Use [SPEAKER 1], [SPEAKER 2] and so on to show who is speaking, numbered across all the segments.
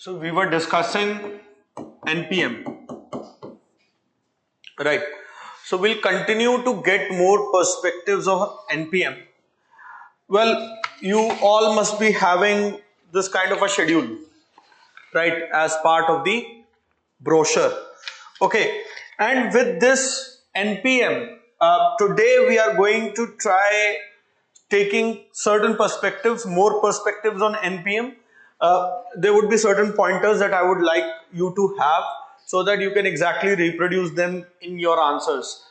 [SPEAKER 1] So we were discussing NPM, right? So we'll continue to get more perspectives of NPM. Well, you all must be having this kind of a schedule, right, as part of the brochure. Okay, and with this NPM, today we are going to try taking certain perspectives, more perspectives on NPM. There would be certain pointers that I would like you to have so that you can exactly reproduce them in your answers.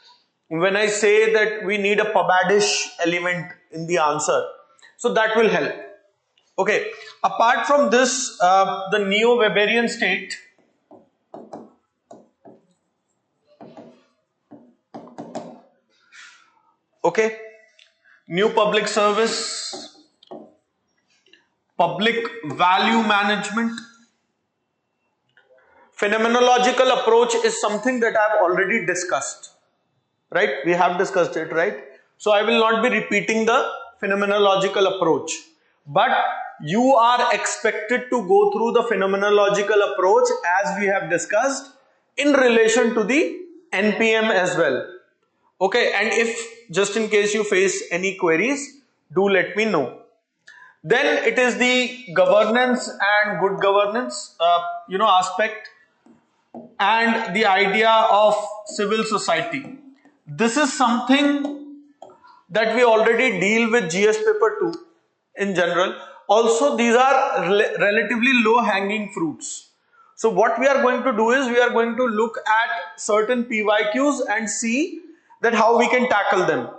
[SPEAKER 1] When I say that we need a pubadish element in the answer, so that will help. Okay, apart from this, the neo-Weberian state, okay, new public service, public value management, phenomenological approach is something that I've already discussed, right? We have discussed it, right? So I will not be repeating the phenomenological approach, but you are expected to go through the phenomenological approach as we have discussed in relation to the NPM as well. Okay, and if just in case you face any queries, do let me know. Then it is the governance and good governance, aspect, and the idea of civil society. This is something that we already deal with GS paper 2 in general. Also, these are relatively low hanging fruits. So what we are going to do is we are going to look at certain PYQs and see that how we can tackle them.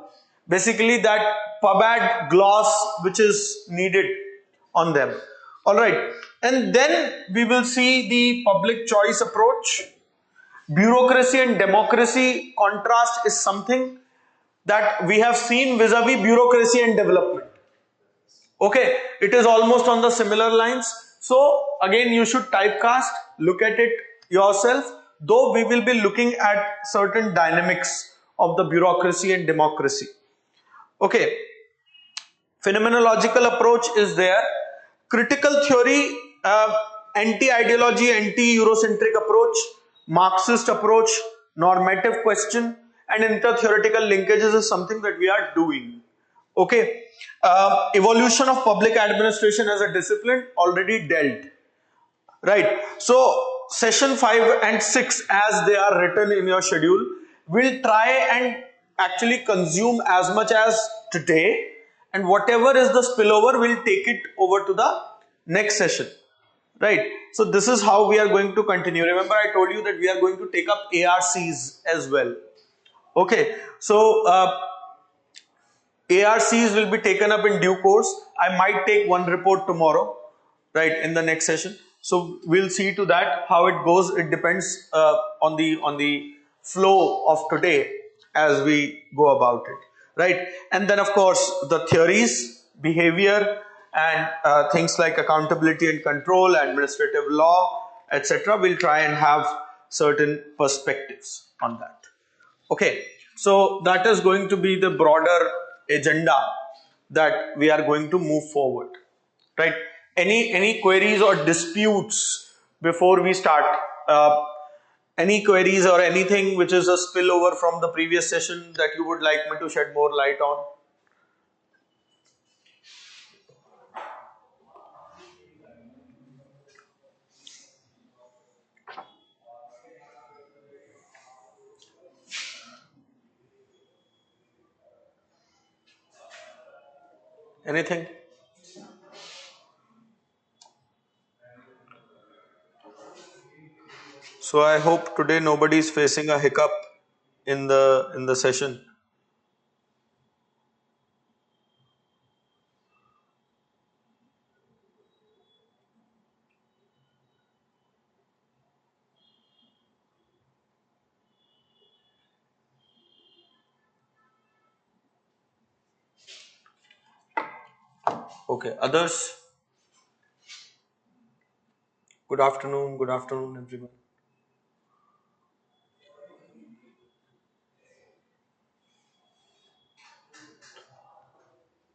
[SPEAKER 1] Basically that pubad gloss which is needed on them. All right. And then we will see the public choice approach. Bureaucracy and democracy contrast is something that we have seen vis-a-vis bureaucracy and development. Okay, it is almost on the similar lines. So again, you should typecast, look at it yourself, though we will be looking at certain dynamics of the bureaucracy and democracy. Okay, phenomenological approach is there. Critical theory, anti-ideology, anti-Eurocentric approach, Marxist approach, normative question, and inter-theoretical linkages is something that we are doing. Okay, evolution of public administration as a discipline already dealt. Right. So session 5 and 6 as they are written in your schedule will try and actually consume as much as today, and whatever is the spillover will take it over to the next session. Right. So this is how we are going to continue. Remember I told you that we are going to take up ARCs as well. Okay. So ARCs will be taken up in due course. I might take one report tomorrow, right, in the next session. So we'll see to that how it goes. It depends on the flow of today as we go about it, right? And then of course the theories, behavior, and things like accountability and control, administrative law, etc. We'll try and have certain perspectives on that. Okay, so that is going to be the broader agenda that we are going to move forward, right? Any queries or disputes before we start? Any queries or anything which is a spillover from the previous session that you would like me to shed more light on? Anything? So I hope today nobody is facing a hiccup in the session. Okay, others? Good afternoon, everyone.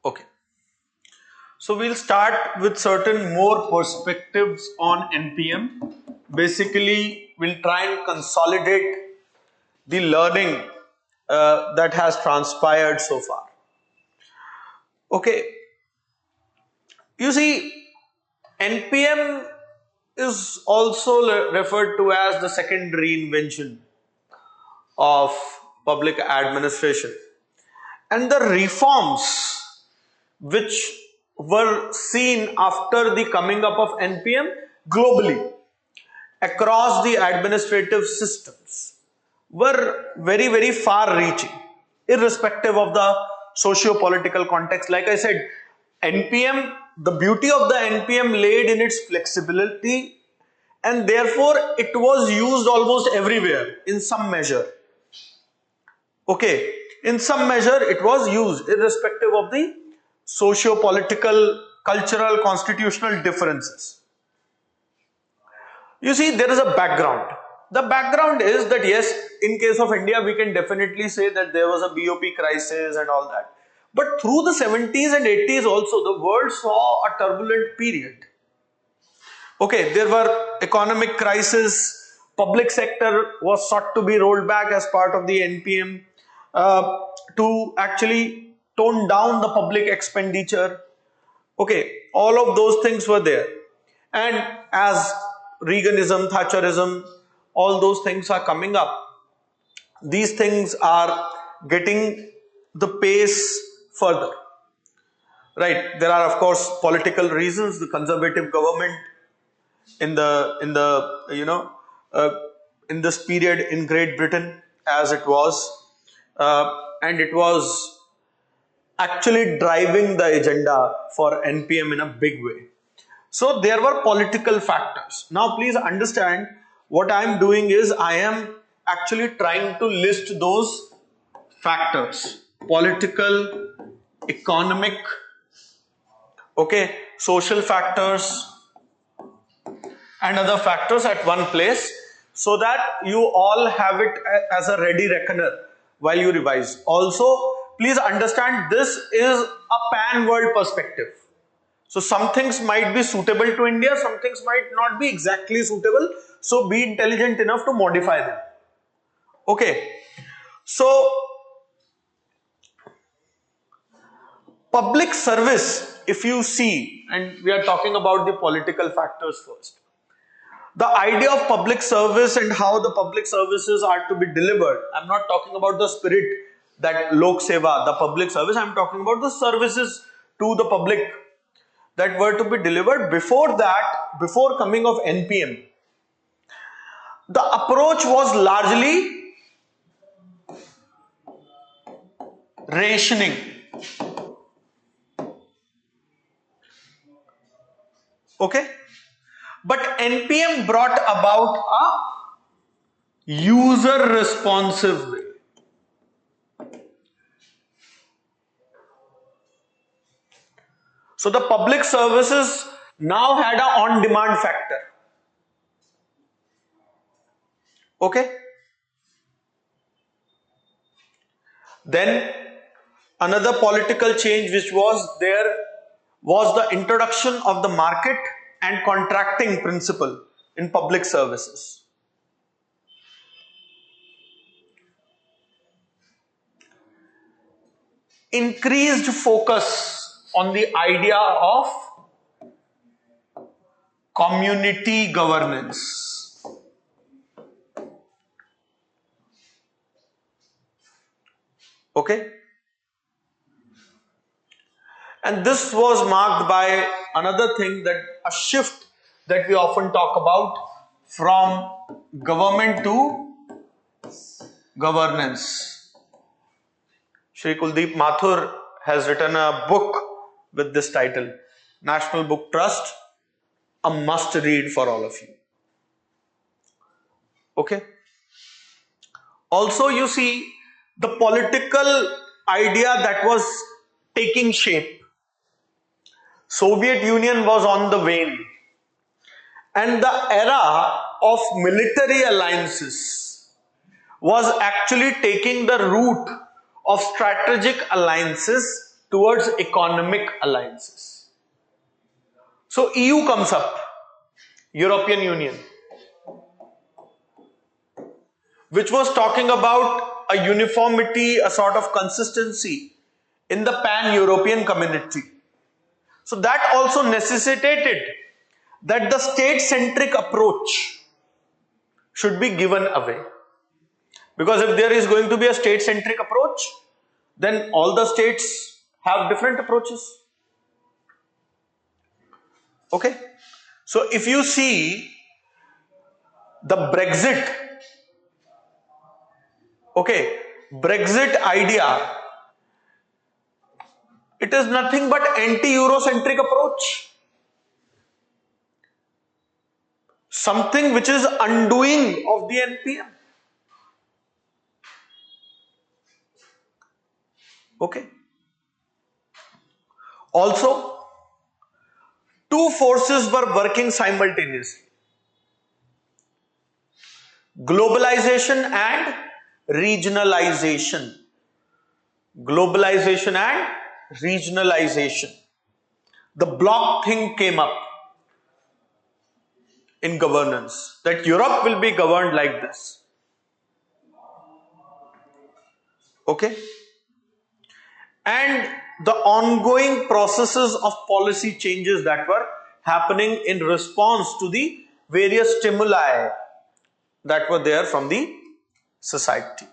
[SPEAKER 1] Okay. So we'll start with certain more perspectives on NPM. Basically, we'll try and consolidate the learning that has transpired so far. Okay, you see, NPM is also referred to as the second reinvention of public administration. And the reforms which were seen after the coming up of NPM globally across the administrative systems were very, very far reaching, irrespective of the socio-political context. Like I said, NPM, the beauty of the NPM laid in its flexibility, and therefore it was used almost everywhere in some measure. Okay, in some measure it was used irrespective of the socio-political, cultural, constitutional differences. You see, there is a background. The background is that yes, in case of India, we can definitely say that there was a BOP crisis and all that. But through the 70s and 80s also, the world saw a turbulent period. Okay, there were economic crisis, public sector was sought to be rolled back as part of the NPM to actually tone down the public expenditure. Okay, all of those things were there. And as Reaganism, Thatcherism, all those things are coming up, these things are getting the pace further. Right, there are of course political reasons. The conservative government in the in this period in Great Britain, as it was, and it was actually driving the agenda for NPM in a big way. So there were political factors. Now please understand, what I am doing is I am actually trying to list those factors: political, economic, okay, social factors and other factors at one place, so that you all have it as a ready reckoner while you revise. Also, please understand, this is a pan-world perspective. So some things might be suitable to India, some things might not be exactly suitable. So be intelligent enough to modify them. Okay. So public service, if you see, and we are talking about the political factors first. The idea of public service and how the public services are to be delivered. I'm not talking about the spirit that Lok Seva, the public service. I'm talking about the services to the public that were to be delivered. Before that, before coming of NPM, the approach was largely rationing. Okay? But NPM brought about a user responsive way. So the public services now had an on-demand factor. Okay? Then another political change which was there was the introduction of the market and contracting principle in public services. Increased focus on the idea of community governance. Okay? And this was marked by another thing, that a shift that we often talk about from government to governance. Shri Kuldeep Mathur has written a book with this title, National Book Trust, a must read for all of you. Okay. Also, you see, the political idea that was taking shape. Soviet Union was on the wane, and the era of military alliances was actually taking the route of strategic alliances towards economic alliances. So EU comes up, European Union, which was talking about a uniformity, a sort of consistency in the pan-European community. So that also necessitated that the state-centric approach should be given away. Because if there is going to be a state-centric approach, then all the states have different approaches. Okay? So if you see the Brexit, okay, Brexit idea, it is nothing but anti-Eurocentric approach. Something which is undoing of the NPM. Okay. Also, two forces were working simultaneously. Globalization and regionalization. Globalization and regionalization. The bloc thing came up in governance, that Europe will be governed like this. Okay? And the ongoing processes of policy changes that were happening in response to the various stimuli that were there from the society.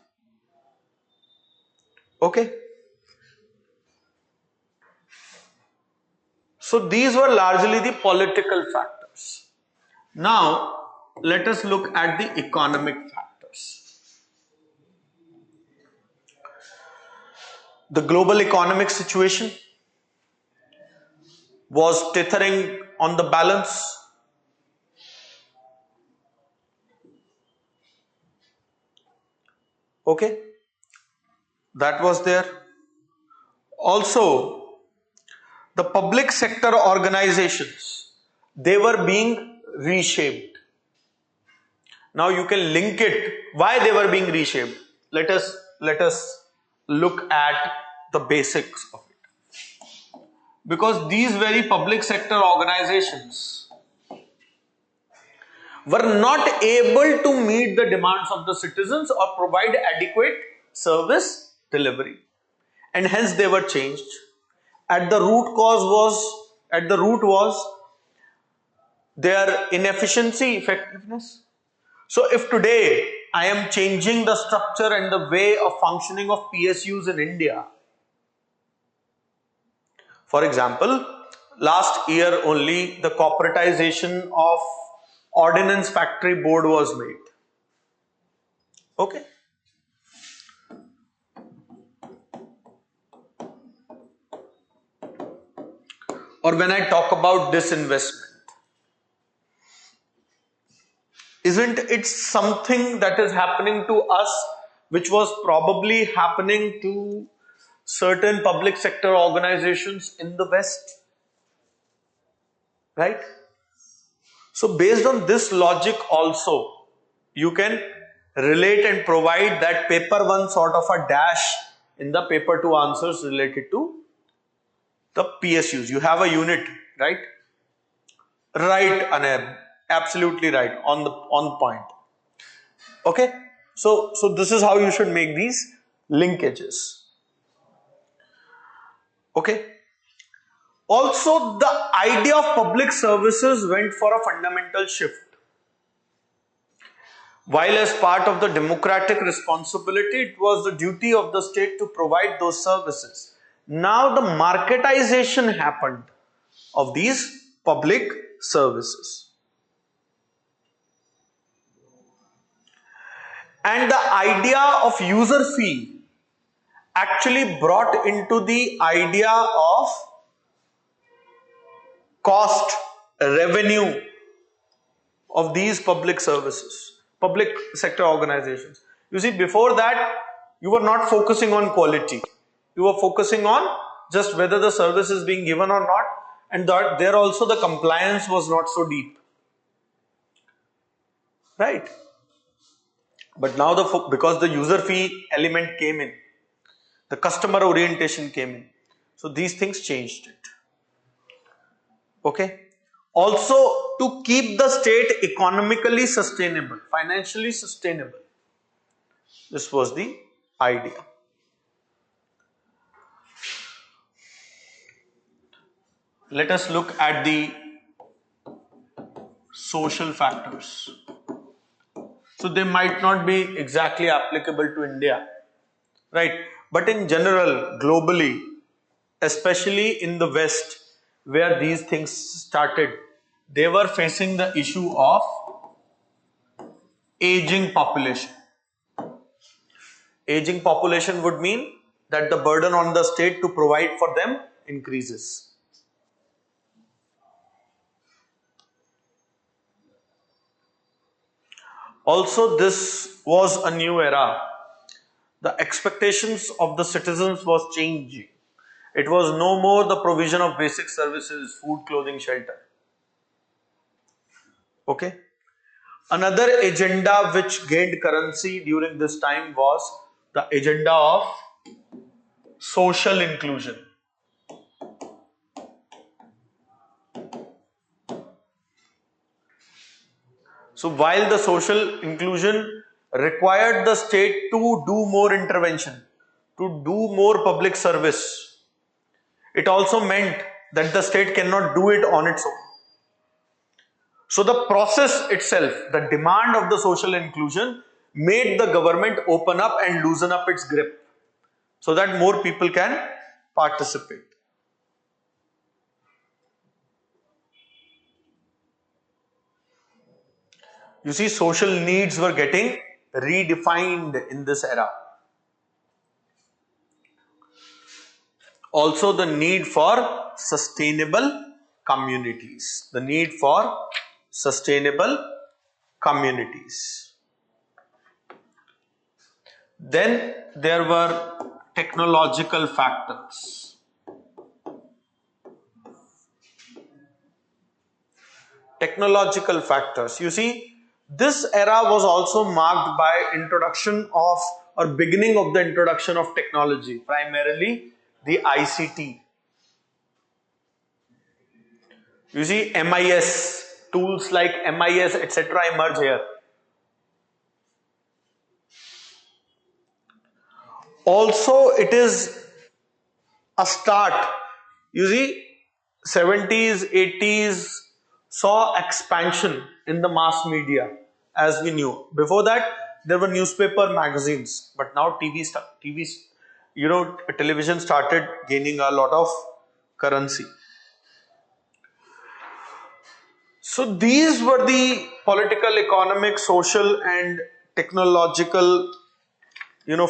[SPEAKER 1] Okay? So these were largely the political factors. Now, let us look at the economic factors. The global economic situation was tethering on the balance. Okay, that was there. Also, the public sector organizations, they were being reshaped. Now you can link it, why they were being reshaped. Let us look at the basics of it. Because these very public sector organizations were not able to meet the demands of the citizens or provide adequate service delivery, and hence they were changed. At the root was their inefficiency, effectiveness. So if today I am changing the structure and the way of functioning of PSUs in India, for example, last year only the corporatization of Ordnance Factory Board was made. Okay. Or when I talk about disinvestment, isn't it something that is happening to us which was probably happening to certain public sector organizations in the West? Right? So based on this logic also, you can relate and provide that paper 1 sort of a dash in the paper 2 answers related to the PSUs. You have a unit, right? Right, Anab. Absolutely right. On point. Okay? So this is how you should make these linkages. Okay? Also, the idea of public services went for a fundamental shift. While as part of the democratic responsibility, it was the duty of the state to provide those services. Now the marketization happened of these public services. And the idea of user fee actually brought into the idea of cost, revenue of these public services, public sector organizations. You see, before that, you were not focusing on quality. You were focusing on just whether the service is being given or not, and that there also the compliance was not so deep. Right? But now because the user fee element came in, the customer orientation came in. So these things changed it. Okay. Also, to keep the state economically sustainable, financially sustainable. This was the idea. Let us look at the social factors. So they might not be exactly applicable to India, right? But in general, globally, especially in the West, where these things started, they were facing the issue of aging population. Aging population would mean that the burden on the state to provide for them increases. Also, this was a new era. The expectations of the citizens was changing. It was no more the provision of basic services, food, clothing, shelter. Okay. Another agenda which gained currency during this time was the agenda of social inclusion. So while the social inclusion required the state to do more intervention, to do more public service, it also meant that the state cannot do it on its own. So the process itself, the demand of the social inclusion, made the government open up and loosen up its grip so that more people can participate. You see, social needs were getting redefined in this era. Also, the need for sustainable communities. The need for sustainable communities. Then there were technological factors. Technological factors. You see, this era was also marked by introduction of or beginning of the introduction of technology, primarily the ICT. You see, MIS, tools like MIS, etc. emerge here. Also, it is a start. You see, 70s, 80s saw expansion in the mass media, as we knew. Before that, there were newspaper, magazines, but now television started gaining a lot of currency. So these were the political, economic, social, and technological,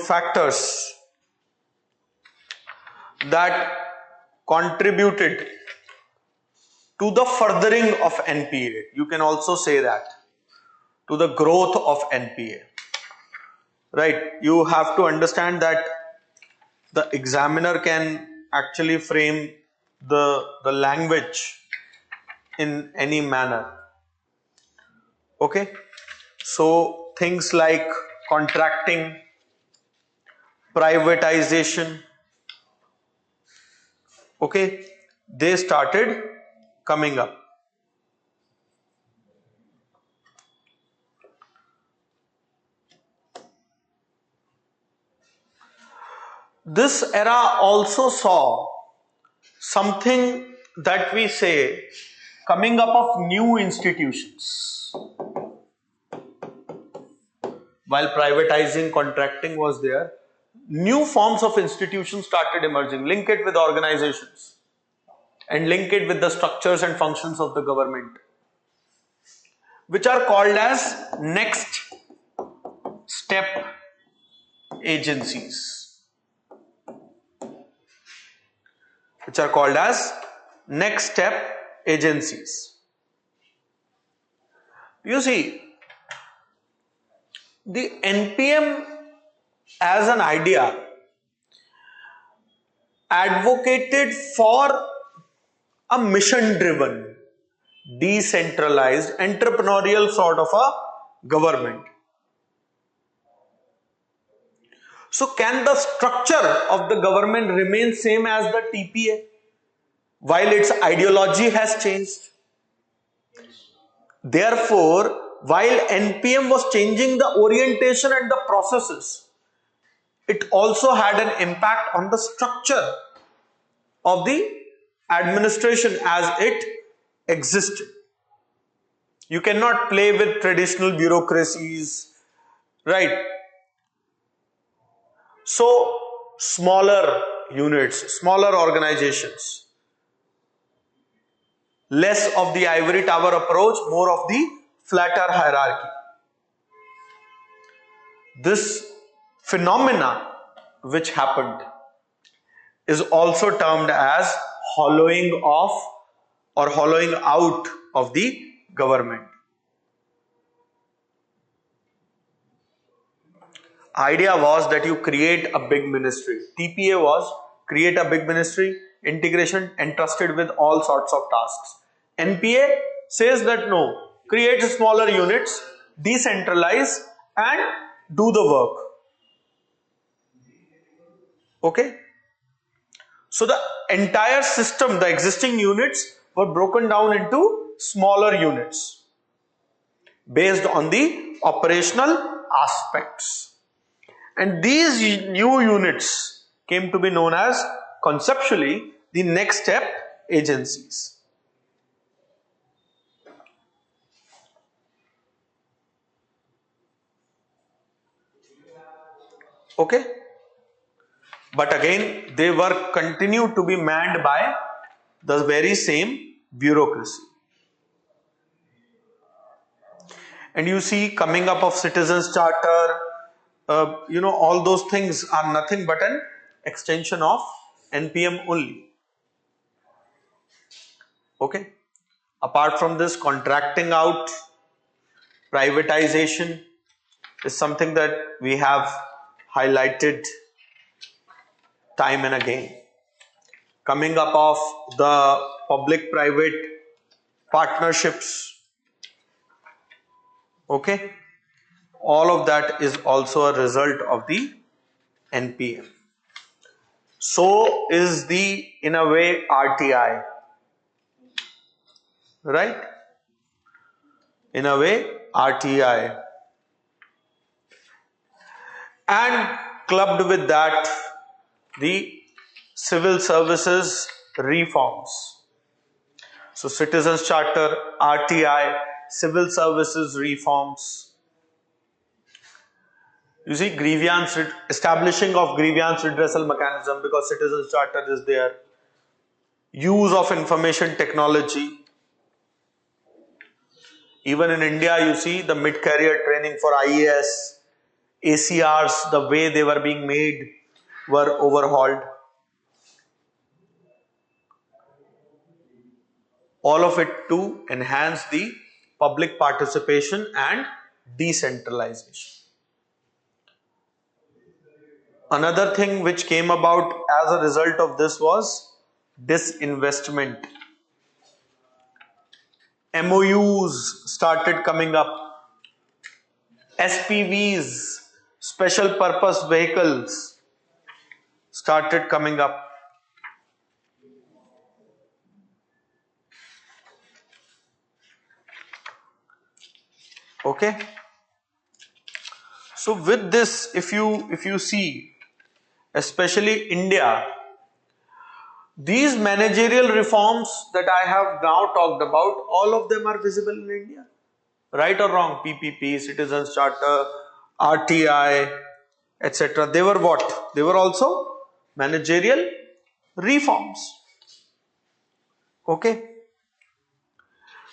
[SPEAKER 1] factors that contributed to the furthering of NPA. You can also say that, to the growth of NPA. Right? You have to understand that the examiner can actually frame the language in any manner. Okay? So things like contracting, privatization, okay, they started coming up. This era also saw something that we say coming up of new institutions. While privatizing, contracting was there, new forms of institutions started emerging. Link it with organizations and link it with the structures and functions of the government, which are called as next step agencies. Which are called as next step agencies. You see, the NPM as an idea advocated for a mission driven, decentralized, entrepreneurial sort of a government. So can the structure of the government remain same as the TPA while its ideology has changed? Therefore, while NPM was changing the orientation and the processes, it also had an impact on the structure of the administration as it existed. You cannot play with traditional bureaucracies, right? So, smaller units, smaller organizations, less of the ivory tower approach, more of the flatter hierarchy. This phenomena which happened is also termed as hollowing off or hollowing out of the government. Idea was that you create a big ministry. TPA was create a big ministry, integration entrusted with all sorts of tasks. NPA says that no, create smaller units, decentralize and do the work. Okay? So the entire system, the existing units were broken down into smaller units based on the operational aspects. And these new units came to be known as conceptually the next step agencies. Okay? But again, they were continued to be manned by the very same bureaucracy. And you see, coming up of citizens charter, all those things are nothing but an extension of NPM only. Okay. Apart from this, contracting out, privatization is something that we have highlighted time and again. Coming up of the public-private partnerships. Okay. All of that is also a result of the NPM. So is the, in a way, RTI. Right? In a way, RTI. And clubbed with that, the civil services reforms. So Citizens Charter, RTI, civil services reforms. You see, establishing of grievance redressal mechanism, because Citizens Charter is there. Use of information technology. Even in India, you see the mid-career training for IAS, ACRs, the way they were being made were overhauled. All of it to enhance the public participation and decentralization. Another thing which came about as a result of this was disinvestment. MOUs started coming up. SPVs, special purpose vehicles, started coming up. Okay. So with this, if you see, especially India, these managerial reforms that I have now talked about, all of them are visible in India. Right or wrong? PPP, Citizens Charter, RTI, etc. They were what? They were also managerial reforms. Okay.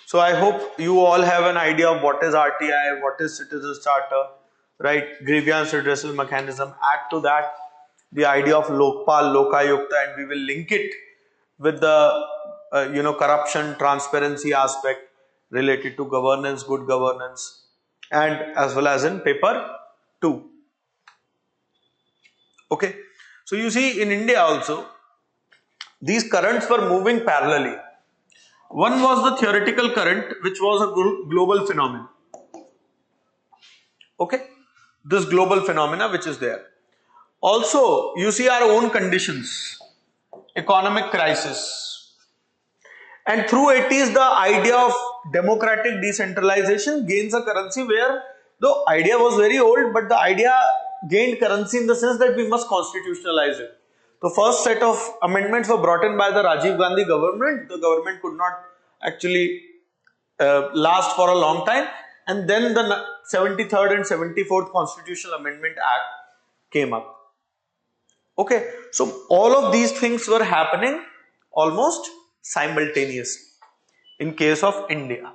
[SPEAKER 1] So I hope you all have an idea of what is RTI, what is Citizens Charter, right? Grievance redressal mechanism. Add to that the idea of Lokpal, Lokayukta, and we will link it with the corruption, transparency aspect related to governance, good governance, and as well as in paper 2. Okay. So you see, in India also, these currents were moving parallelly. One was the theoretical current, which was a global phenomenon. Okay. This global phenomena which is there. Also, you see our own conditions, economic crisis, And through it is the idea of democratic decentralization gains a currency, where the idea was very old, but the idea gained currency in the sense that we must constitutionalize it. The first set of amendments were brought in by the Rajiv Gandhi government. The government could not actually last for a long time, and then the 73rd and 74th Constitutional Amendment Act came up. Okay, so all of these things were happening almost simultaneously in case of India.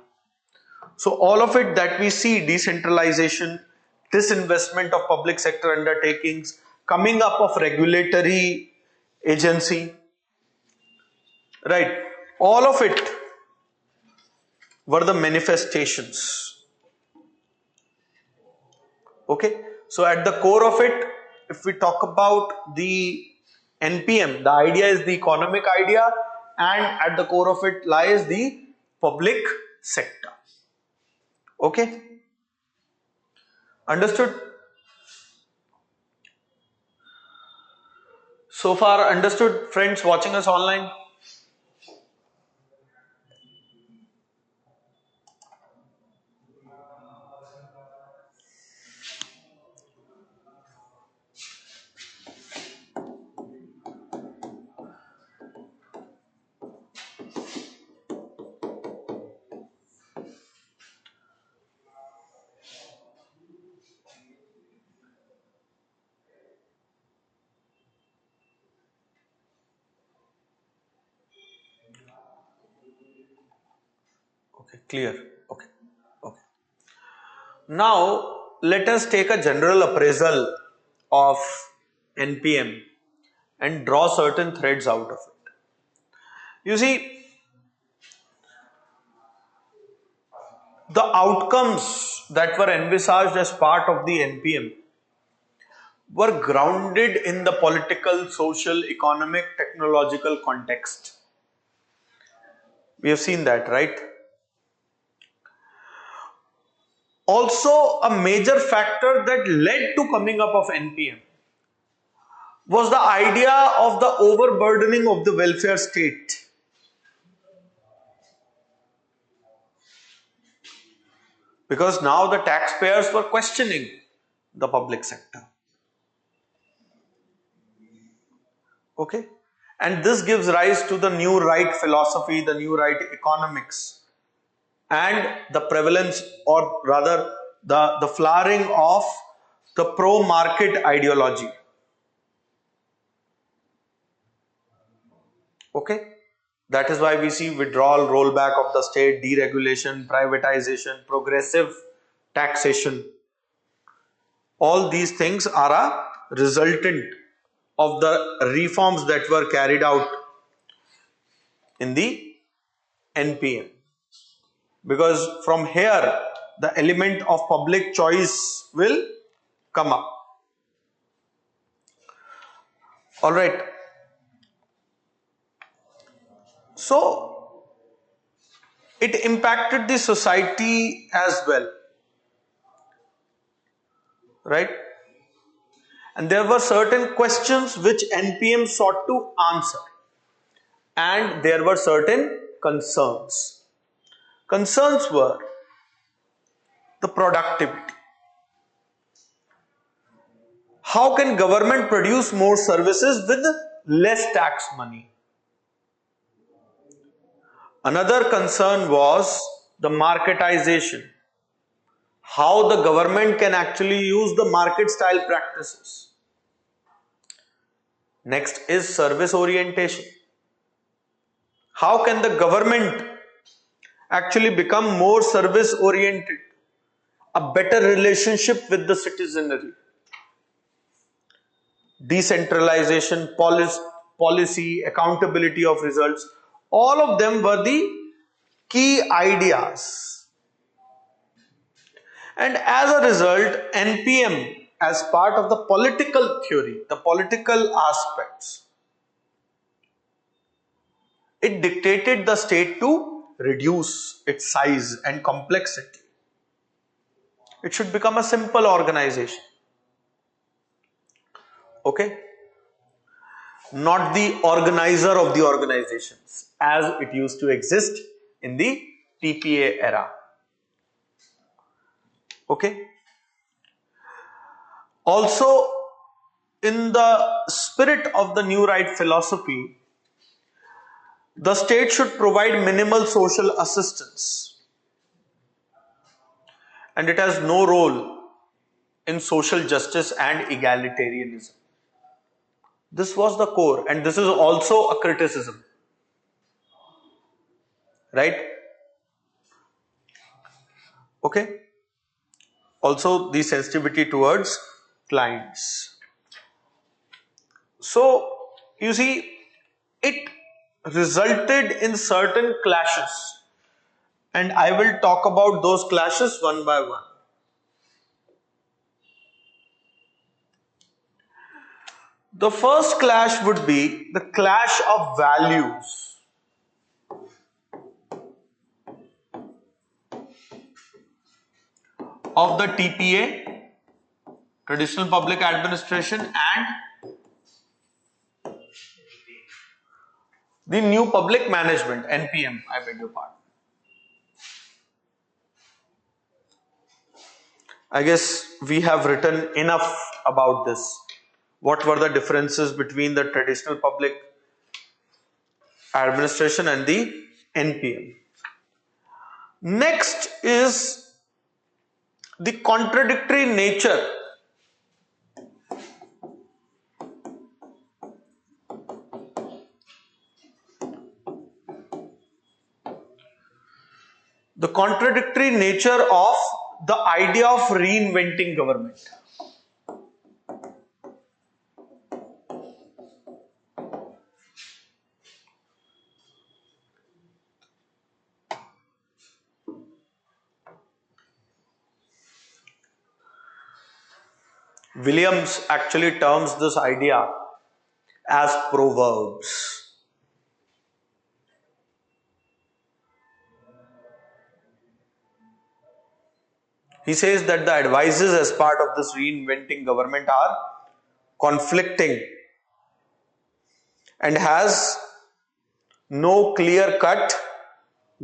[SPEAKER 1] So all of it that we see, decentralization, disinvestment of public sector undertakings, coming up of regulatory agency, right? All of it were the manifestations. Okay, so at the core of it, if we talk about the NPM, the idea is the economic idea, and at the core of it lies the public sector. Okay, understood? So far understood, friends watching us online? Okay, clear. Okay, okay. Now let us take a general appraisal of NPM and draw certain threads out of it. You see, the outcomes that were envisaged as part of the NPM were grounded in the political, social, economic, technological context. We have seen that, right? Also, a major factor that led to coming up of NPM was the idea of the overburdening of the welfare state. Because now the taxpayers were questioning the public sector. Okay? And this gives rise to the new right philosophy, the new right economics, and the prevalence, or rather the flowering of the pro-market ideology. Okay? That is why we see withdrawal, rollback of the state, deregulation, privatization, progressive taxation. All these things are a resultant of the reforms that were carried out in the NPM. Because from here, the element of public choice will come up. All right. So, it impacted the society as well. Right? And there were certain questions which NPM sought to answer. And there were certain concerns. Concerns were the productivity. How can government produce more services with less tax money? Another concern was the marketization. How the government can actually use the market style practices. Next is service orientation. How can the government actually become more service oriented? A better relationship with the citizenry. Decentralization, policy, accountability of results, all of them were the key ideas. And as a result, NPM, as part of the political theory, the political aspects, it dictated the state to reduce its size and complexity. It should become a simple organization. Okay? not the organizer of the organizations as it used to exist in the TPA era. Okay. Also, in the spirit of the new right philosophy, the state should provide minimal social assistance and it has no role in social justice and egalitarianism. This was the core, and this is also a criticism, right? Okay. Also, the sensitivity towards clients. So, you see, it resulted in certain clashes, and I will talk about those clashes one by one. The first clash would be the clash of values. Of the TPA, Traditional Public Administration, and the New Public Management, NPM, I beg your pardon. I guess we have written enough about this. What were the differences between the Traditional Public Administration and the NPM? Next is the contradictory nature of the idea of reinventing government. Williams actually terms this idea as proverbs. He says that the advices as part of this reinventing government are conflicting and has no clear-cut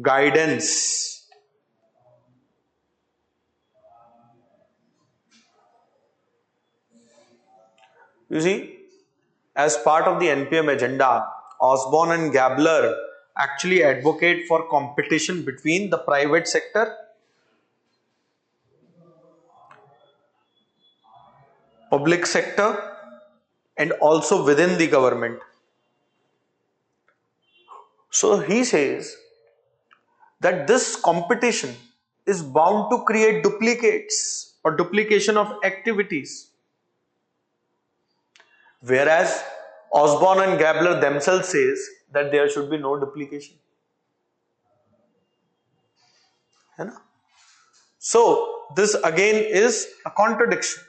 [SPEAKER 1] guidance. You see, as part of the NPM agenda, Osborne and Gabler actually advocate for competition between the private sector, public sector, and also within the government. So he says that this competition is bound to create duplicates or duplication of activities. Whereas Osborne and Gabler themselves says that there should be no duplication. So this again is a contradiction.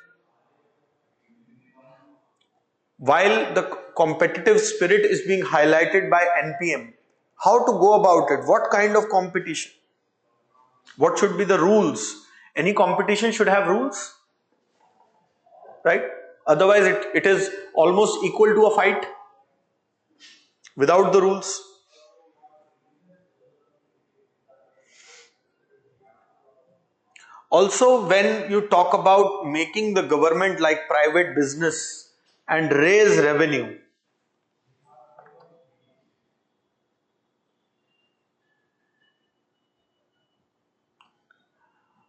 [SPEAKER 1] While the competitive spirit is being highlighted by NPM, how to go about it? What kind of competition? What should be the rules? Any competition should have rules, right? Otherwise it is almost equal to a fight without the rules. Also, when you talk about making the government like private business and raise revenue,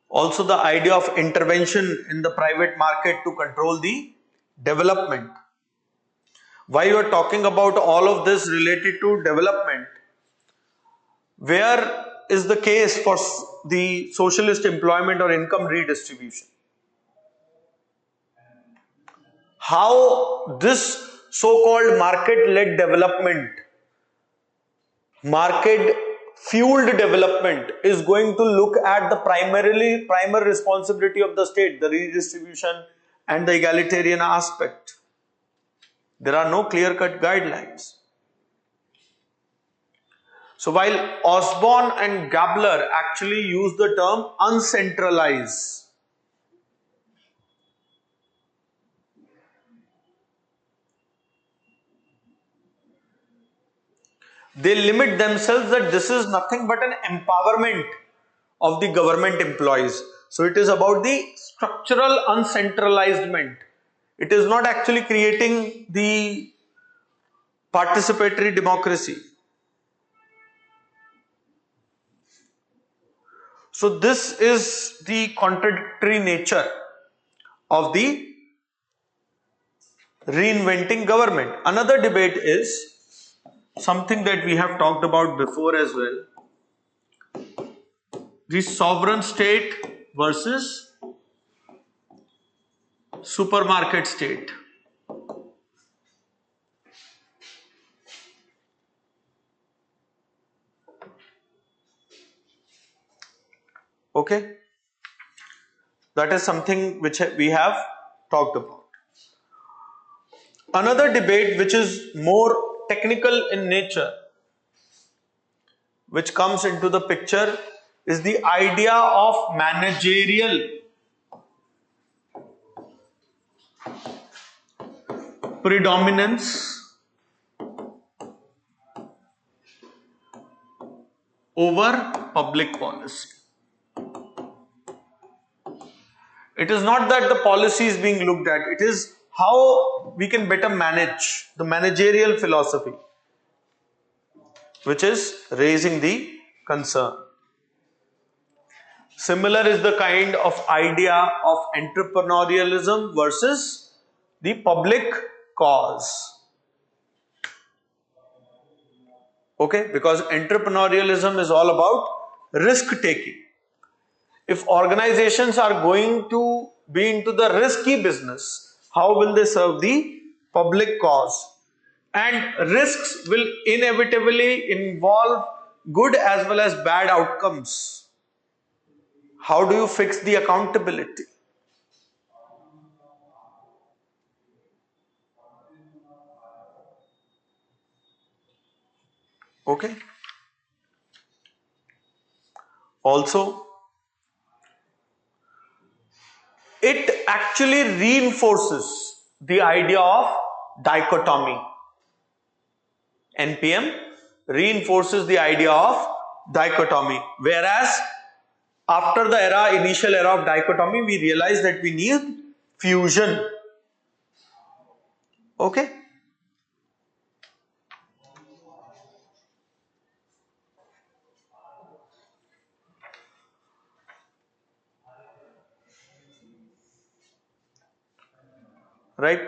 [SPEAKER 1] also the idea of intervention in the private market to control the development. While you are talking about all of this related to development, where is the case for the socialist employment or income redistribution? How this so-called market-led development, market-fueled development is going to look at the primary responsibility of the state, the redistribution and the egalitarian aspect. There are no clear-cut guidelines. So while Osborne and Gabler actually use the term uncentralize, they limit themselves that this is nothing but an empowerment of the government employees. So it is about the structural uncentralizement. It is not actually creating the participatory democracy. So this is the contradictory nature of the reinventing government. Another debate is something that we have talked about before as well. The sovereign state versus supermarket state. Okay, that is something which we have talked about. Another debate which is more technical in nature, which comes into the picture, is the idea of managerial predominance over public policy. It is not that the policy is being looked at, it is how we can better manage, the managerial philosophy, which is raising the concern. Similar is the kind of idea of entrepreneurialism versus the public cause. Okay, because entrepreneurialism is all about risk taking. If organizations are going to be into the risky business, how will they serve the public cause? And risks will inevitably involve good as well as bad outcomes. How do you fix the accountability? Okay. Also, it actually reinforces the idea of dichotomy. NPM reinforces the idea of dichotomy. Whereas after the initial era of dichotomy, we realized that we need fusion. Okay. Right.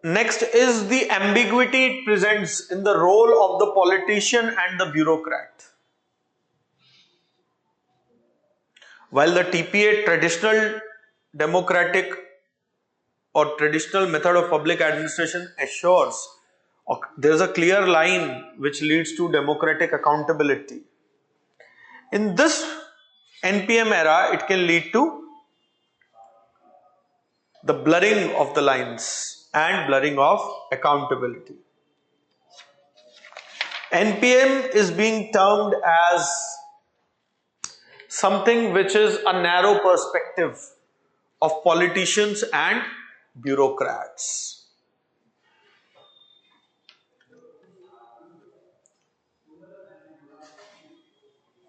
[SPEAKER 1] Next is the ambiguity it presents in the role of the politician and the bureaucrat. While the TPA, traditional democratic or traditional method of public administration, assures there is a clear line which leads to democratic accountability. In this NPM era, it can lead to the blurring of the lines and blurring of accountability. NPM is being termed as something which is a narrow perspective of politicians and bureaucrats.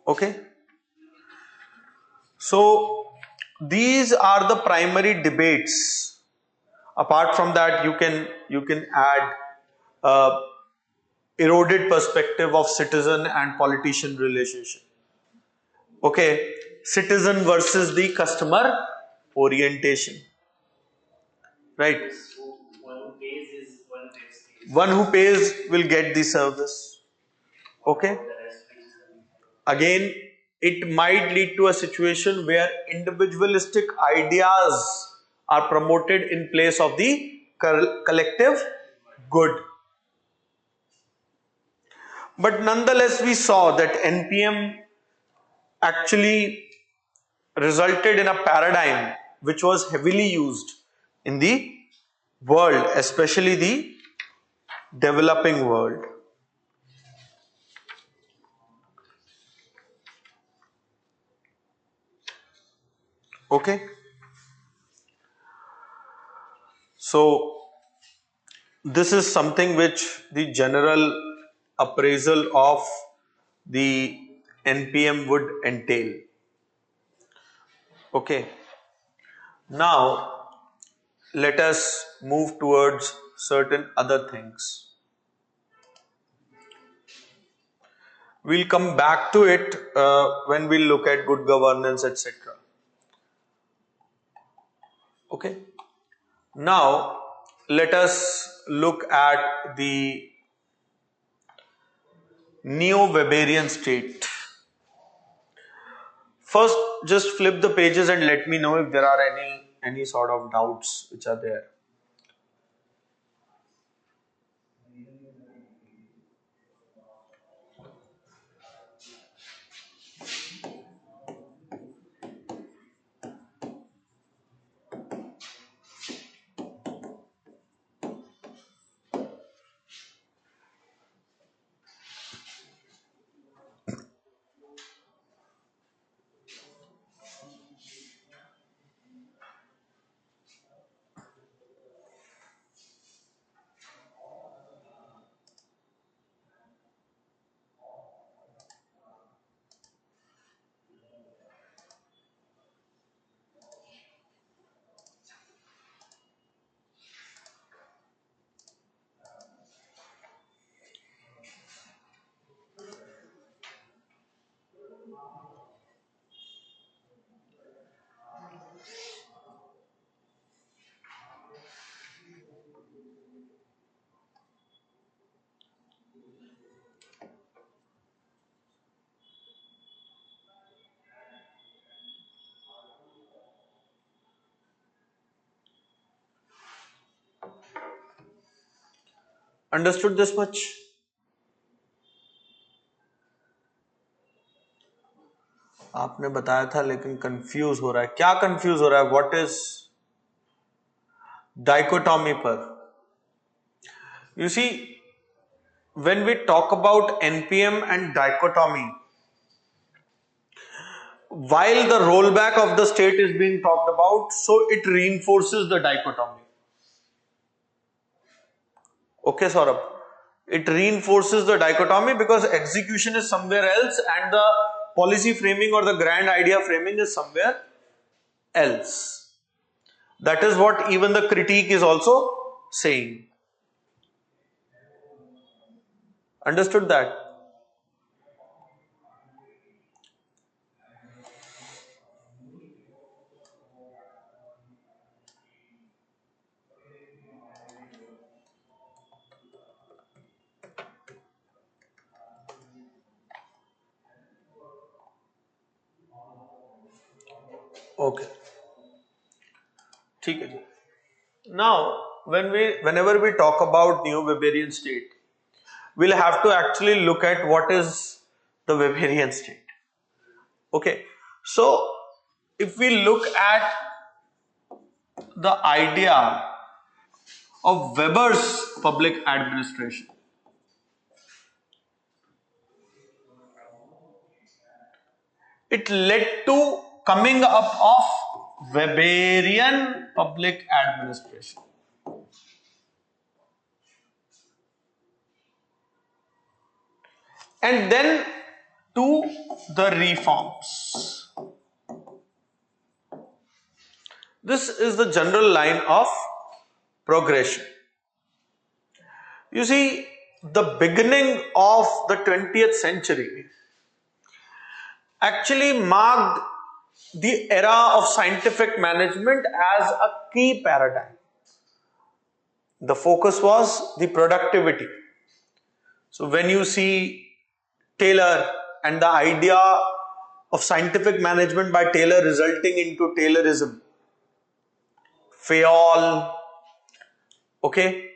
[SPEAKER 1] Okay. So these are the primary debates. Apart from that, you can add eroded perspective of citizen and politician relationship. Okay, citizen versus the customer orientation. Right. One who pays will get the service. Okay. Again, it might lead to a situation where individualistic ideas are promoted in place of the collective good. But nonetheless, we saw that NPM actually resulted in a paradigm which was heavily used in the world, especially the developing world. Okay. So this is something which the general appraisal of the NPM would entail. Okay. Now let us move towards certain other things. We'll come back to it when we look at good governance, etc. Okay. Now let us look at the neo-Weberian state. First, just flip the pages and let me know if there are any sort of doubts which are there. Understood this much? आपने बताया था लेकिन confuse हो रहा है. क्या confuse हो रहा है? व्हाट इज डाइकोटॉमी पर? You see, when we talk about NPM and dichotomy, while the rollback of the state is being talked about, so it reinforces the dichotomy. Okay, Saurabh. It reinforces the dichotomy because execution is somewhere else and the policy framing or the grand idea framing is somewhere else. That is what even the critique is also saying. Understood that? Okay. ठीक है जी. Now, whenever we talk about new Weberian state, we'll have to actually look at what is the Weberian state. Okay, so if we look at the idea of Weber's public administration, it led to coming up of Weberian public administration. And then to the reforms. This is the general line of progression. You see, the beginning of the 20th century actually marked the era of scientific management as a key paradigm. The focus was the productivity. So when you see Taylor and the idea of scientific management by Taylor resulting into Taylorism, Fayol, okay,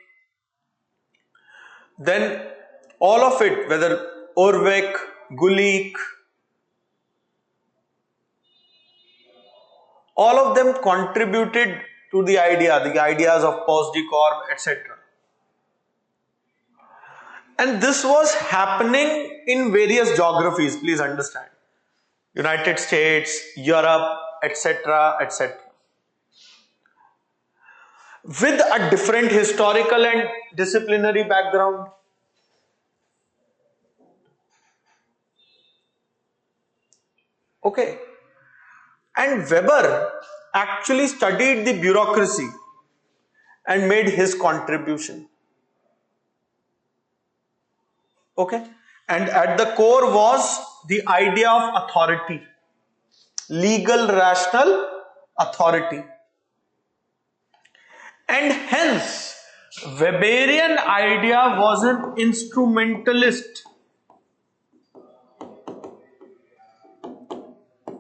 [SPEAKER 1] then all of it, whether Orwick, Gulick, all of them contributed to the ideas of Posdicorp, etc. And this was happening in various geographies, please understand. United States, Europe, etc., etc. with a different historical and disciplinary background. Okay. And Weber actually studied the bureaucracy and made his contribution. Okay. And at the core was the idea of authority, legal rational authority. And hence, Weberian idea was an instrumentalist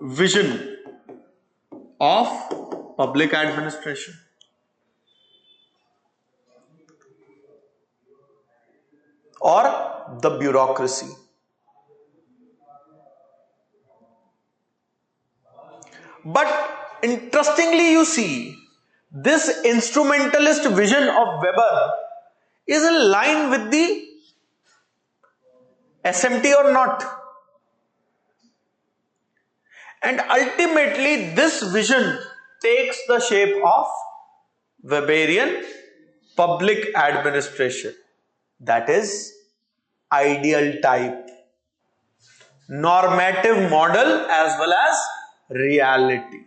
[SPEAKER 1] vision of public administration. Or the bureaucracy. But interestingly, you see, this instrumentalist vision of Weber is in line with the SMT or not. And ultimately, this vision takes the shape of Weberian public administration. That is ideal type, normative model as well as reality.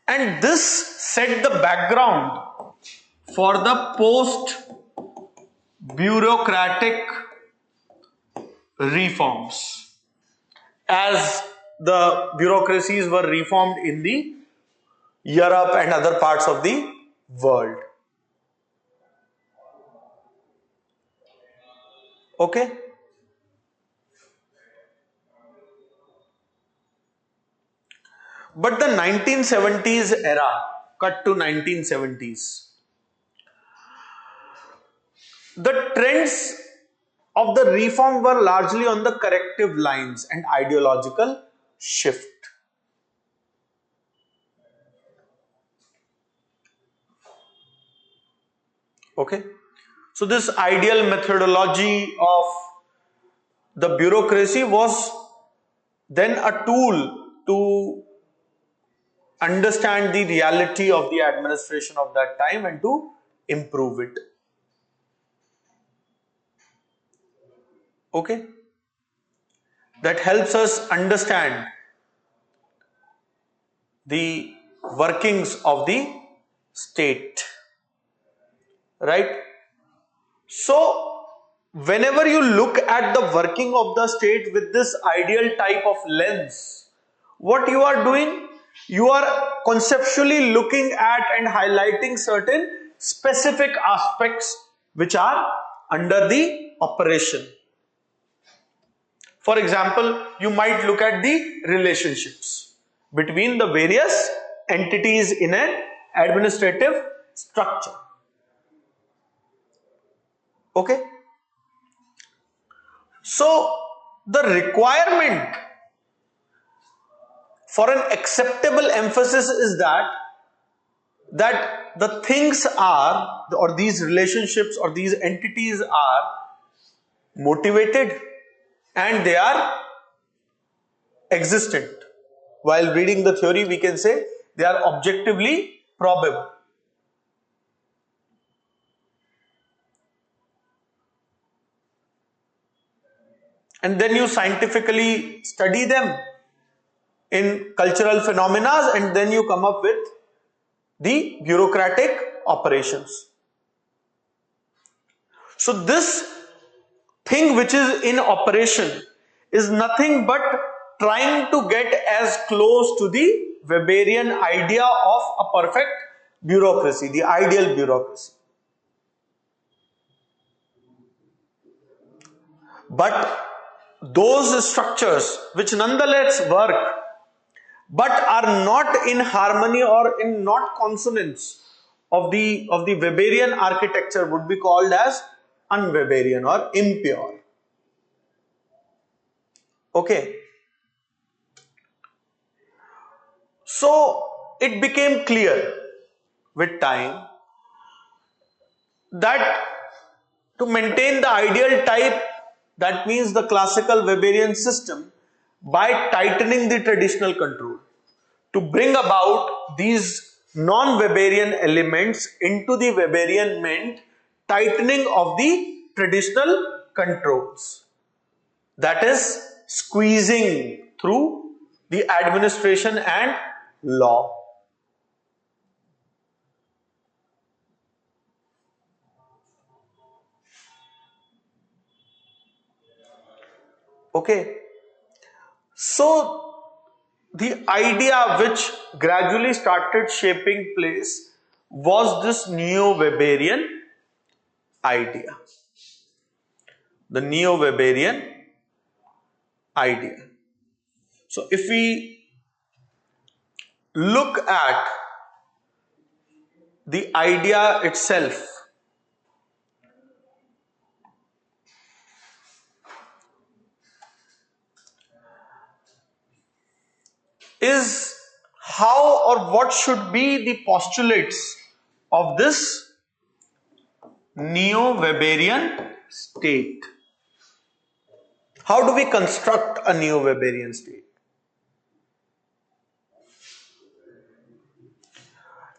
[SPEAKER 1] And this set the background for the post-bureaucratic reforms, as the bureaucracies were reformed in the Europe and other parts of the world. Okay? But the 1970s era, cut to 1970s, the trends of the reform were largely on the corrective lines and ideological shift. Okay? So this ideal methodology of the bureaucracy was then a tool to understand the reality of the administration of that time and to improve it. Okay? That helps us understand the workings of the state. Right? So, whenever you look at the working of the state with this ideal type of lens, what you are doing? You are conceptually looking at and highlighting certain specific aspects which are under the operation. For example, you might look at the relationships between the various entities in an administrative structure. Okay? So, the requirement for an acceptable emphasis is that the things are, or these relationships or these entities are motivated and they are existent. While reading the theory, we can say they are objectively probable. And then you scientifically study them in cultural phenomena, and then you come up with the bureaucratic operations. So this thing which is in operation is nothing but trying to get as close to the Weberian idea of a perfect bureaucracy, the ideal bureaucracy. But those structures which nonetheless work but are not in harmony or in not consonance of the Weberian architecture would be called as un-Weberian or impure. Okay. So it became clear with time that to maintain the ideal type, that means the classical Weberian system, by tightening the traditional control, to bring about these non-Weberian elements into the Weberian meant tightening of the traditional controls. That is squeezing through the administration and law. Okay. So the idea which gradually started shaping place was this neo-Weberian idea. The neo-Weberian idea. So if we look at the idea itself, is how or what should be the postulates of this neo-Weberian state. How do we construct a neo-Weberian state?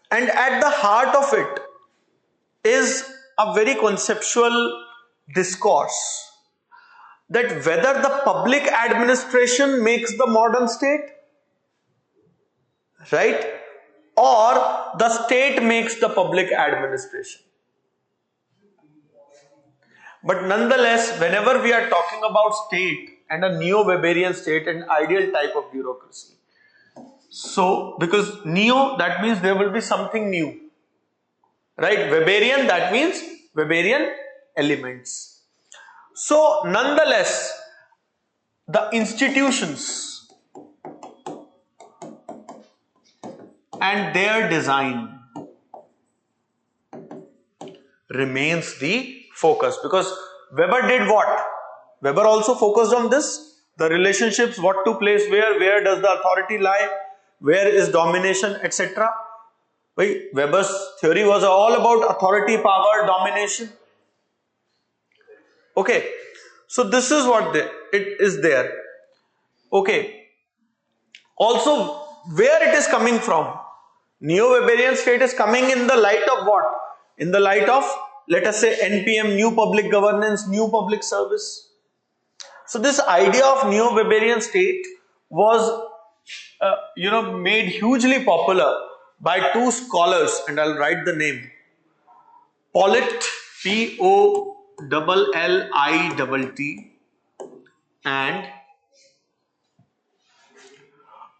[SPEAKER 1] And at the heart of it is a very conceptual discourse that whether the public administration makes the modern state, right, or the state makes the public administration. But nonetheless, whenever we are talking about state and a neo-Weberian state, an ideal type of bureaucracy. So, because neo, that means there will be something new. Right? Weberian, that means Weberian elements. So, nonetheless, the institutions and their design remains the focus, because Weber did what? Weber also focused on this, the relationships, what to place where does the authority lie, where is domination, etc. Weber's theory was all about authority, power, domination. Okay, so this is what it is there. Okay, also where it is coming from. Neo-Weberian state is coming in the light of what? In the light of, let us say, NPM, new public governance, new public service. So this idea of neo-Weberian state was made hugely popular by two scholars, and I'll write the name. Pollitt, Pollitt, and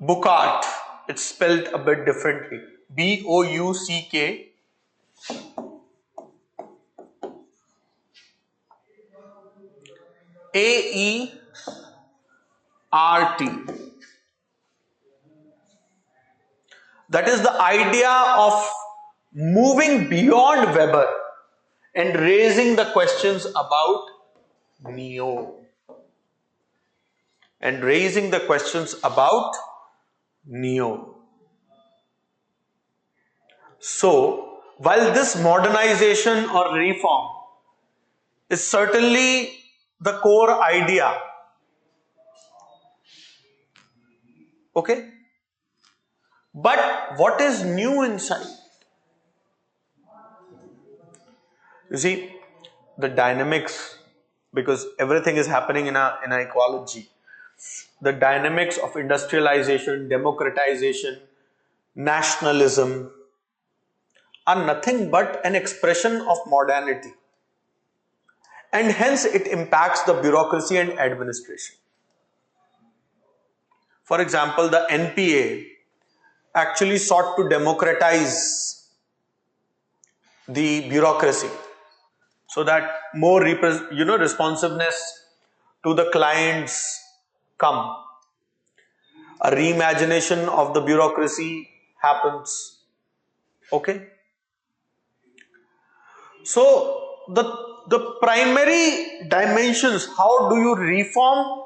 [SPEAKER 1] Bouckaert. It's spelled a bit differently. Bouck Aert. That is the idea of moving beyond Weber and raising the questions about neo. And raising the questions about neo. So, while this modernization or reform is certainly the core idea, okay, but what is new inside? You see, the dynamics, because everything is happening in a ecology. The dynamics of industrialization, democratization, nationalism are nothing but an expression of modernity. And hence it impacts the bureaucracy and administration. For example, the NPA actually sought to democratize the bureaucracy so that more responsiveness to the clients come. A reimagination of the bureaucracy happens. Okay. So the primary dimensions, how do you reform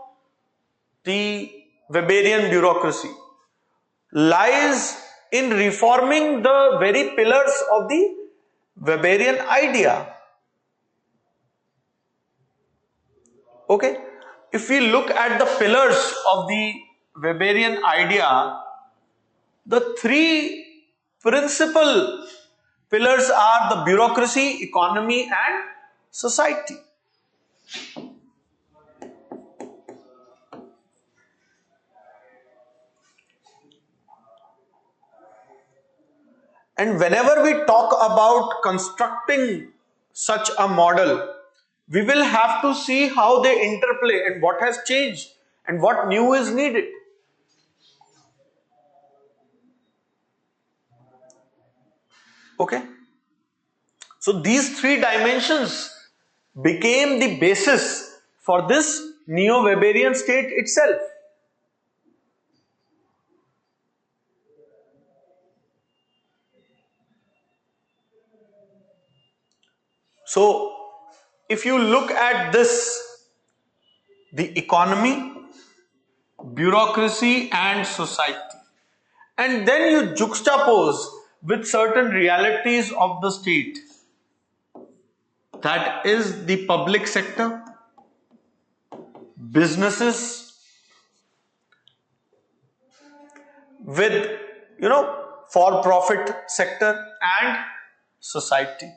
[SPEAKER 1] the Weberian bureaucracy, lies in reforming the very pillars of the Weberian idea. Okay, if we look at the pillars of the Weberian idea, The three principal pillars are the bureaucracy, economy, and society. And whenever we talk about constructing such a model, we will have to see how they interplay and what has changed and what new is needed. Okay. So these three dimensions became the basis for this neo-Weberian state itself. So if you look at this, the economy, bureaucracy and society, and then you juxtapose with certain realities of the state, that is the public sector, businesses, with for profit sector and society,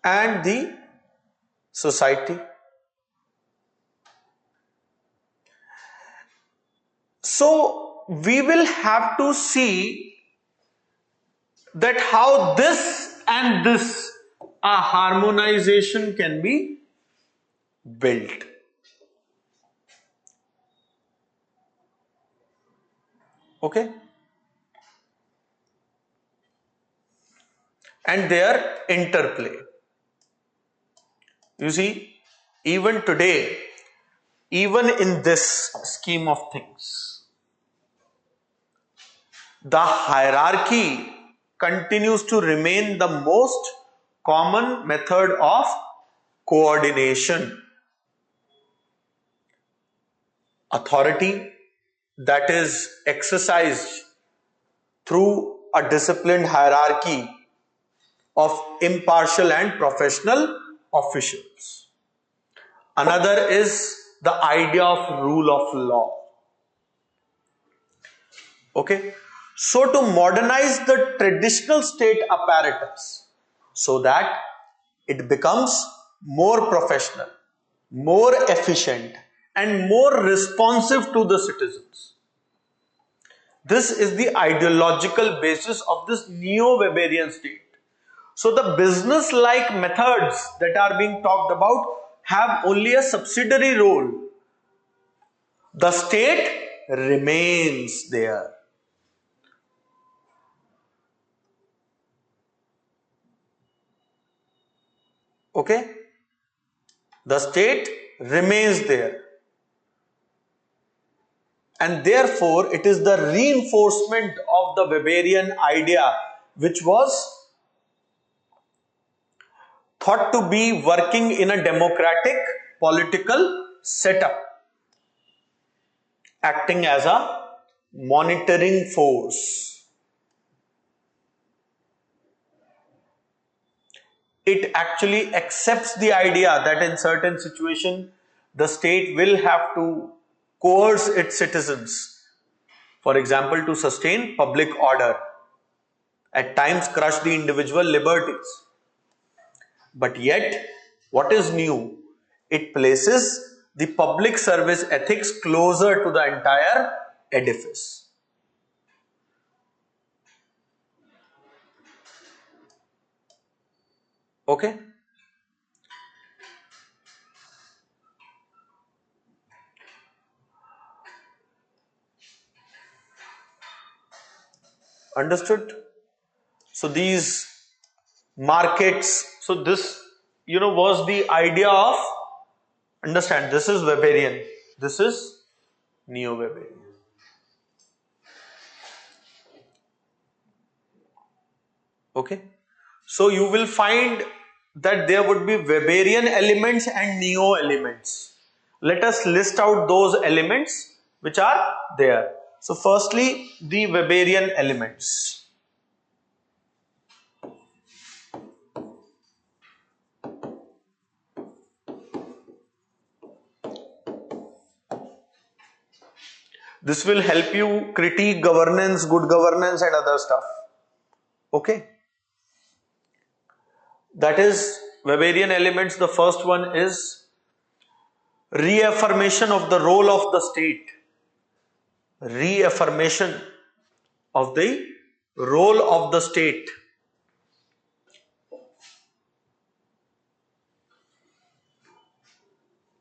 [SPEAKER 1] and the society. So we will have to see that how this and this a harmonization can be built. Okay, and their interplay. You see, even today, even in this scheme of things, the hierarchy continues to remain the most common method of coordination. Authority that is exercised through a disciplined hierarchy of impartial and professional officials. Another is the idea of rule of law. Okay, so to modernize the traditional state apparatus so that it becomes more professional, more efficient, and more responsive to the citizens. This is the ideological basis of this neo-Weberian state. So the business-like methods that are being talked about have only a subsidiary role. The state remains there. Okay? The state remains there. And therefore, it is the reinforcement of the Weberian idea which was thought to be working in a democratic political setup, acting as a monitoring force. It actually accepts the idea that in certain situation the state will have to coerce its citizens, for example, to sustain public order, at times crush the individual liberties. But yet, what is new? It places the public service ethics closer to the entire edifice. Okay? Understood? So these markets, so this, was the idea of, understand, this is Weberian, this is Neo-Weberian. Okay? So you will find that there would be Weberian elements and Neo elements. Let us list out those elements which are there. So firstly, the Weberian elements. This will help you critique governance, good governance and other stuff. Okay. That is Weberian elements. The first one is reaffirmation of the role of the state. Reaffirmation of the role of the state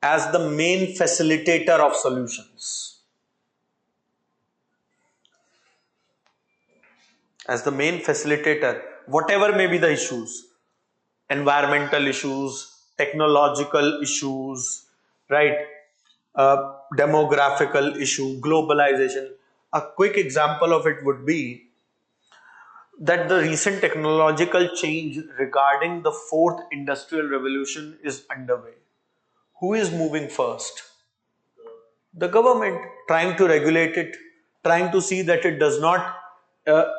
[SPEAKER 1] as the main facilitator of solutions. As the main facilitator, whatever may be the issues, environmental issues, technological issues, right? Demographical issue, globalization. A quick example of it would be that the recent technological change regarding the fourth industrial revolution is underway. Who is moving first? The government, trying to regulate it, trying to see that it does not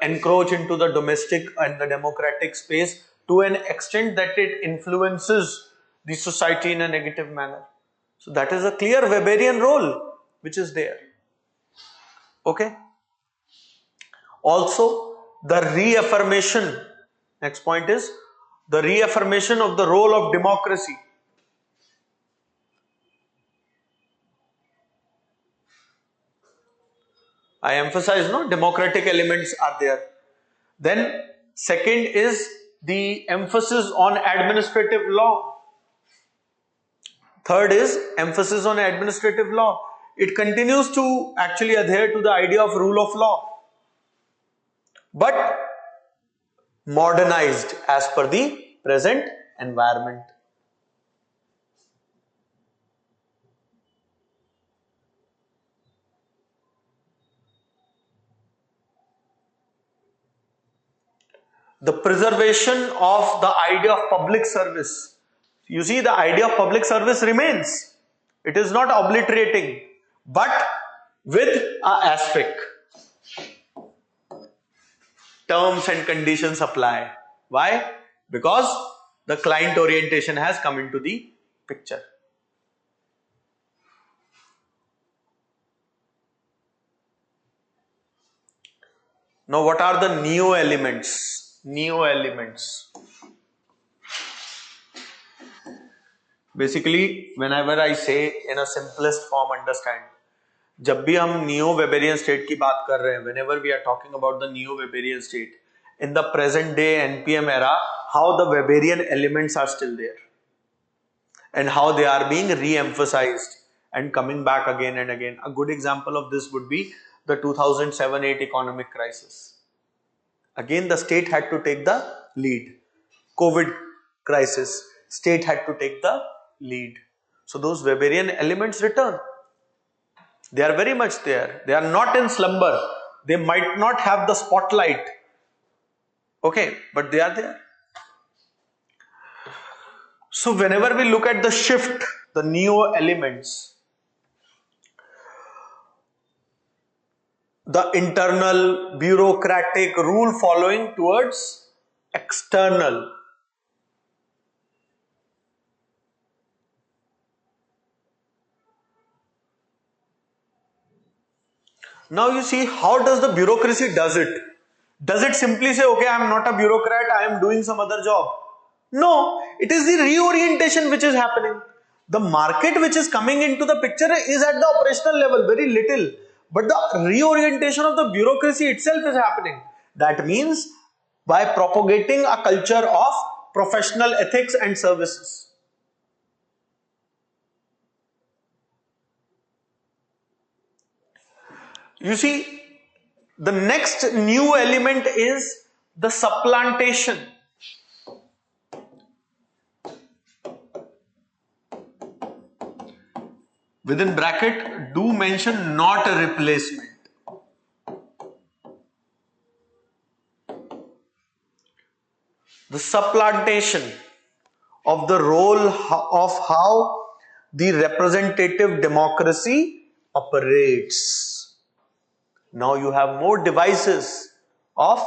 [SPEAKER 1] encroach into the domestic and the democratic space to an extent that it influences the society in a negative manner. So that is a clear Weberian role which is there. Okay. Also, the reaffirmation, next point is the reaffirmation of the role of democracy. I emphasize, no, democratic elements are there. Then second is the emphasis on administrative law. Third is emphasis on administrative law. It continues to actually adhere to the idea of rule of law, but modernized as per the present environment. The preservation of the idea of public service. You see, the idea of public service remains. It is not obliterating, but with an asterisk. Terms and conditions apply. Why? Because the client orientation has come into the picture. Now, what are the neo elements? Neo elements. Basically, whenever I say in a simplest form, understand. जब भी हम neo Weberian state की बात कर रहे हैं, whenever we are talking about the neo Weberian state, in the present day NPM era, how the Weberian elements are still there and how they are being re-emphasized and coming back again and again. A good example of this would be the 2007-8 economic crisis. Again, the state had to take the lead. COVID crisis, state had to take the lead. So those Weberian elements return. They are very much there. They are not in slumber. They might not have the spotlight. Okay, but they are there. So whenever we look at the shift, the neo elements, the internal bureaucratic rule following towards external. Now you see, how does the bureaucracy does it? Does it simply say, okay, I am not a bureaucrat, I am doing some other job? No, it is the reorientation which is happening. The market which is coming into the picture is at the operational level, very little. But the reorientation of the bureaucracy itself is happening. That means by propagating a culture of professional ethics and services. You see, the next new element is the supplantation. Within bracket, do mention not a replacement. The supplantation of the role of how the representative democracy operates. Now you have more devices of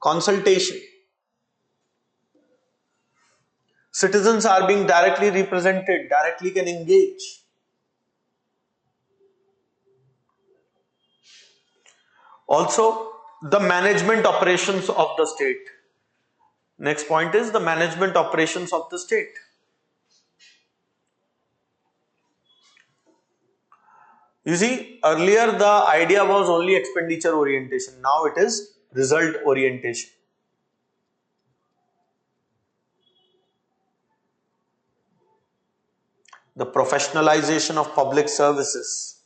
[SPEAKER 1] consultation. Citizens are being directly represented, directly can engage. Also, the management operations of the state. Next point is the management operations of the state. You see, earlier the idea was only expenditure orientation. Now it is result orientation. The professionalization of public services.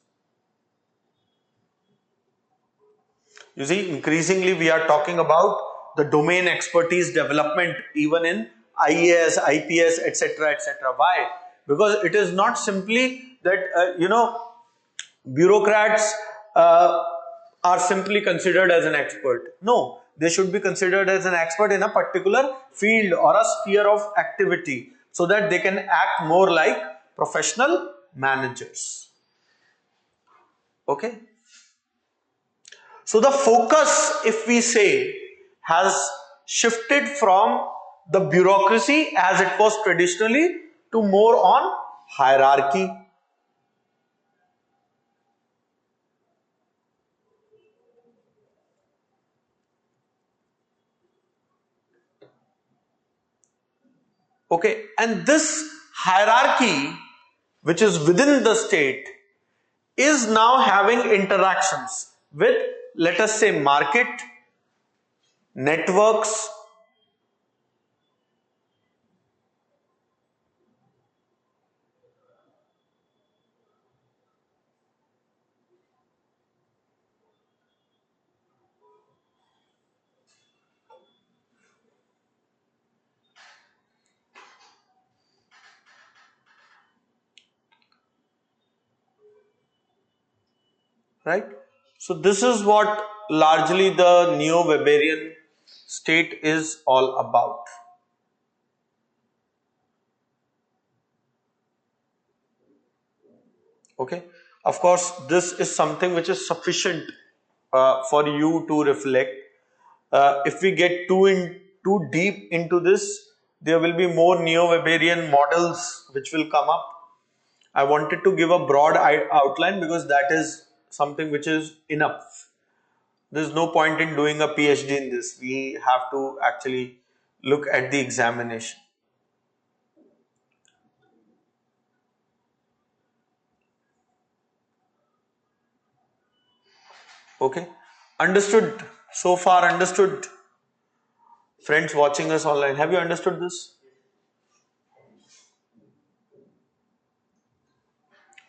[SPEAKER 1] You see, increasingly we are talking about the domain expertise development even in IAS, IPS, etc., etc. Why? Because it is not simply that, bureaucrats are simply considered as an expert. No, they should be considered as an expert in a particular field or a sphere of activity so that they can act more like professional managers. Okay. So the focus, if we say, has shifted from the bureaucracy as it was traditionally to more on hierarchy. Okay, and this hierarchy, which is within the state, is now having interactions with, let us say, market, networks, right? So this is what largely the neo-Weberian state is all about. Okay, of course, this is something which is sufficient for you to reflect. If we get too deep into this, there will be more neo-Weberian models which will come up. I wanted to give a broad outline because that is something which is enough. There is no point in doing a PhD in this. We have to actually look at the examination. Okay, understood? So far understood? Friends watching us online, have you understood this?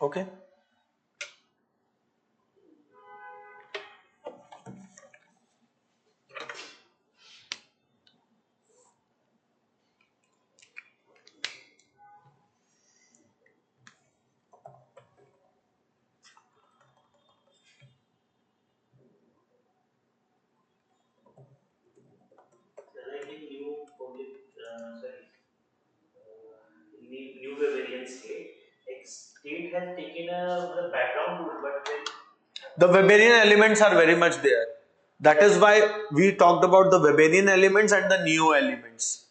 [SPEAKER 1] Okay.
[SPEAKER 2] Like in new public, new Weberian state, like state has taken a background role, but then
[SPEAKER 1] The Weberian elements are very much there. That is why we talked about the Weberian elements and the neo elements.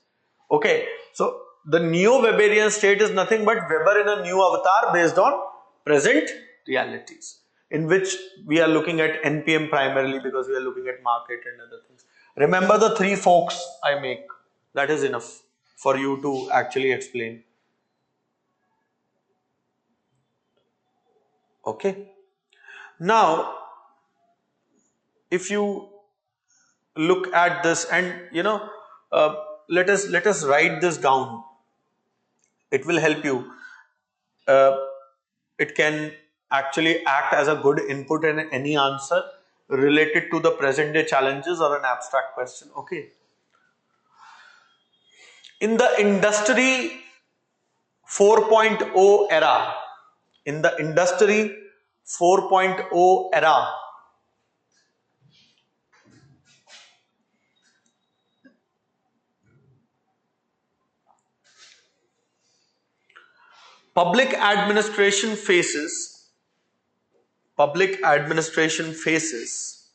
[SPEAKER 1] Okay, so the neo Weberian state is nothing but Weber in a new avatar based on present realities, in which we are looking at NPM primarily because we are looking at market and other things. Remember the three forks I make. That is enough for you to actually explain. Okay. Now, if you look at this and uh, let us write this down, it will help you. uh, it can actually act as a good input in any answer related to the present day challenges or an abstract question. Okay, in the industry 4.0 era, in the industry 4.0 era, public administration faces public administration faces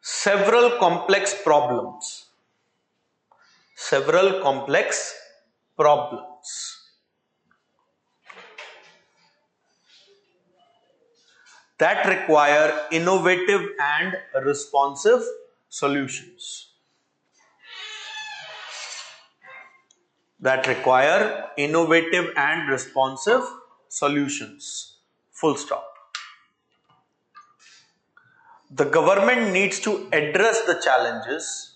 [SPEAKER 1] several complex problems. Several complex problems. that require innovative and responsive solutions. That require innovative and responsive solutions. Full stop. The government needs to address the challenges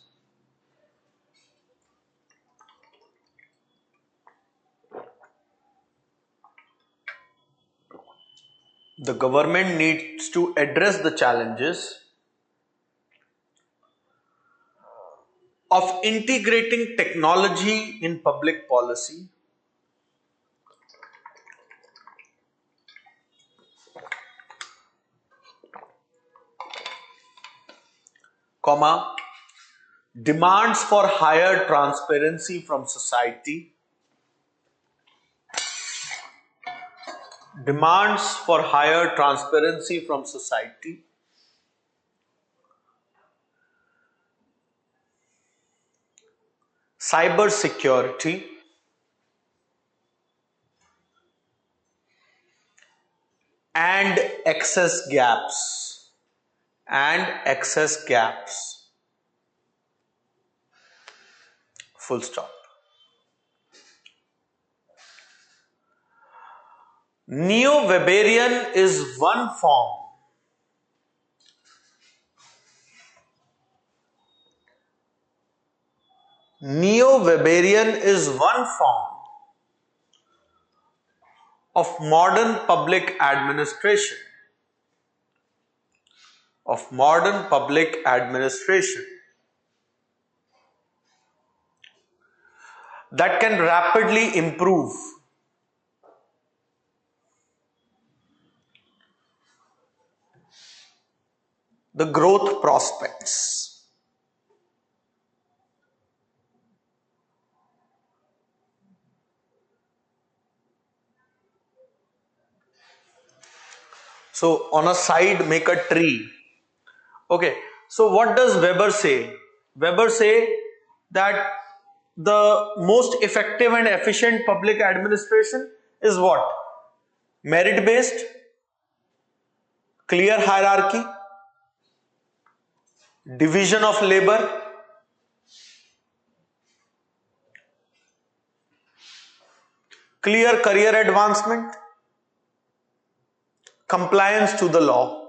[SPEAKER 1] of integrating technology in public policy, comma, demands for higher transparency from society, cyber security, and access gaps. Full stop. Neo-Weberian is one form of modern public administration that can rapidly improve the growth prospects. So on a side, make a tree. Okay, so what does Weber say? Weber say that the most effective and efficient public administration is what? Merit-based, clear hierarchy, division of labor, clear career advancement, compliance to the law.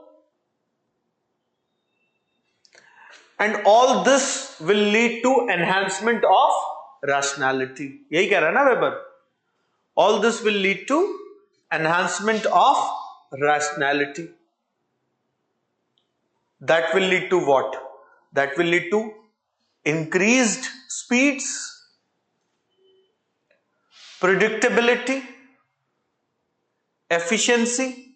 [SPEAKER 1] And all this will lead to enhancement of rationality. यही कह रहा है ना weber? All this will lead to enhancement of rationality. That will lead to what? That will lead to increased speeds, predictability, efficiency.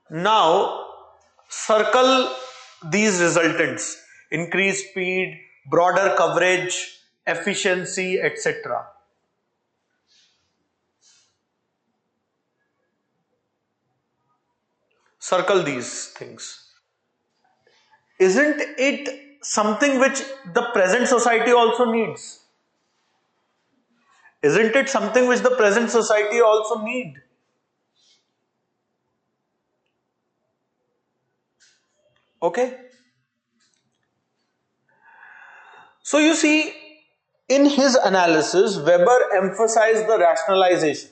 [SPEAKER 1] Now, circle these resultants: increased speed, broader coverage, efficiency, etc. Circle these things. Isn't it something which the present society also needs? Isn't it something which the present society also need? Okay. So you see, in his analysis, Weber emphasized the rationalization.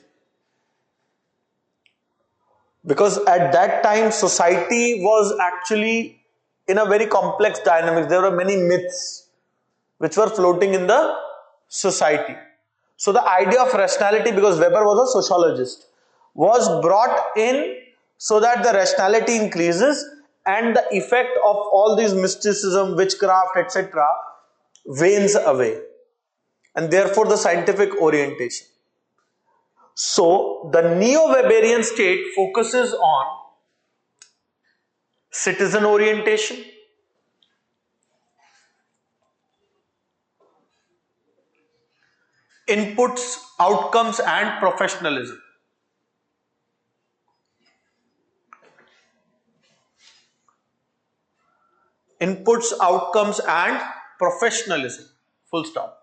[SPEAKER 1] Because at that time, society was actually in a very complex dynamics. There were many myths which were floating in the society. So the idea of rationality, because Weber was a sociologist, was brought in so that the rationality increases and the effect of all these mysticism, witchcraft, etc. wanes away. And therefore the scientific orientation. So the neo-Weberian state focuses on citizen orientation, inputs, outcomes, and professionalism. Inputs, outcomes, and professionalism. Full stop.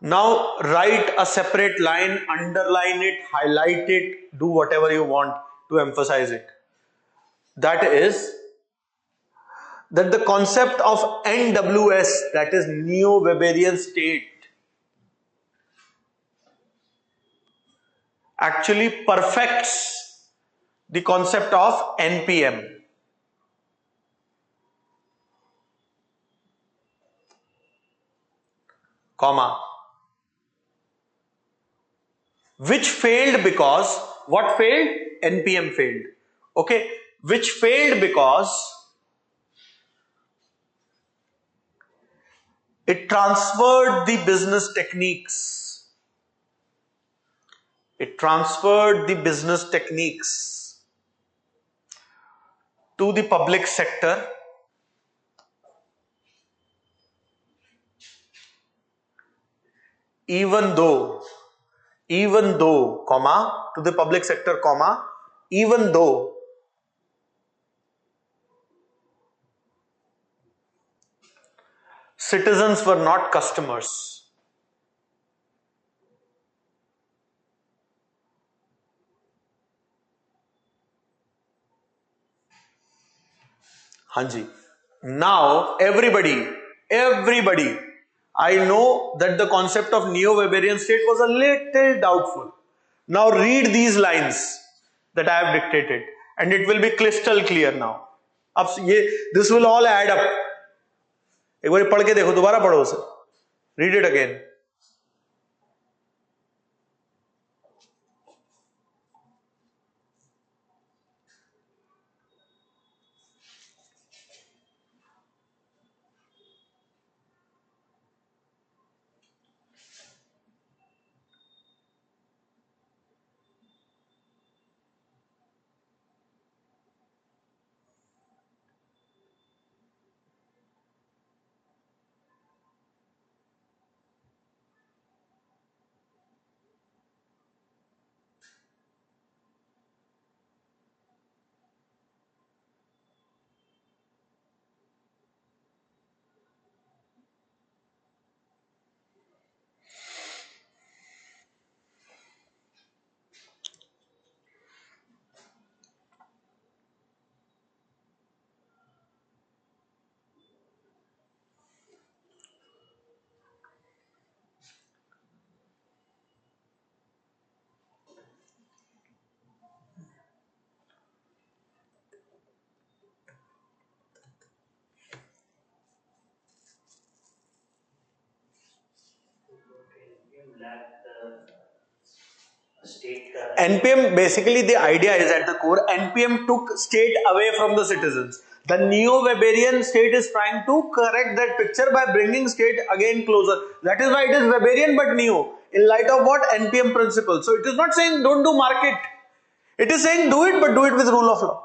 [SPEAKER 1] Now write a separate line, underline it, highlight it, do whatever you want to emphasize it. That is that the concept of NWS, that is Neo-Weberian state, actually perfects the concept of NPM. Comma. Which failed because, what failed? NPM failed. Okay. Which failed because it transferred the business techniques. It transferred the business techniques to the public sector, even though, comma, to the public sector, comma, even though citizens were not customers. Hanji. Now everybody, I know that the concept of Neo-Weberian state was a little doubtful. Now read these lines that I have dictated and it will be crystal clear now. This will all add up. एक बार पढ़ के देखो, दोबारा पढ़ो उसे. Read it again. NPM, basically the idea is at the core, NPM took state away from the citizens. The Neo-Weberian state is trying to correct that picture by bringing state again closer. That is why it is Weberian but Neo. In light of what? NPM principle. So it is not saying don't do market. It is saying do it, but do it with rule of law.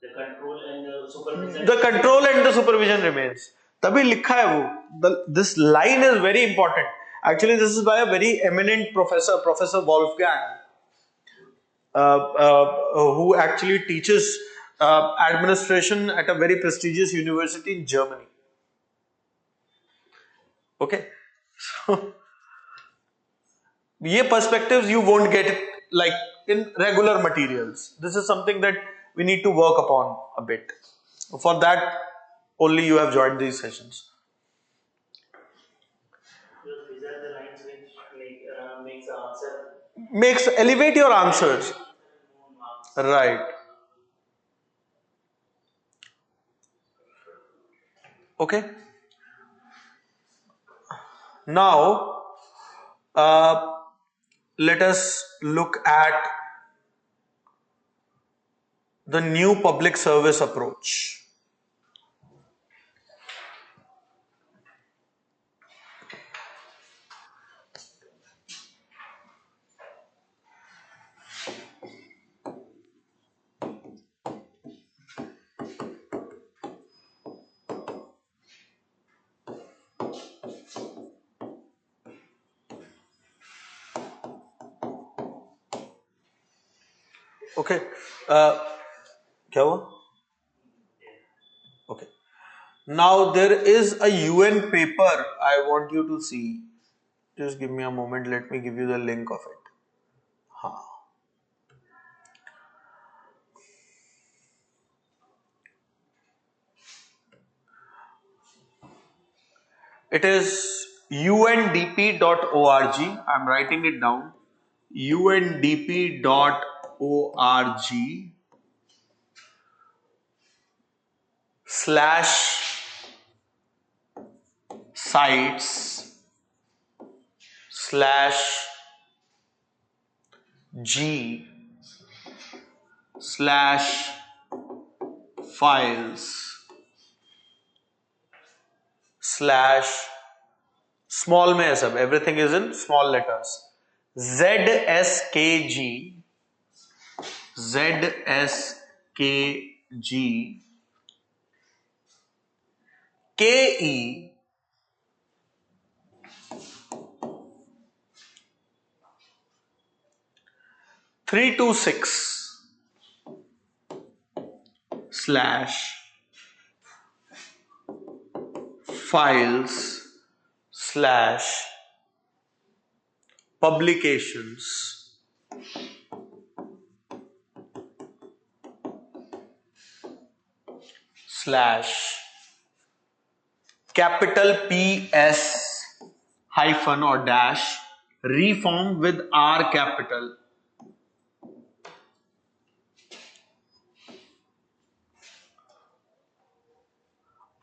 [SPEAKER 2] The control and the supervision.
[SPEAKER 1] The control and the supervision remains. तभी लिखा है वो. This line is very important. Actually, this is by a very eminent professor, Professor Wolfgang, who actually teaches administration at a very prestigious university in Germany. Okay, so ये perspectives you won't get it like in regular materials. This is something that we need to work upon a bit. For that, only you have joined these sessions.
[SPEAKER 2] These are the lines which makes the answer.
[SPEAKER 1] Makes elevate your answers. Right. Okay. Now, let us look at the new public service approach. Okay. क्या हुआ? Okay. Now there is a UN paper I want you to see. Just give me a moment, let me give you the link of it. It is undp.org. I'm writing it down. undp.org slash sites slash g slash files slash small में है सब, everything is in small letters, zskg ke 326 slash files slash publications slash capital PS hyphen or dash reform with R capital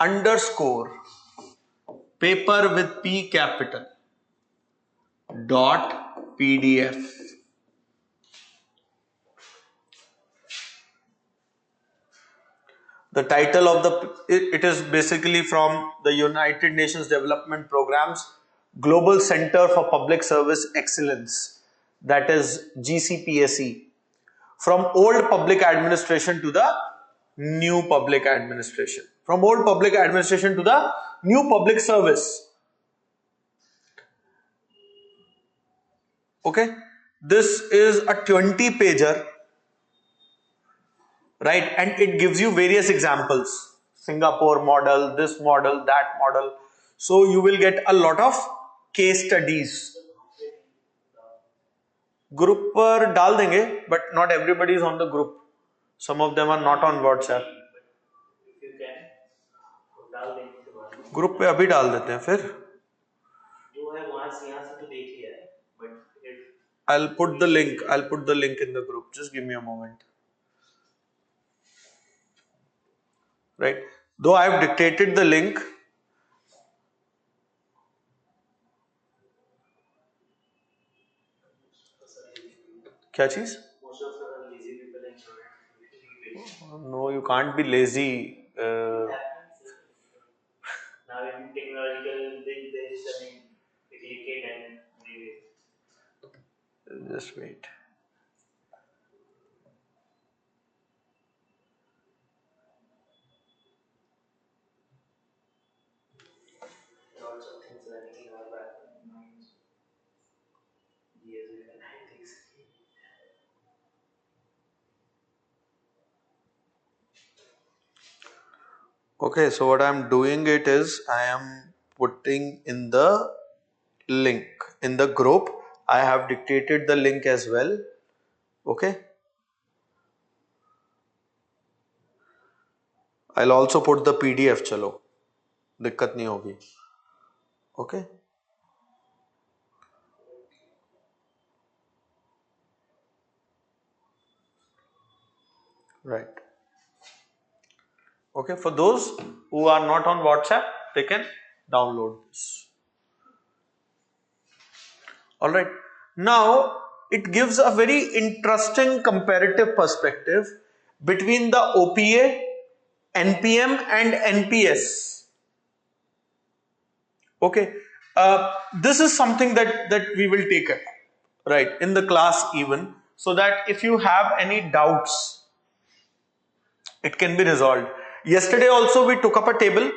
[SPEAKER 1] underscore paper with P capital dot PDF. The title of it is basically from the United Nations Development Program's Global Center for Public Service Excellence, that is GCPSE, from old public administration to the new public administration, from old public administration to the new public service. Okay, this is a 20 pager, right? And it gives you various examples, Singapore model, this model, that model. So you will get a lot of case studies. Group पर डाल देंगे, but not everybody is on the group. Some of them are not on WhatsApp.
[SPEAKER 2] If you can, डाल देंगे तुम्हारे.
[SPEAKER 1] Group पे अभी डाल देते हैं फिर.
[SPEAKER 2] जो है वहाँ से यहाँ से तो देख लिया है, but
[SPEAKER 1] I'll put the link. I'll put the link in the group. Just give me a moment. Right. Though I have dictated the link. क्या चीज?
[SPEAKER 2] most of the lazy people enjoy.
[SPEAKER 1] No, you can't be lazy.
[SPEAKER 2] Now in technological, there is something click it and leave it.
[SPEAKER 1] Just wait.
[SPEAKER 2] Lots of things running in our back minds. Yes, we can hide things.
[SPEAKER 1] Okay, so what I'm doing it is I am putting in the link in the group. I have dictated the link as well. Okay. I'll also put the PDF. चलो, दिक्कत नहीं होगी. Okay. Right. Okay, for those who are not on WhatsApp, they can download this. Alright, now it gives a very interesting comparative perspective between the OPA, NPM and NPS. Okay, this is something that we will take up, right, in the class even, so that if you have any doubts, it can be resolved. Yesterday also we took up a table,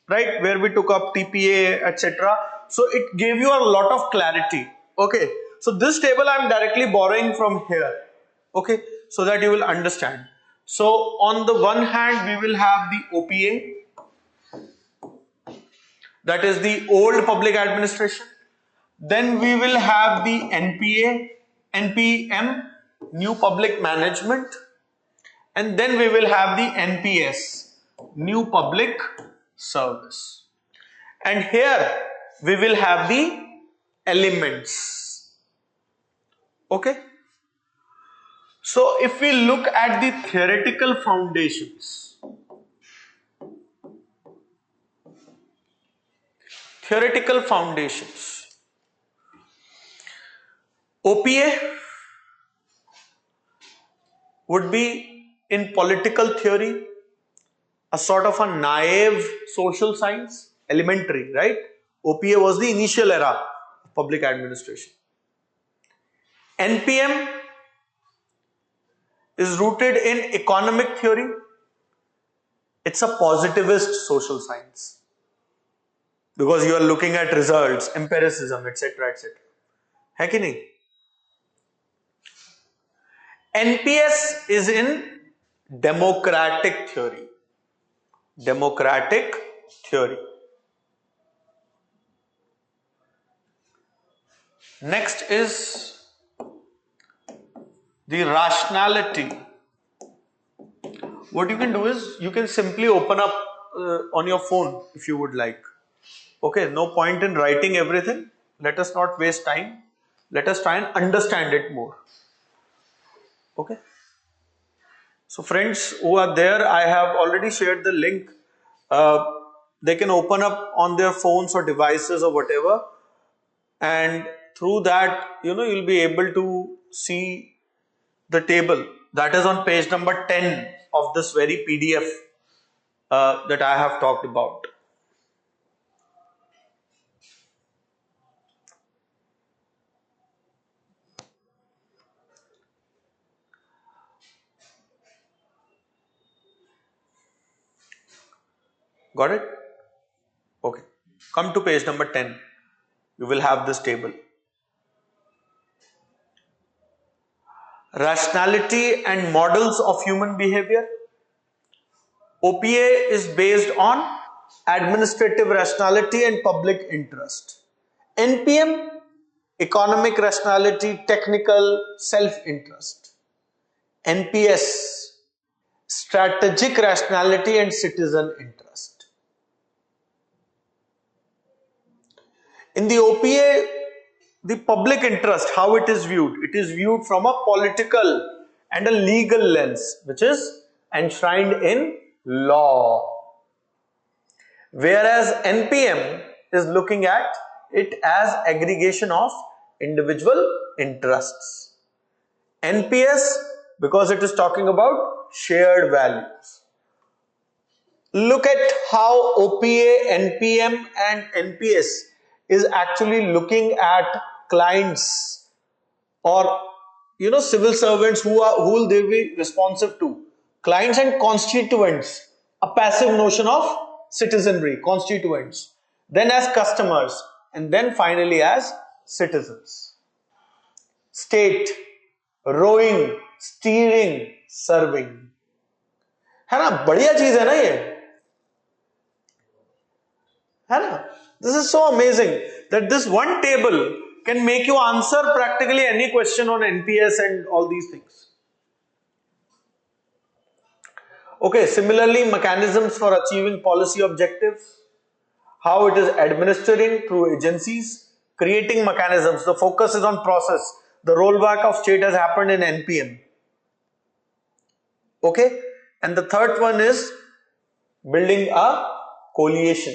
[SPEAKER 1] right, where we took up TPA, etc. So it gave you a lot of clarity. Okay, so this table I am directly borrowing from here. Okay, so that you will understand. So on the one hand we will have the OPA, that is the old public administration. Then we will have the NPA, NPM, new public management, and then we will have the NPS, new public service. And here we will have the elements. Okay. So if we look at the theoretical foundations, OPA would be in political theory a sort of a naive social science, elementary, right? OPA was the initial era of public administration. NPM is rooted in economic theory. It's a positivist social science because you are looking at results, empiricism, etc., etc. है कि नहीं? NPS is in democratic theory. Next is the rationality. What you can do is you can simply open up on your phone if you would like. Okay, no point in writing everything. Let us not waste time. Let us try and understand it more. Okay. So friends who are there, I have already shared the link. They can open up on their phones or devices or whatever, and through that, you'll be able to see the table that is on page number 10 of this very PDF that I have talked about. Got it? Okay. Come to page number 10. You will have this table. Rationality and models of human behavior. OPA is based on administrative rationality and public interest. NPM, economic rationality, technical self-interest. NPS, strategic rationality and citizen interest. In the OPA, the public interest, how it is viewed? It is viewed from a political and a legal lens, which is enshrined in law. Whereas NPM is looking at it as aggregation of individual interests. NPS, because it is talking about shared values. Look at how OPA, NPM and NPS is actually looking at clients or civil servants who will they be responsive to? Clients and constituents, a passive notion of citizenry, constituents, then as customers, and then finally as citizens. State, rowing, steering, serving. है ना? बढ़िया चीज है ना ये? है ना? This is so amazing that this one table can make you answer practically any question on NPS and all these things. Okay, similarly, mechanisms for achieving policy objectives, how it is administering through agencies, creating mechanisms. The focus is on process. The rollback of state has happened in NPM. Okay, and the third one is building a coalition.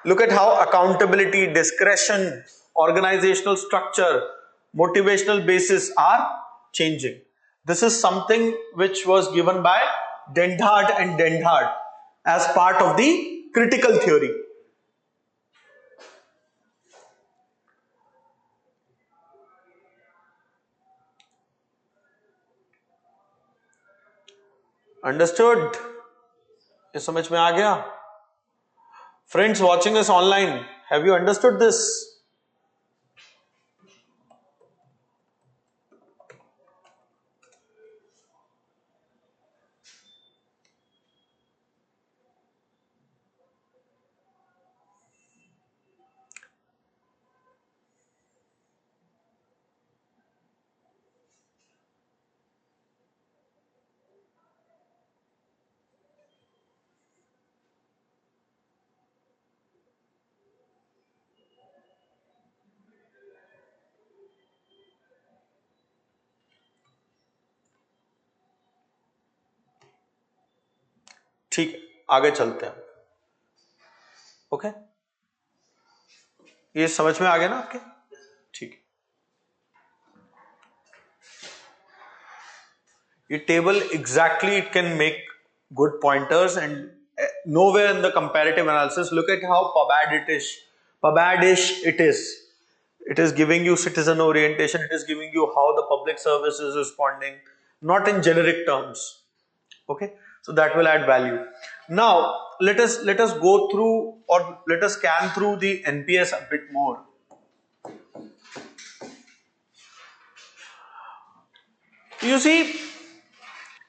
[SPEAKER 1] Look at how accountability, discretion, organizational structure, motivational basis are changing. This is something which was given by Dendhart and Dendhart as part of the critical theory. Understood? ये समझ में आ गया? Friends watching us online, have you understood this? ठीक है, आगे चलते हैं। Okay, ये समझ में आ गया ना आपके? ठीक है, ये table exactly it can make good pointers, and nowhere in the comparative analysis look at how pabadish it is. It is giving you citizen orientation, it is giving you how the public service is responding, not in generic terms. Okay, so that will add value. Now let us go through, or let us scan through the NPS a bit more. You see,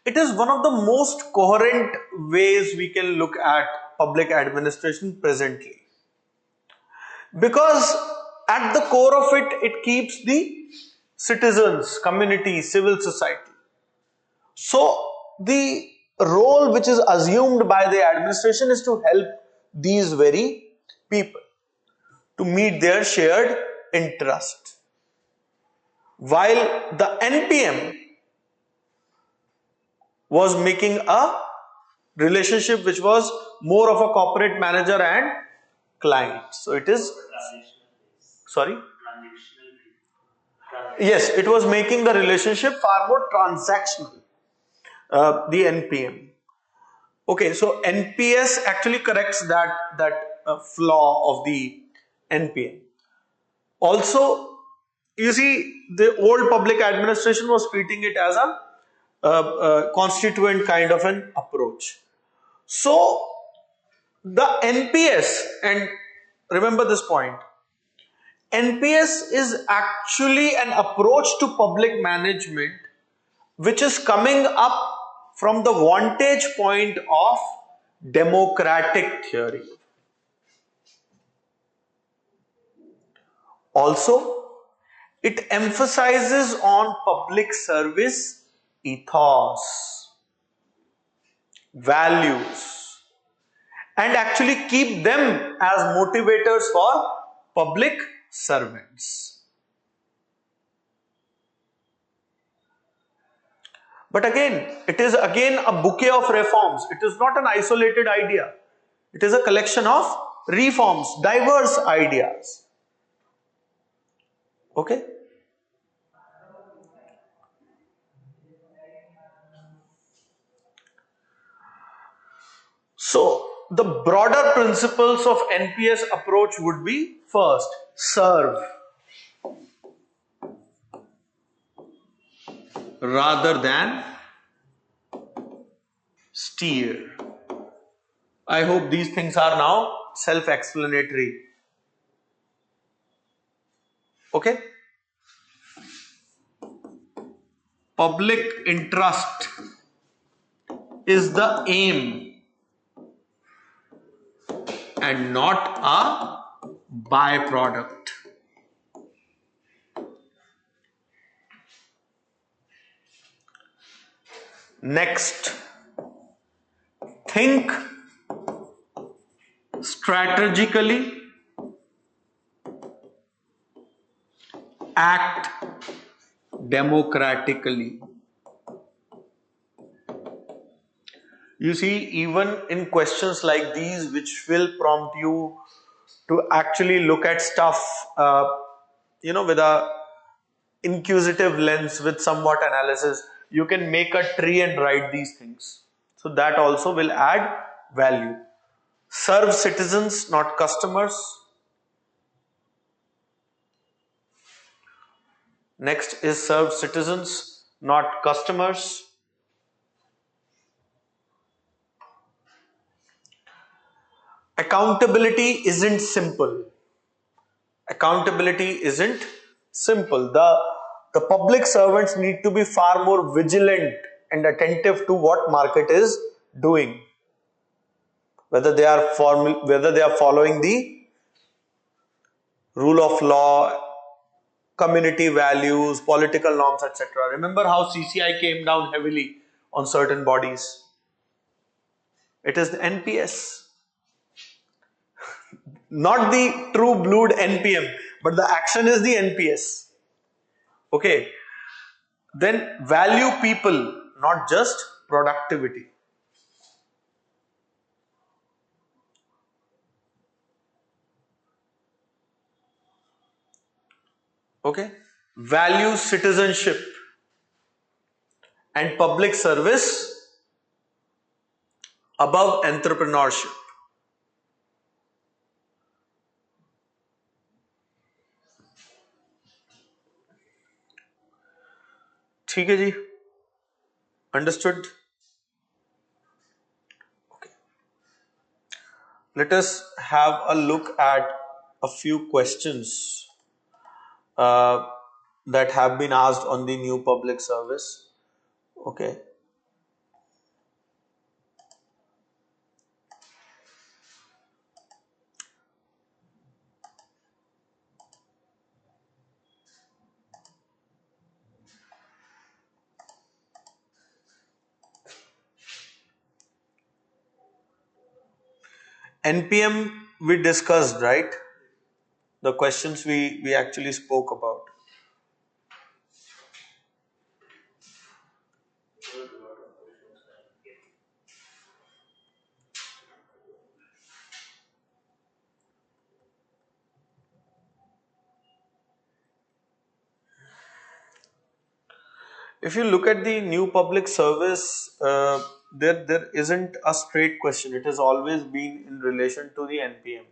[SPEAKER 1] it is one of the most coherent ways we can look at public administration presently, because at the core of it, it keeps the citizens, community, civil society. So the role which is assumed by the administration is to help these very people to meet their shared interest, while the NPM was making a relationship which was more of a corporate manager and client. So it is, sorry, yes, it was making the relationship far more transactional, the NPM. Okay, so NPS actually corrects that flaw of the NPM. Also, you see, the old public administration was treating it as a constituent kind of an approach. So the NPS, and remember this point, NPS is actually an approach to public management which is coming up from the vantage point of democratic theory. Also, it emphasizes on public service ethos, values, and actually keep them as motivators for public servants. But again, it is again a bouquet of reforms. It is not an isolated idea. It is a collection of reforms, diverse ideas. Okay? So, the broader principles of NPS approach would be: first, serve rather than steer. I hope these things are now self-explanatory. Okay? Public interest is the aim and not a byproduct. Next, think strategically, act democratically. You see, even in questions like these, which will prompt you to actually look at stuff, with a inquisitive lens, with somewhat analysis, you can make a tree and write these things. So that also will add value. Serve citizens, not customers. Next is serve citizens, not customers. Accountability isn't simple. Accountability isn't simple. The public servants need to be far more vigilant and attentive to what market is doing. Whether they are following the rule of law, community values, political norms, etc. Remember how CCI came down heavily on certain bodies? It is the NPS. Not the true blued NPM, but the action is the NPS. Okay. Then value people, not just productivity. Okay, value citizenship and public service above entrepreneurship. ठीक है जी, understood? Okay. Let us have a look at a few questions uh, that have been asked on the new public service. Okay. NPM we discussed, right? The questions we actually spoke about.
[SPEAKER 2] There was a lot of questions like, yeah.
[SPEAKER 1] If you look at the new public service, there isn't a straight question. It has always been in relation to the NPM.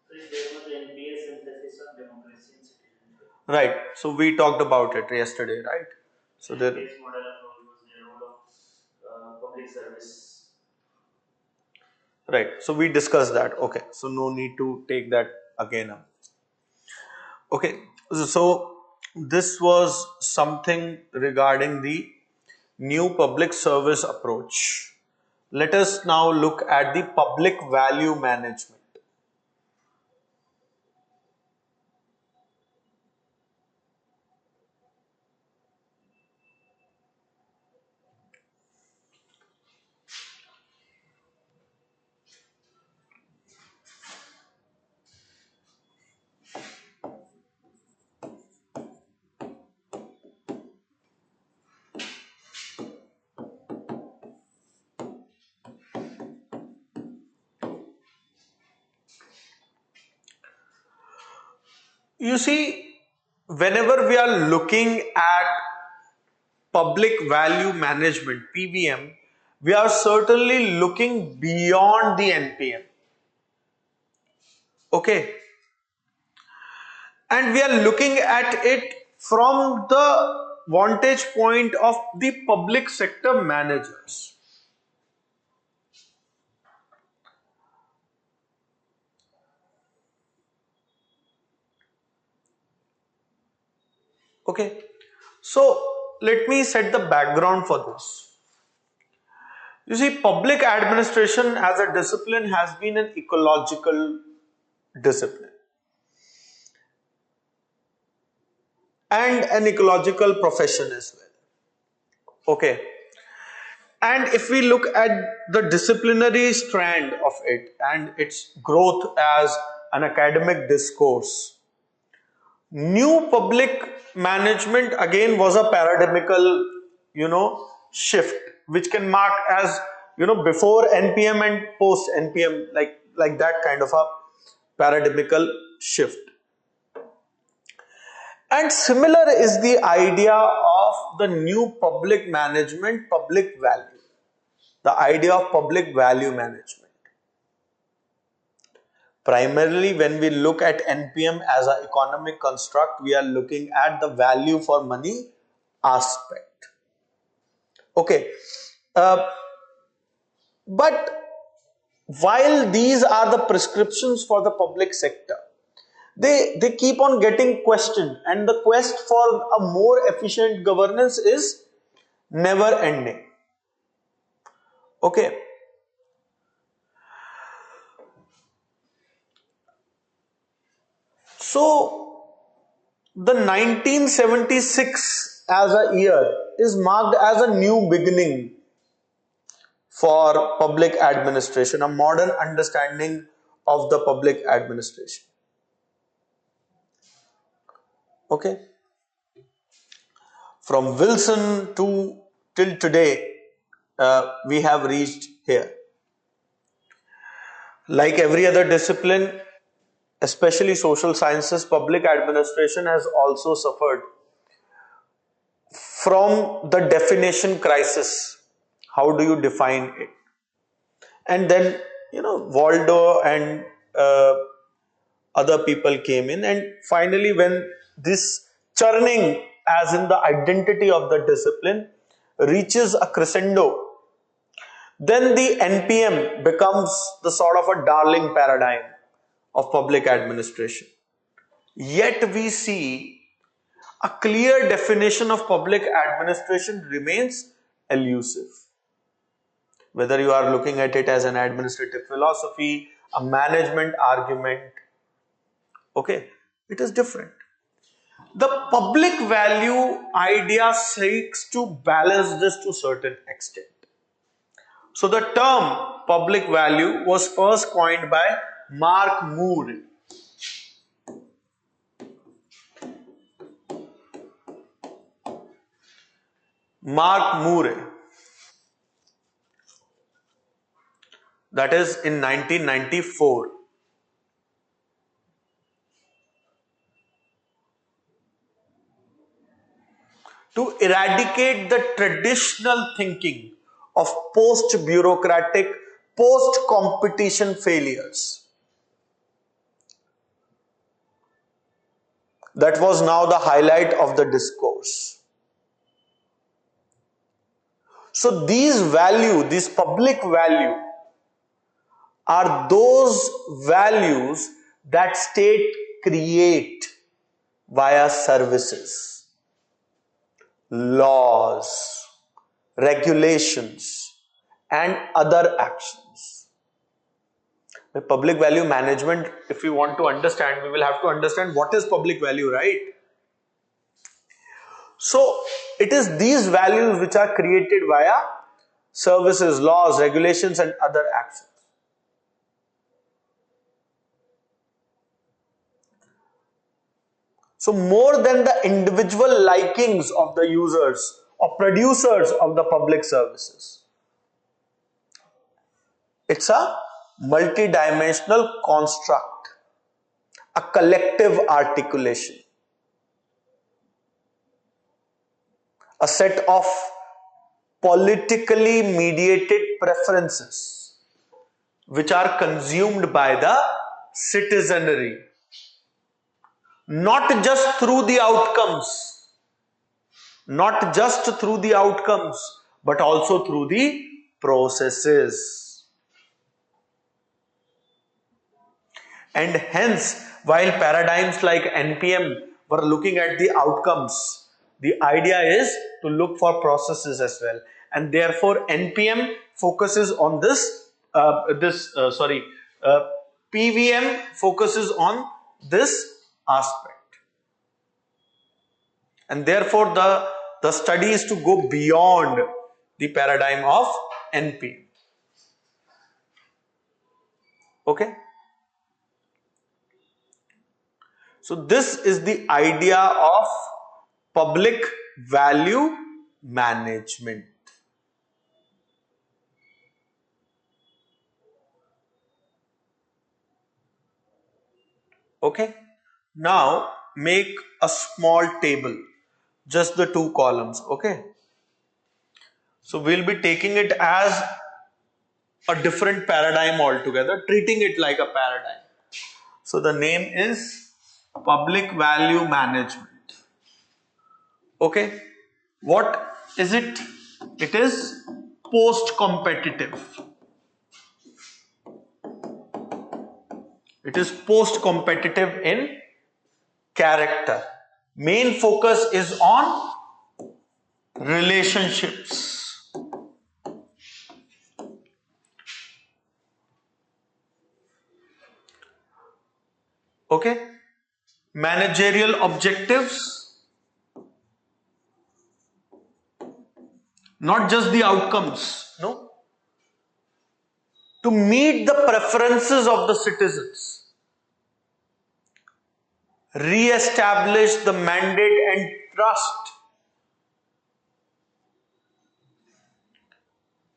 [SPEAKER 2] So there was NPS emphasis on democracy and citizenship.
[SPEAKER 1] Right. So we talked about it yesterday, right? So there,
[SPEAKER 2] NPS model approach was the role of public service.
[SPEAKER 1] right. So we discussed that. Okay. So no need to take that again up. Okay. So this was something regarding the new public service approach. Let us now look at the public value management. You see, whenever we are looking at public value management, PVM, we are certainly looking beyond the NPM. Okay. And we are looking at it from the vantage point of the public sector managers. Okay. So let me set the background for this. You see, public administration as a discipline has been an ecological discipline and an ecological profession as well. Okay. And if we look at the disciplinary strand of it and its growth as an academic discourse, new public management again was a paradigmical, shift, which can mark as, before NPM and post NPM, like that kind of a paradigmical shift. And similar is the idea of the new public management, public value. The idea of public value management. Primarily, when we look at NPM as an economic construct, we are looking at the value for money aspect. Okay. But while these are the prescriptions for the public sector, they keep on getting questioned, and the quest for a more efficient governance is never ending. Okay. So the 1976 as a year is marked as a new beginning for public administration, a modern understanding of the public administration. Okay. From Wilson to till today, we have reached here. Like every other discipline, especially social sciences, public administration has also suffered from the definition crisis. How do you define it? And then, Waldo and other people came in, and finally, when this churning, as in the identity of the discipline, reaches a crescendo, then the NPM becomes the sort of a darling paradigm of public administration. Yet we see a clear definition of public administration remains elusive. Whether you are looking at it as an administrative philosophy, a management argument, okay, it is different. The public value idea seeks to balance this to a certain extent. So the term public value was first coined by Mark Moore. Mark Moore, that is in 1994. To eradicate the traditional thinking of post-bureaucratic, post-competition failures. That was now the highlight of the discourse. So these value, this public value, are those values that state create via services, laws, regulations, and other actions. The public value management, if we want to understand, we will have to understand what is public value, right? So it is these values which are created via services, laws, regulations, and other actions. So more than the individual likings of the users or producers of the public services, it's a multidimensional construct, a collective articulation, a set of politically mediated preferences which are consumed by the citizenry, not just through the outcomes, but also through the processes. And hence, while paradigms like NPM were looking at the outcomes, the idea is to look for processes as well. And therefore, NPM focuses on PVM focuses on this aspect. And therefore, the study is to go beyond the paradigm of NPM. Okay? So this is the idea of public value management. Okay. Now make a small table, just the two columns. Okay. So we'll be taking it as a different paradigm altogether, treating it like a paradigm. So the name is public value management. Okay. What is it? It is post-competitive. It is post-competitive in character. Main focus is on relationships. Okay. Managerial objectives, not just the outcomes, no. To meet the preferences of the citizens, re-establish the mandate and trust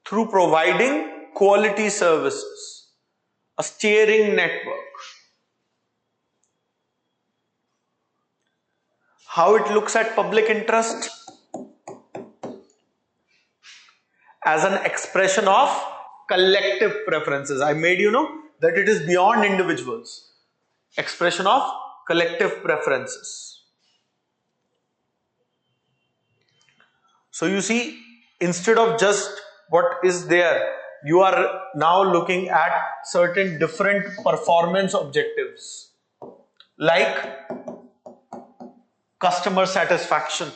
[SPEAKER 1] through providing quality services, a steering network. How it looks at public interest? As an expression of collective preferences. I made you know that it is beyond individuals. Expression of collective preferences. So you see, instead of just what is there, you are now looking at certain different performance objectives like customer satisfaction.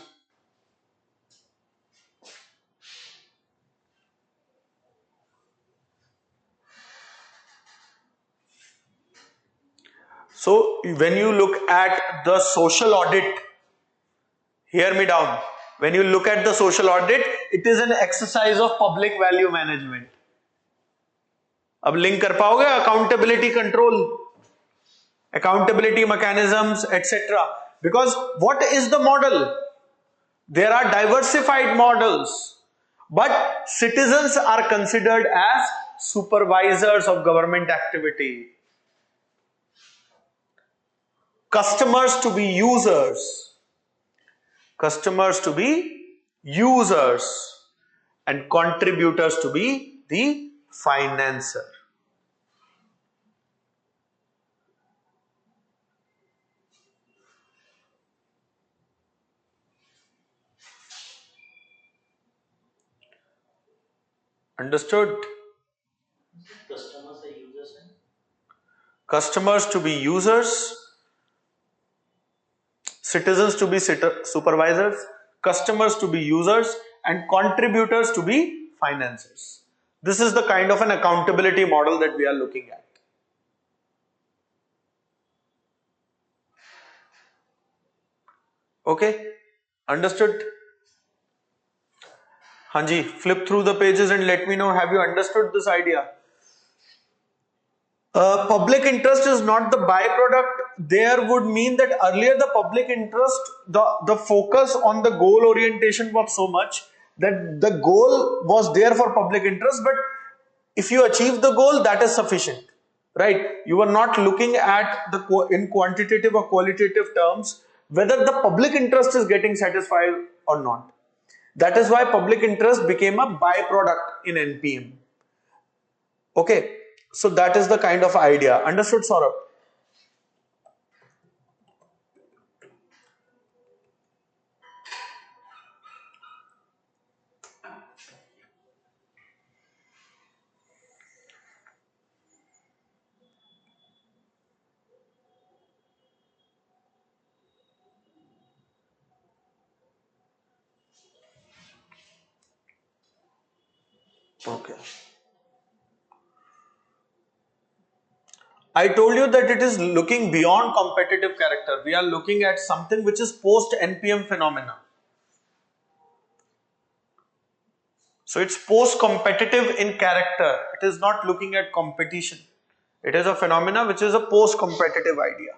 [SPEAKER 1] So when you look at the social audit, hear me down. When you look at the social audit, it is an exercise of public value management. अब link कर पाओगे accountability control, accountability mechanisms, etc. Because what is the model? There are diversified models, but citizens are considered as supervisors of government activity. Customers to be users. Customers to be users. And contributors to be the financer. Understood?
[SPEAKER 2] Customers are users and
[SPEAKER 1] Customers to be users, citizens to be supervisors, customers to be users, and contributors to be financiers. This is the kind of an accountability model that we are looking at. Okay, understood? Hanji, flip through the pages and let me know, have you understood this idea? Public interest is not the byproduct. There would mean that earlier the public interest, the focus on the goal orientation was so much that the goal was there for public interest, but if you achieve the goal, that is sufficient, right? You are not looking at in quantitative or qualitative terms whether the public interest is getting satisfied or not. That is why public interest became a byproduct in NPM. Okay, so that is the kind of idea. Understood, Saurabh? Okay. I told you that it is looking beyond competitive character. We are looking at something which is post NPM phenomena. So it's post competitive in character. It is not looking at competition. It is a phenomena which is a post competitive idea.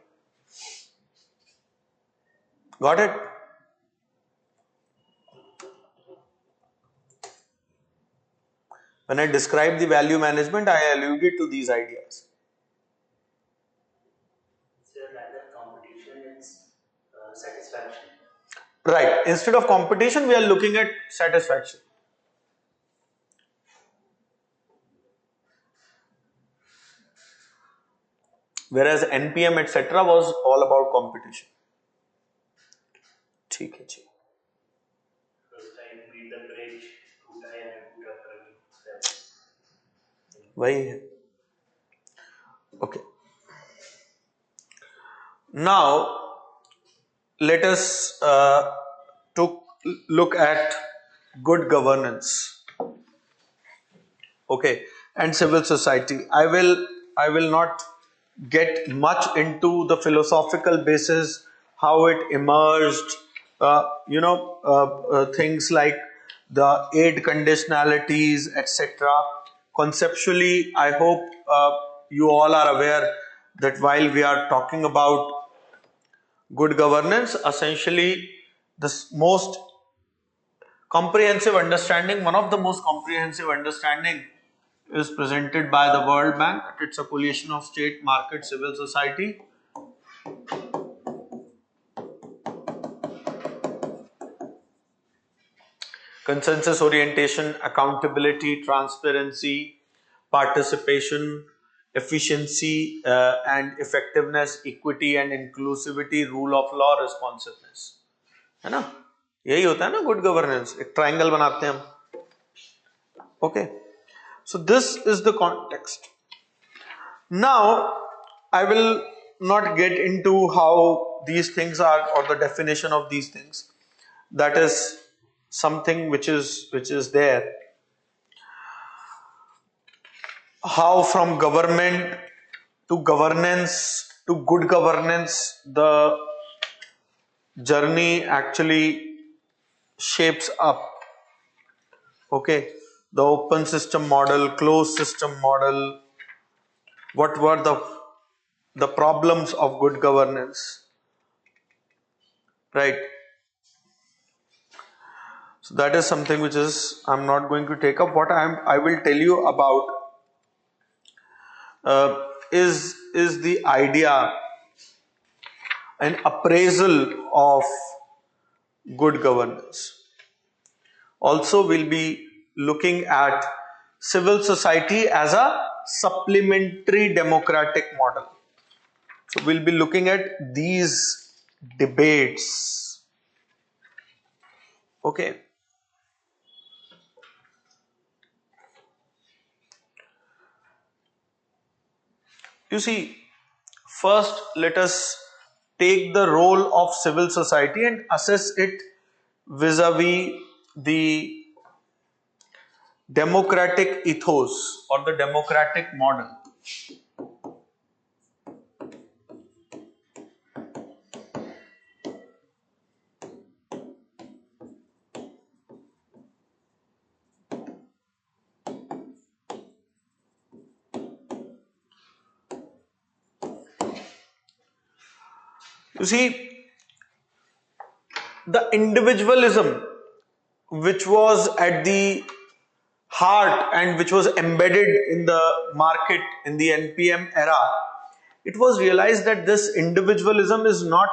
[SPEAKER 1] Got it? When I describe the value management, I alluded to these ideas.
[SPEAKER 2] so rather competition is satisfaction.
[SPEAKER 1] Right. Instead of competition, we are looking at satisfaction. Whereas NPM etc. was all about competition. ठीक है जी.
[SPEAKER 2] First I read the bridge, टूटा या न टूटा पर
[SPEAKER 1] वही है. Okay. Now let us look at good governance. Okay, and civil society. I will not get much into the philosophical basis, how it emerged, things like the aid conditionalities, etc. Conceptually, I hope you all are aware that while we are talking about good governance, essentially the most comprehensive understanding, one of the most comprehensive understanding is presented by the World Bank. It's a coalition of state, market, civil society. consensus orientation, accountability, transparency, participation, efficiency and effectiveness, equity and inclusivity, rule of law, responsiveness. है ना? यही होता है ना good governance. एक triangle बनाते हैं हम. Okay. So this is the context. Now I will not get into how these things are or the definition of these things. That is something which is there. How from government to governance to good governance the journey actually shapes up. Okay, the open system model, closed system model, what were the problems of good governance, right? So that is something which is I'm not going to take up. What I will tell you about is the idea and appraisal of good governance. Also, we'll be looking at civil society as a supplementary democratic model. So we'll be looking at these debates. Okay. You see, first let us take the role of civil society and assess it vis-a-vis the democratic ethos or the democratic model. You see, the individualism which was at the heart and which was embedded in the market in the NPM era, it was realized that this individualism is not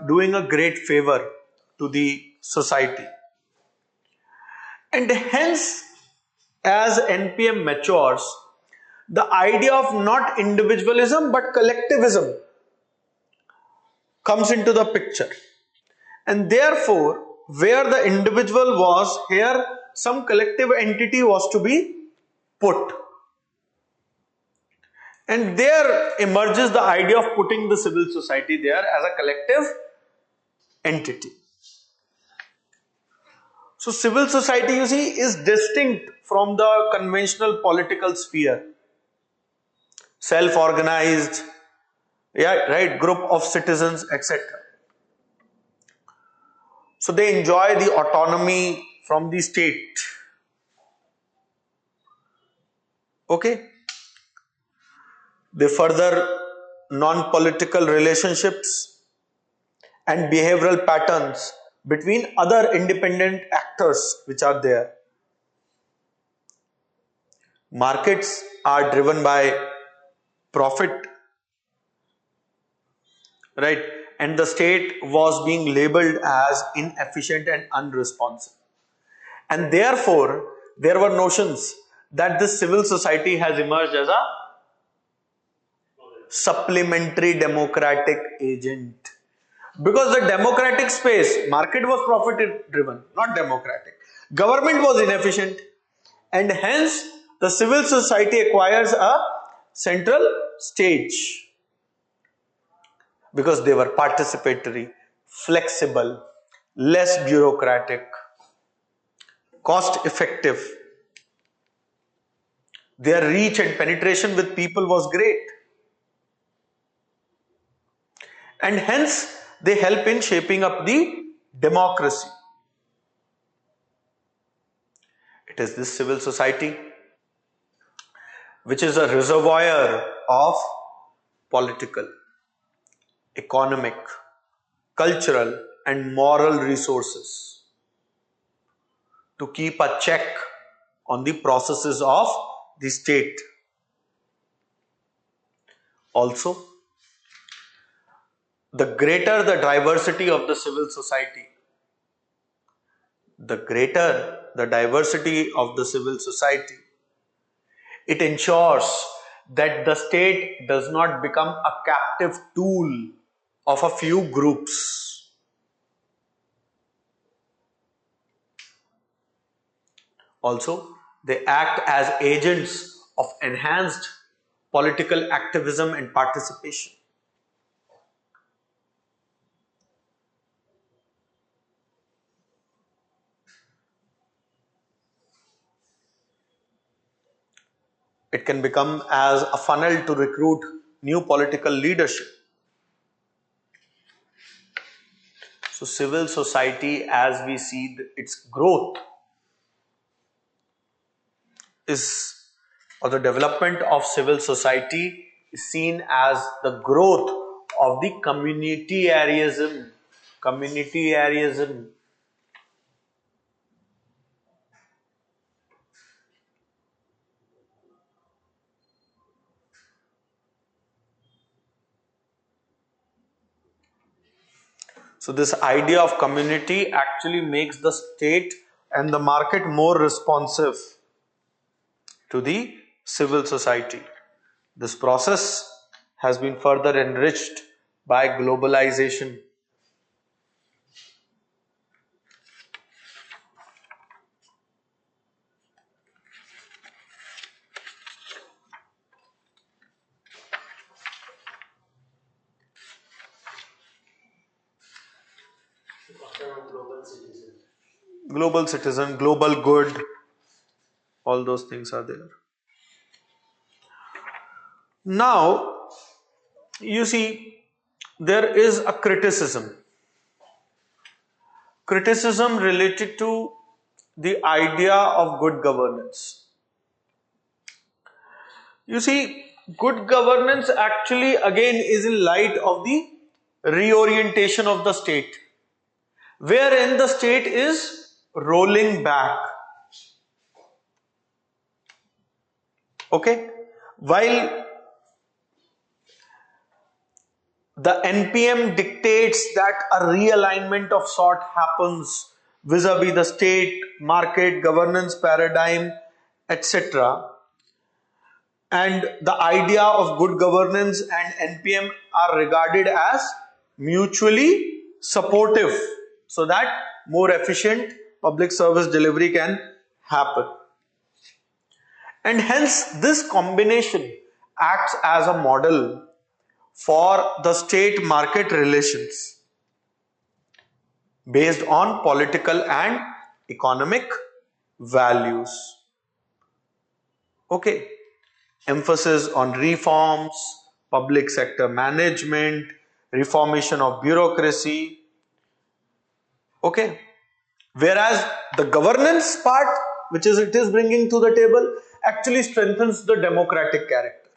[SPEAKER 1] doing a great favor to the society. And hence, as NPM matures, the idea of not individualism but collectivism comes into the picture. And therefore, where the individual was, here some collective entity was to be put. And there emerges the idea of putting the civil society there as a collective entity. So civil society, you see, is distinct from the conventional political sphere. Self-organized, yeah, right, group of citizens, etc. So they enjoy the autonomy from the state. Okay. They further non-political relationships and behavioral patterns between other independent actors which are there. Markets are driven by profit, right? And the state was being labeled as inefficient and unresponsive. And therefore, there were notions that this civil society has emerged as a supplementary democratic agent. Because the democratic space, market was profit driven, not democratic. Government was inefficient, and hence the civil society acquires a central stage because they were participatory, flexible, less bureaucratic, cost effective. Their reach and penetration with people was great. And hence they help in shaping up the democracy. It is this civil society which is a reservoir of political, economic, cultural and moral resources to keep a check on the processes of the state. Also, the greater the diversity of the civil society, the greater the diversity of the civil society. It ensures that the state does not become a captive tool of a few groups. Also, they act as agents of enhanced political activism and participation. It can become as a funnel to recruit new political leadership. So civil society, as we see its growth, is, or the development of civil society is seen as the growth of the communitarianism. Communitarianism. So this idea of community actually makes the state and the market more responsive to the civil society. This process has been further enriched by globalization. Global citizen, global good, all those things are there. Now, you see, there is a criticism. Criticism related to the idea of good governance. You see, good governance actually again is in light of the reorientation of the state, wherein the state is rolling back. Okay? While the NPM dictates that a realignment of sort happens vis-a-vis the state, market, governance paradigm, etc. And the idea of good governance and NPM are regarded as mutually supportive so that more efficient public service delivery can happen. And hence this combination acts as a model for the state market relations based on political and economic values. Okay. Emphasis on reforms, public sector management, reformation of bureaucracy. Okay. Whereas the governance part, which is it is bringing to the table, actually strengthens the democratic character.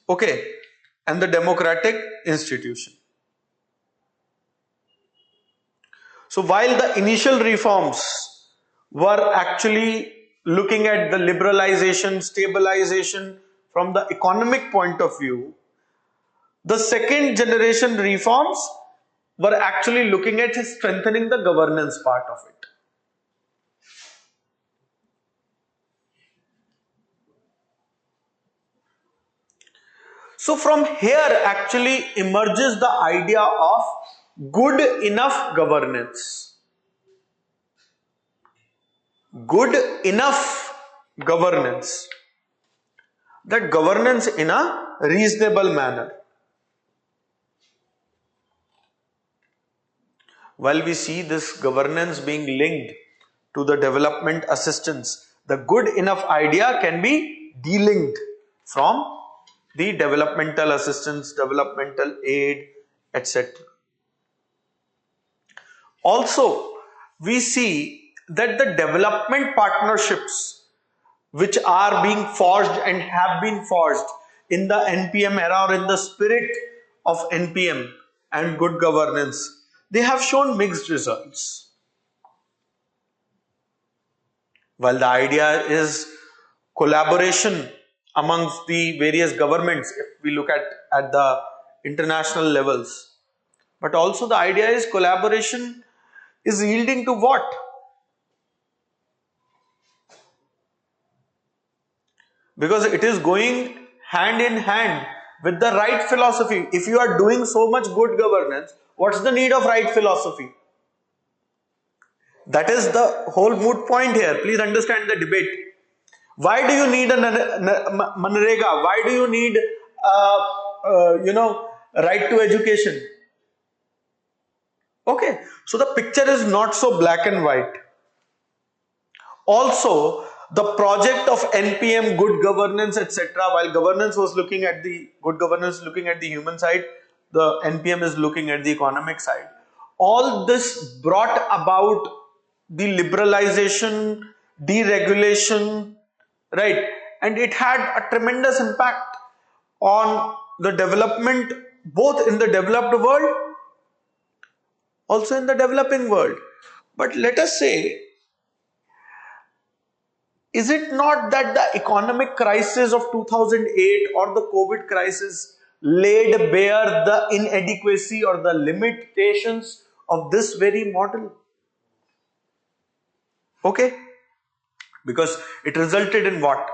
[SPEAKER 1] Okay. And the democratic institution. So while the initial reforms were actually looking at the liberalization, stabilization from the economic point of view, the second generation reforms were actually looking at strengthening the governance part of it. So from here actually emerges the idea of good enough governance. Good enough governance. That governance in a reasonable manner. While we see this governance being linked to the development assistance, the good enough idea can be delinked from the developmental assistance, developmental aid, etc. Also, we see that the development partnerships which are being forged and have been forged in the NPM era or in the spirit of NPM and good governance, they have shown mixed results. While the idea is collaboration amongst the various governments, if we look at the international levels, but also the idea is collaboration is yielding to what? Because it is going hand in hand with the right philosophy. If you are doing so much good governance, what's the need of right philosophy? That is the whole moot point here. Please understand the debate. Why do you need a Manrega? Why do you need, right to education? Okay, so the picture is not so black and white. Also, the project of NPM, good governance, etc. While governance was looking at the good governance, looking at the human side, the NPM is looking at the economic side. All this brought about the liberalization, deregulation, right? And it had a tremendous impact on the development, both in the developed world, also in the developing world. But let us say, is it not that the economic crisis of 2008 or the COVID crisis laid bare the inadequacy or the limitations of this very model? Okay, because it resulted in what?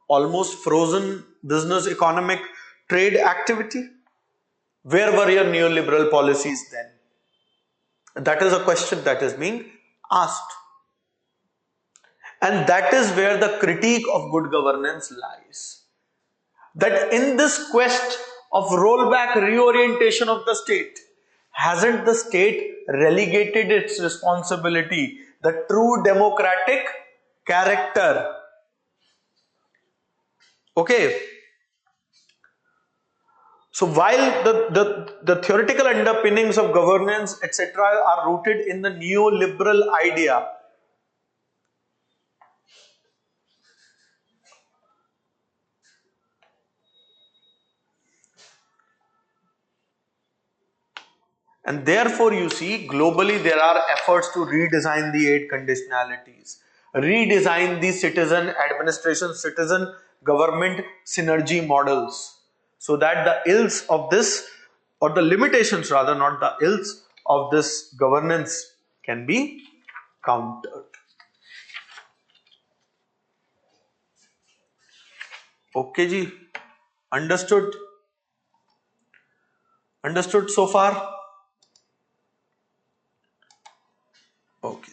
[SPEAKER 1] Almost frozen business, economic, trade activity. Where were your neoliberal policies then? That is a question that is being asked. And that is where the critique of good governance lies. That in this quest of rollback, reorientation of the state, hasn't the state relegated its responsibility, the true democratic character? Okay. So while the theoretical underpinnings of governance, etc., are rooted in the neoliberal idea, and therefore you see globally there are efforts to redesign the 8 conditionalities, redesign the citizen administration, citizen government synergy models, so that the ills of this, or the limitations rather, not the ills of this governance, can be countered. Okay ji, understood? Understood so far? Okay.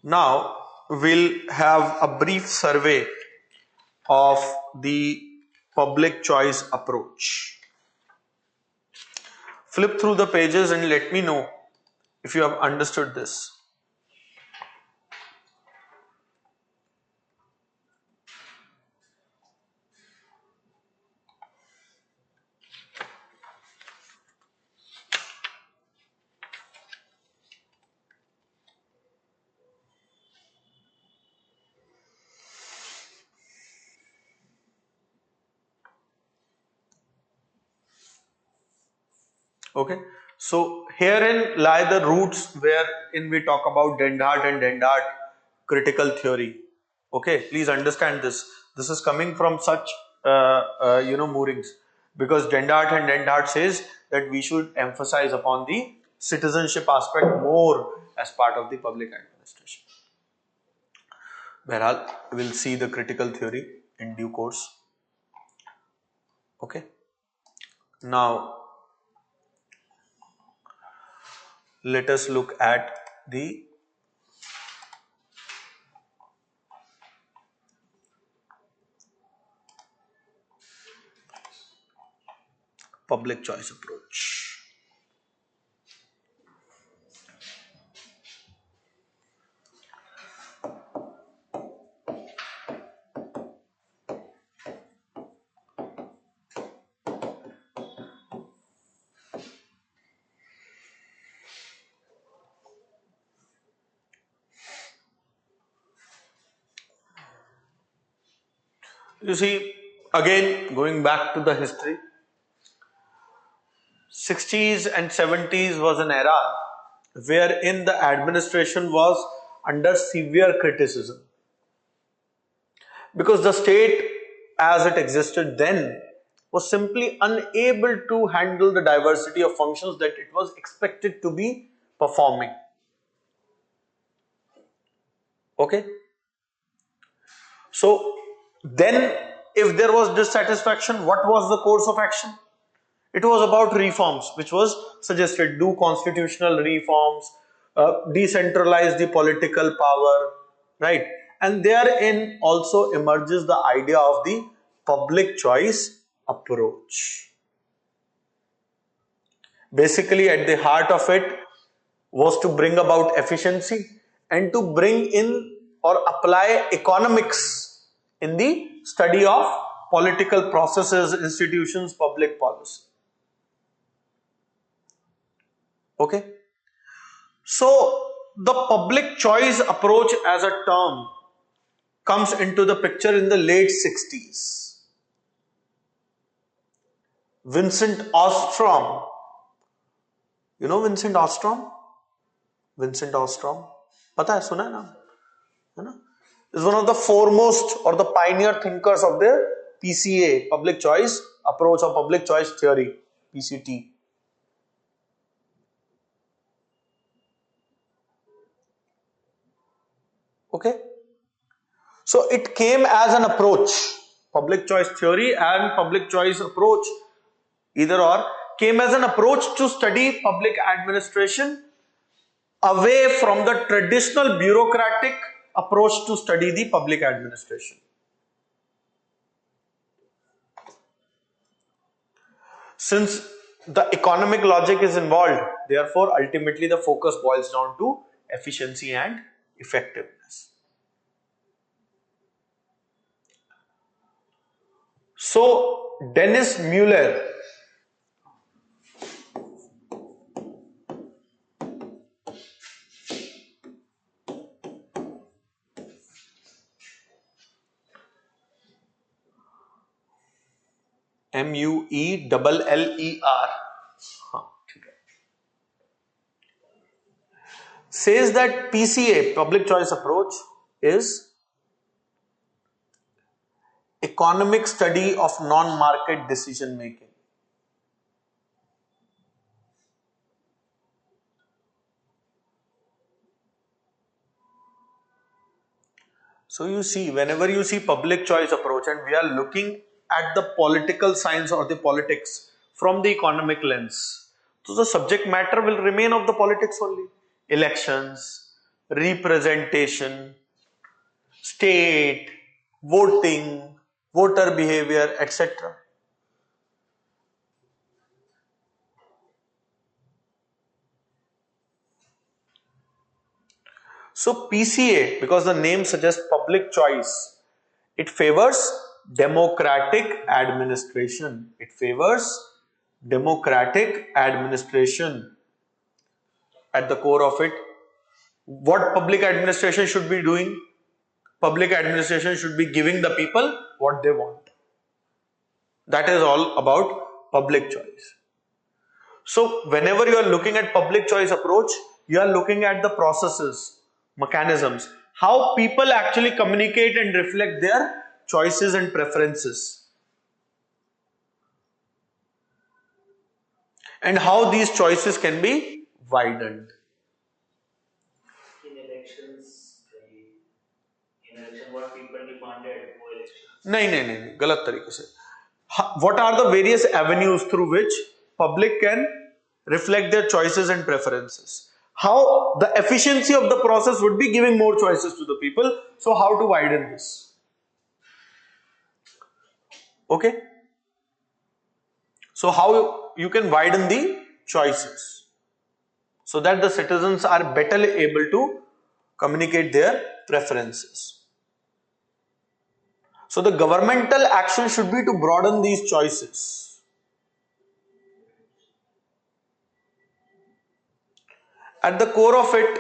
[SPEAKER 1] Now we'll have a brief survey of the public choice approach. Flip through the pages and let me know if you have understood this. Okay, so herein lie the roots wherein we talk about Dendart and Dendart critical theory. Okay, please understand this. This is coming from such moorings, because Dendart and Dendart says that we should emphasize upon the citizenship aspect more as part of the public administration. Behral, we'll see the critical theory in due course. Okay, now let us look at the public choice approach. You see, again, going back to the history, 60s and 70s was an era wherein the administration was under severe criticism, because the state as it existed then was simply unable to handle the diversity of functions that it was expected to be performing. Okay. So then if there was dissatisfaction, what was the course of action? It was about reforms, which was suggested: do constitutional reforms, decentralize the political power, right? And therein also emerges the idea of the public choice approach. Basically, at the heart of it was to bring about efficiency and to bring in or apply economics in the study of political processes, institutions, public policy. Okay. So the public choice approach as a term comes into the picture in the late 60s. Vincent Ostrom, you know Vincent Ostrom? Vincent Ostrom, पता है, सुना है ना, है ना? Is one of the foremost or the pioneer thinkers of the PCA, public choice approach or public choice theory, PCT. Okay. So it came as an approach, public choice theory and public choice approach, either or, came as an approach to study public administration away from the traditional bureaucratic approach to study the public administration. Since the economic logic is involved, therefore ultimately the focus boils down to efficiency and effectiveness. So Dennis Mueller, Mueller, says that PCA, public choice approach, is economic study of non-market decision making. So you see, whenever you see public choice approach and we are looking at the political science or the politics from the economic lens, so the subject matter will remain of the politics only. Elections, representation, state, voting, voter behavior, etc. So PCA, because the name suggests public choice, it favors democratic administration. It favors democratic administration. At the core of it, what public administration should be doing? Public administration should be giving the people what they want. That is all about public choice. So whenever you are looking at public choice approach, you are looking at the processes, mechanisms, how people actually communicate and reflect their choices and preferences, and how these choices can be widened.
[SPEAKER 2] In elections, what people demanded for elections.
[SPEAKER 1] नहीं, गलत तरीके से. What are the various avenues through which public can reflect their choices and preferences? How the efficiency of the process would be giving more choices to the people. So how to widen this? Okay. So how you can widen the choices so that the citizens are better able to communicate their preferences. So the governmental action should be to broaden these choices. At the core of it,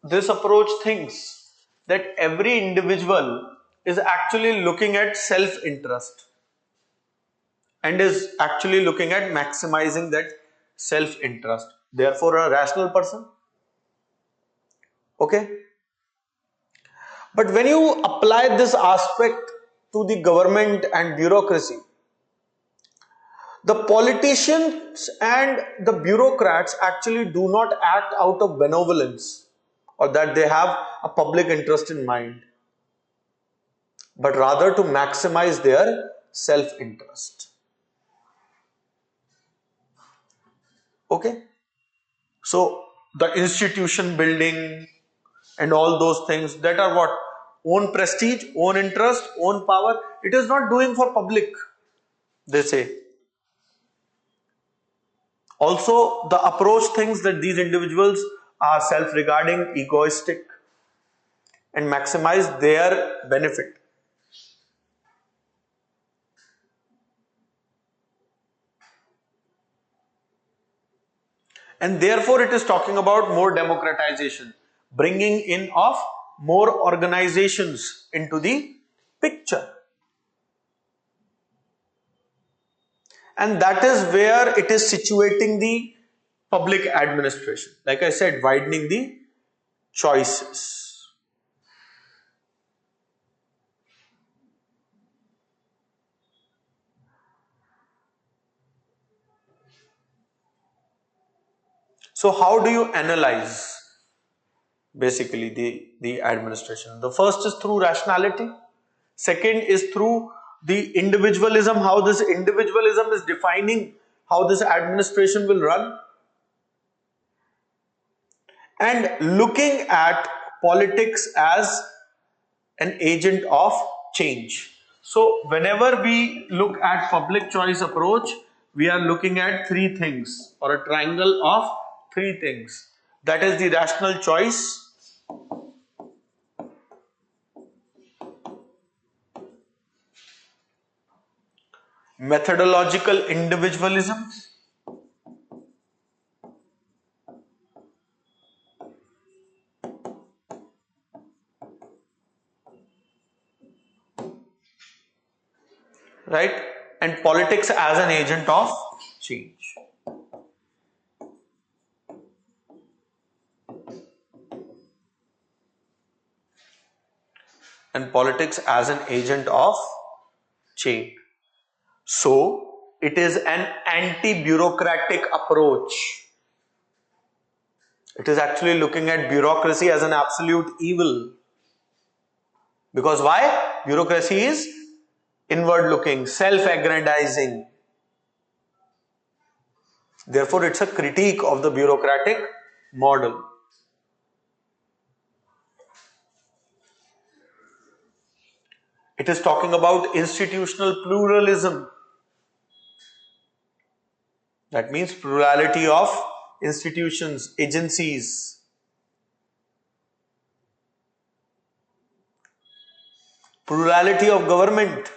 [SPEAKER 1] this approach thinks that every individual is actually looking at self-interest and is actually looking at maximizing that self-interest. Therefore, a rational person. Okay. But when you apply this aspect to the government and bureaucracy, The politicians and the bureaucrats actually do not act out of benevolence or that they have a public interest in mind, but rather to maximize their self-interest. Okay? So the institution building and all those things that are what? Own prestige, own interest, own power. It is not doing for public, they say. Also, the approach thinks that these individuals are self-regarding, egoistic, and maximize their benefit. And therefore, it is talking about more democratization, bringing in of more organizations into the picture. And that is where it is situating the public administration. Like I said, widening the choices. So how do you analyze basically the administration? The first is through rationality. Second is through the individualism, how this individualism is defining how this administration will run. And looking at politics as an agent of change. So whenever we look at public choice approach, we are looking at three things or a triangle of three things. That is the rational choice, methodological individualism, right? And politics as an agent of change. And politics as an agent of change. So, it is an anti-bureaucratic approach. It is actually looking at bureaucracy as an absolute evil. Because why? Bureaucracy is inward looking, self-aggrandizing. Therefore, it's a critique of the bureaucratic model. It is talking about institutional pluralism. That means plurality of institutions, agencies. Plurality of government.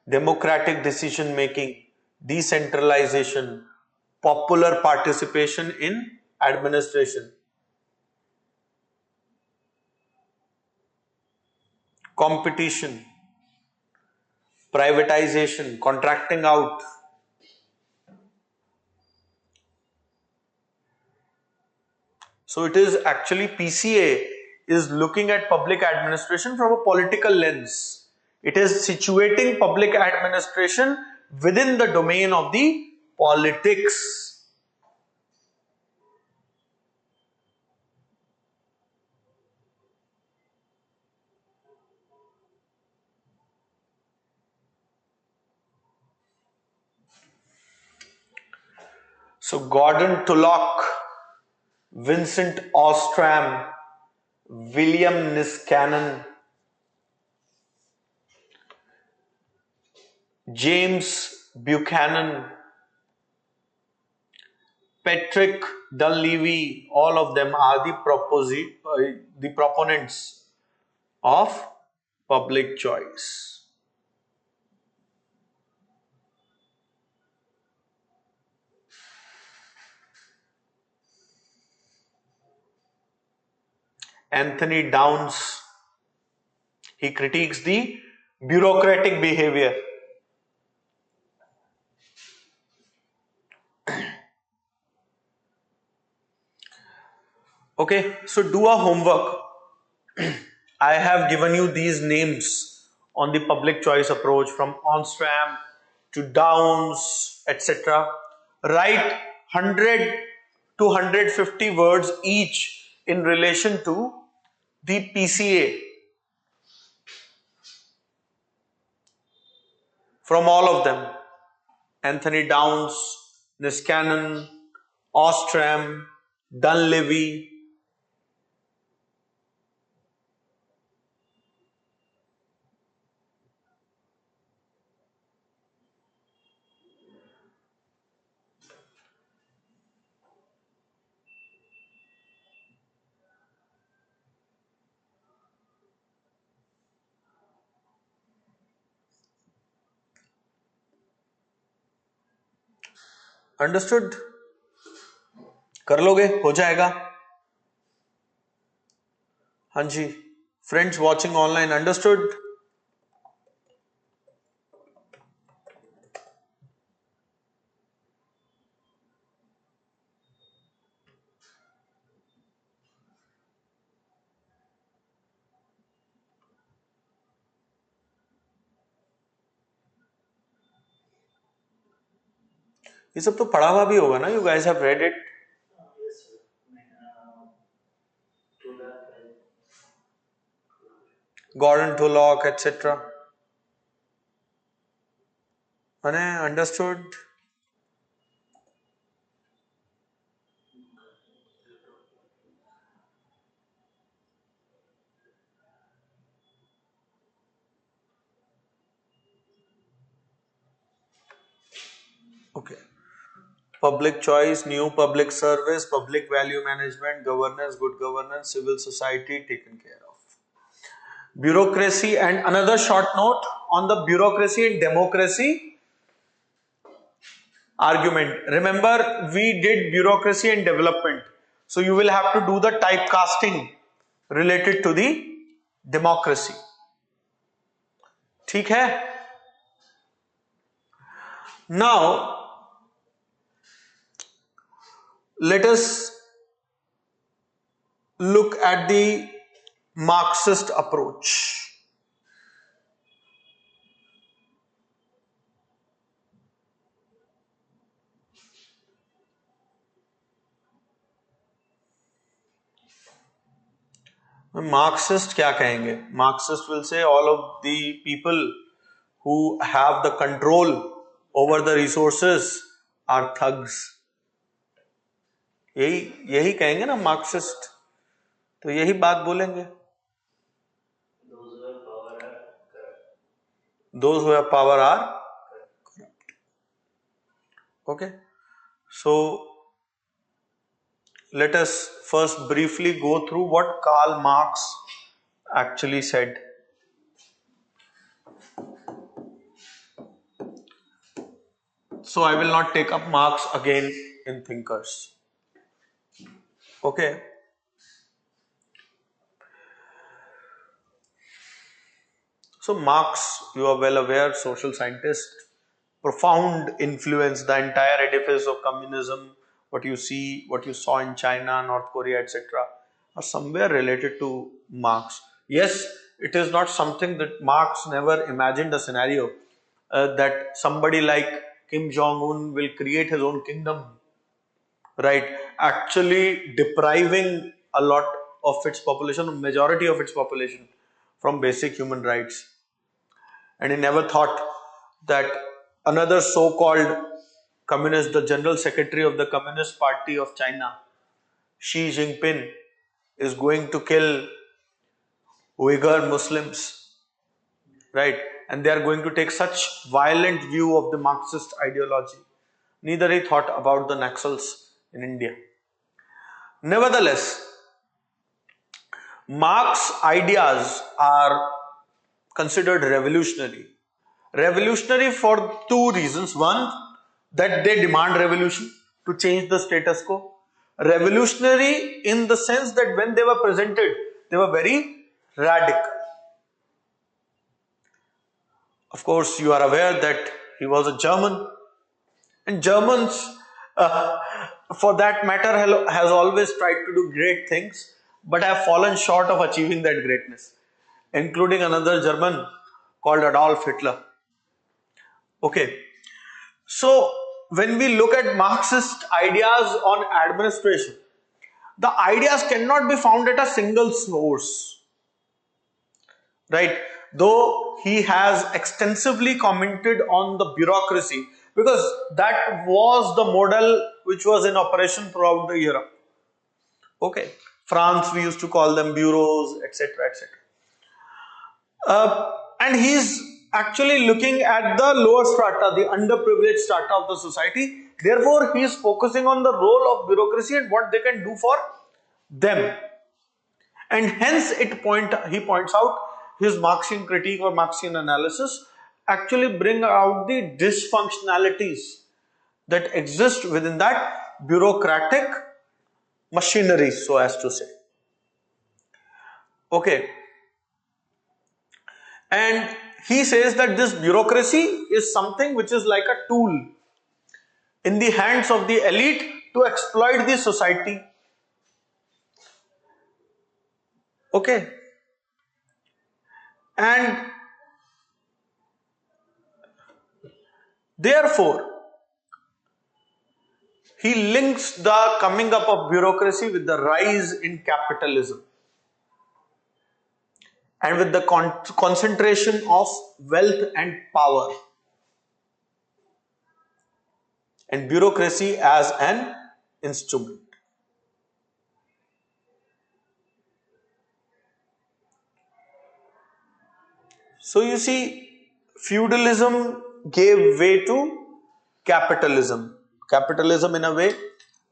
[SPEAKER 1] Democratic decision making, decentralization, popular participation in administration, competition, privatization, contracting out. So it is actually PCA is looking at public administration from a political lens. It is situating public administration within the domain of the politics. So Gordon Tullock, Vincent Ostrom, William Niskanen, James Buchanan, Patrick Dunleavy, all of them are the proponents of public choice. Anthony Downs, he critiques the bureaucratic behavior. Okay, so do a homework. I have given you these names on the public choice approach, from Onstram to Downs, etc. Write 100 to 150 words each in relation to the PCA from all of them. Anthony Downs, Niskanen, Ostrom, Dunleavy. Understood? कर लोगे? हो जाएगा? हाँ जी. Friends watching online, understood? ये सब तो पढ़ा हुआ भी होगा ना? You guys have read it.
[SPEAKER 2] Yes, sir. To the
[SPEAKER 1] Gordon Tullock, etc. Understood? Okay. Public choice, new public service, public value management, governance, good governance, civil society taken care of. Bureaucracy, and another short note on the bureaucracy and democracy argument. Remember, we did bureaucracy and development. So you will have to do the typecasting related to the democracy. ठीक है? Now, let us look at the Marxist approach. Marxist क्या कहेंगे? Marxist will say all of the people who have the control over the resources are thugs. यही कहेंगे ना Marxist. तो यही बात बोलेंगे.
[SPEAKER 2] those who have power are corrupt.
[SPEAKER 1] Those who have power are corrupt. Okay. So let us first briefly go through what Karl Marx actually said. So I will not take up Marx again in Thinkers. Okay. So Marx, you are well aware, social scientist, profound influence, the entire edifice of communism, what you see, what you saw in China, North Korea, etc., are somewhere related to Marx. Yes, it is not something that Marx never imagined a scenario that somebody like Kim Jong-un will create his own kingdom, right? Actually depriving a lot of its population, majority of its population, from basic human rights. And he never thought that another so-called communist, the general secretary of the Communist Party of China, Xi Jinping, is going to kill Uyghur Muslims, right? And they are going to take such violent view of the Marxist ideology. Neither he thought about the Naxals in India. Nevertheless, Marx's ideas are considered revolutionary. Revolutionary for two reasons. One, that they demand revolution to change the status quo. Revolutionary in the sense that when they were presented, they were very radical. Of course, you are aware that he was a German, and Germans, for that matter, has always tried to do great things, but have fallen short of achieving that greatness. including another German called Adolf Hitler. Okay, so when we look at Marxist ideas on administration, the ideas cannot be found at a single source, right? Though he has extensively commented on the bureaucracy, because that was the model which was in operation throughout the Europe. Okay, France, we used to call them bureaus, etc., etc. And he's actually looking at the lower strata, the underprivileged strata of the society. Therefore, he is focusing on the role of bureaucracy and what they can do for them. And hence, he points out his Marxian critique or Marxian analysis actually bring out the dysfunctionalities that exist within that bureaucratic machinery, so as to say. Okay. And he says that this bureaucracy is something which is like a tool in the hands of the elite to exploit the society. Okay. And therefore, he links the coming up of bureaucracy with the rise in capitalism and with the concentration of wealth and power, and bureaucracy as an instrument. So you see, feudalism gave way to capitalism. Capitalism, in a way,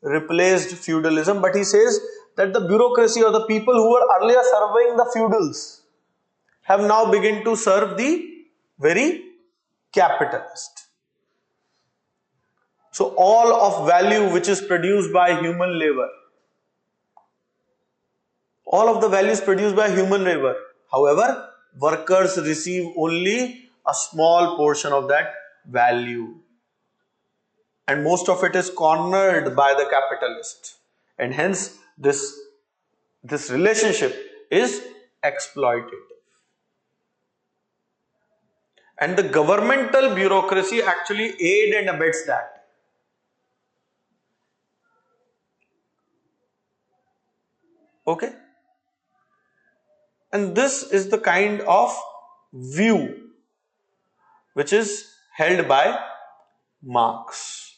[SPEAKER 1] replaced feudalism, but he says that the bureaucracy or the people who were earlier serving the feudals have now begun to serve the very capitalist. So all of value which is produced by human labor, all of the values produced by human labor, however, workers receive only a small portion of that value, and most of it is cornered by the capitalist, and hence this relationship is exploitative. And the governmental bureaucracy actually aid and abets that. Okay? And this is the kind of view which is held by Marx.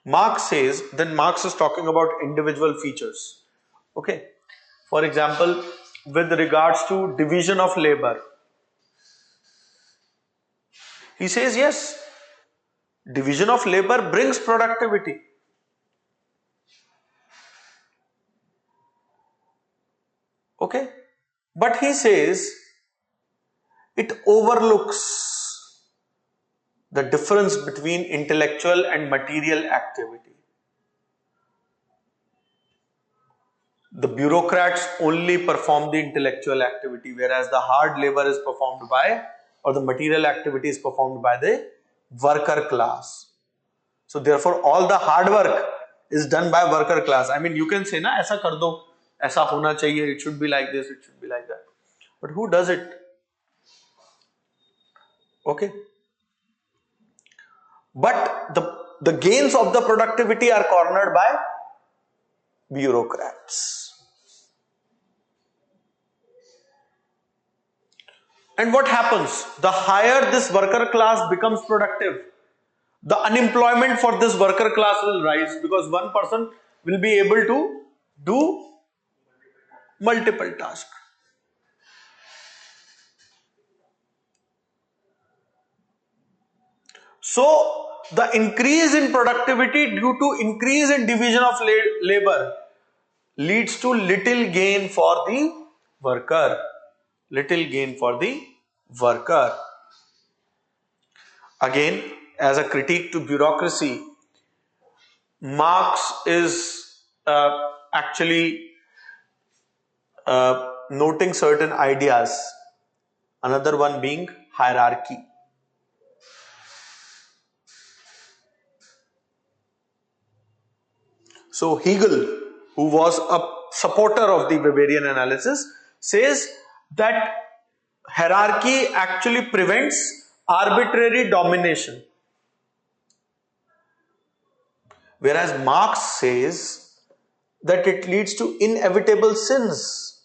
[SPEAKER 1] Marx says, then Marx is talking about individual features. Okay? For example, with regards to division of labor, he says, yes, division of labor brings productivity. Okay? But he says, it overlooks the difference between intellectual and material activity. The bureaucrats only perform the intellectual activity, whereas the hard labor is performed by, or the material activity is performed by the worker class. So therefore, all the hard work is done by worker class. I mean, you can say, na, aisa kar do, aisa hona chahiye, it should be like this, it should be like that. But who does it? Okay. But the gains of the productivity are cornered by bureaucrats. And what happens? The higher this worker class becomes productive, the unemployment for this worker class will rise, because one person will be able to do multiple tasks. So the increase in productivity due to increase in division of labor leads to little gain for the worker. Little gain for the worker. Again, as a critique to bureaucracy, Marx is actually noting certain ideas. Another one being hierarchy. So Hegel, who was a supporter of the Weberian analysis, says that hierarchy actually prevents arbitrary domination. Whereas Marx says that it leads to inevitable sins,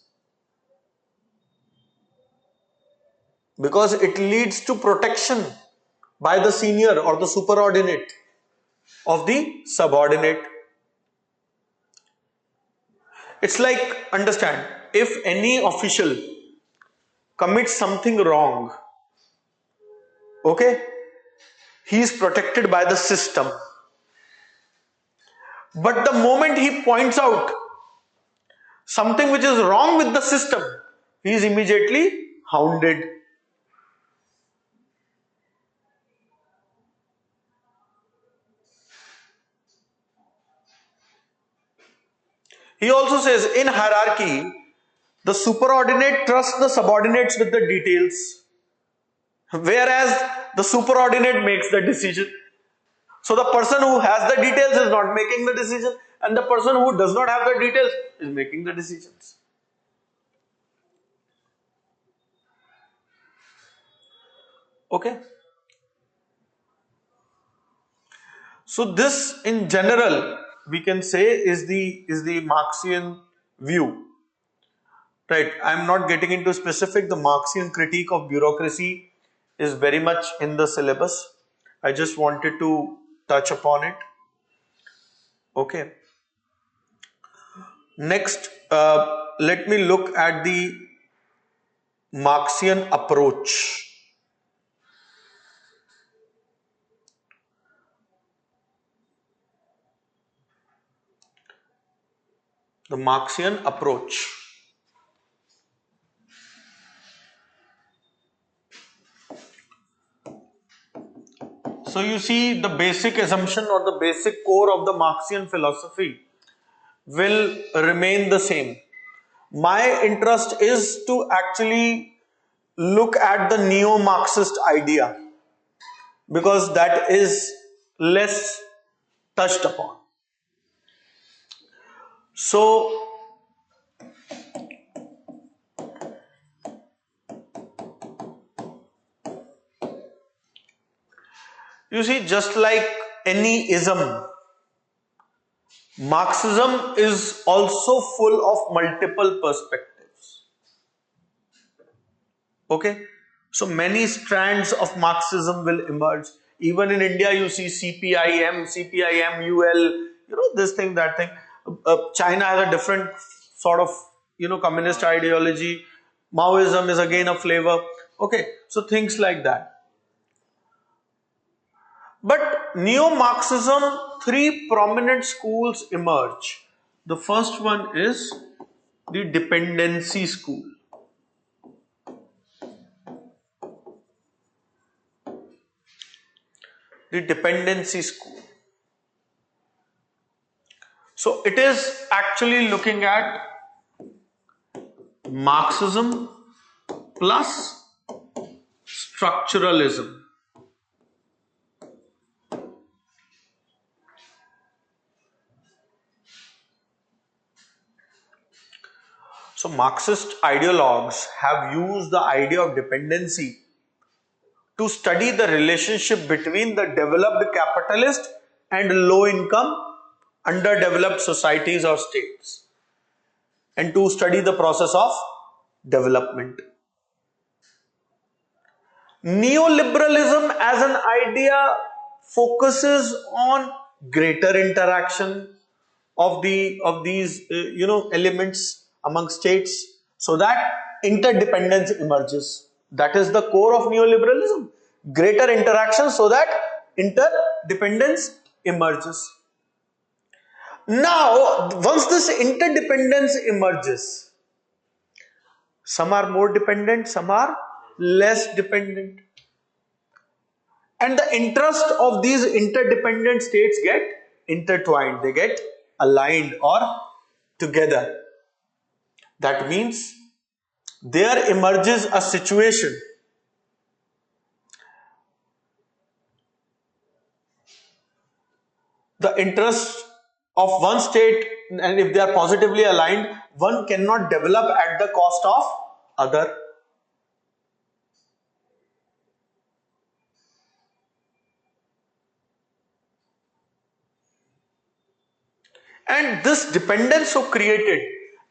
[SPEAKER 1] because it leads to protection by the senior or the superordinate of the subordinate. It's like, understand, if any official commits something wrong, okay, he is protected by the system. But the moment he points out something which is wrong with the system, he is immediately hounded. He also says in hierarchy, the superordinate trusts the subordinates with the details, whereas the superordinate makes the decision. So the person who has the details is not making the decision, and the person who does not have the details is making the decisions. Okay. So this in general we can say is the Marxian view. Right. I am not getting into specific. The Marxian critique of bureaucracy is very much in the syllabus. I just wanted to touch upon it. Okay. Next, let me look at the Marxian approach. The Marxian approach. So you see, the basic assumption or the basic core of the Marxian philosophy will remain the same. My interest is to actually look at the neo-Marxist idea, because that is less touched upon. So you see, just like any ism, Marxism is also full of multiple perspectives. Okay, so many strands of Marxism will emerge. Even in India, you see CPIM, UL, this thing, that thing. China has a different sort of, communist ideology. Maoism is again a flavor. Okay, so things like that. But neo-Marxism, three prominent schools emerge. The first one is the dependency school. The dependency school. So it is actually looking at Marxism plus structuralism. So Marxist ideologues have used the idea of dependency to study the relationship between the developed capitalist and low income underdeveloped societies or states, and to study the process of development. Neoliberalism as an idea focuses on greater interaction of these elements among states, so that interdependence emerges. That is the core of neoliberalism. Greater interaction so that interdependence emerges. Now, once this interdependence emerges, some are more dependent, some are less dependent. And the interest of these interdependent states get intertwined, they get aligned or together. That means there emerges a situation the interests of one state, and if they are positively aligned, one cannot develop at the cost of other. And this dependence so created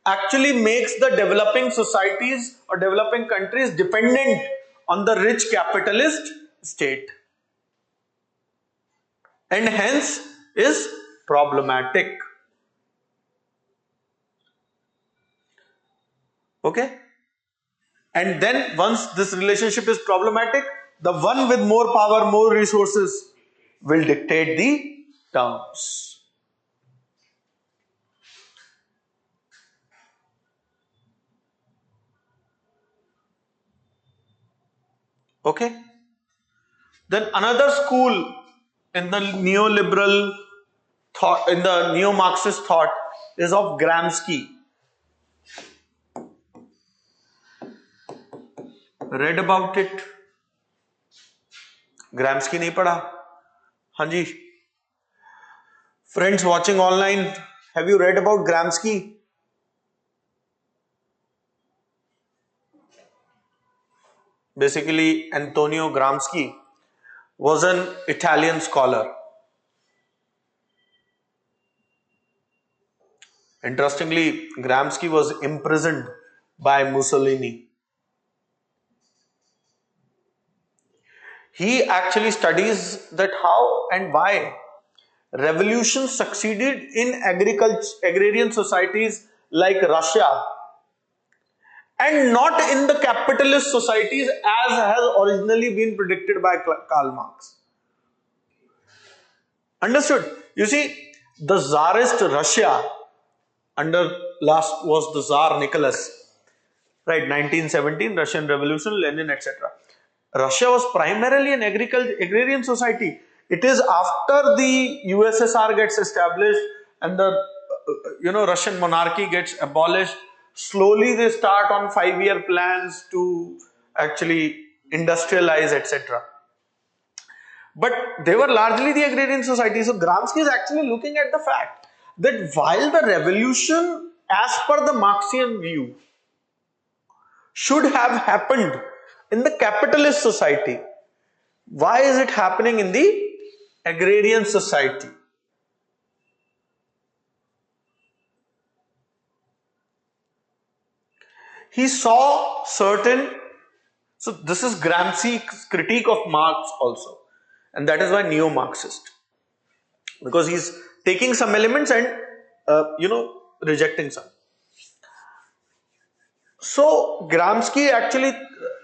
[SPEAKER 1] actually makes the developing societies or developing countries dependent on the rich capitalist state, and hence is problematic. Okay? And then once this relationship is problematic, the one with more power, more resources will dictate the terms. Okay? Then another school in the neoliberal thought, in the neo-Marxist thought, is of Gramsci. Read about it? Gramsci नहीं पढ़ा? हाँ जी. Friends watching online, have you read about Gramsci? Basically, Antonio Gramsci was an Italian scholar. Interestingly, Gramsci was imprisoned by Mussolini. He actually studies that how and why revolutions succeeded in agrarian societies like Russia and not in the capitalist societies as has originally been predicted by Karl Marx. Understood? You see, the Tsarist Russia under last was the Tsar Nicholas, right? 1917, Russian Revolution, Lenin, etc. Russia was primarily an agrarian society. It is after the USSR gets established and the Russian monarchy gets abolished. Slowly they start on 5-year plans to actually industrialize, etc. But they were largely the agrarian society. So Gramsci is actually looking at the fact that while the revolution, as per the Marxian view, should have happened in the capitalist society, why is it happening in the agrarian society? He saw certain, so this is Gramsci's critique of Marx also, and that is why neo-Marxist, because he's taking some elements and rejecting some. So Gramsci actually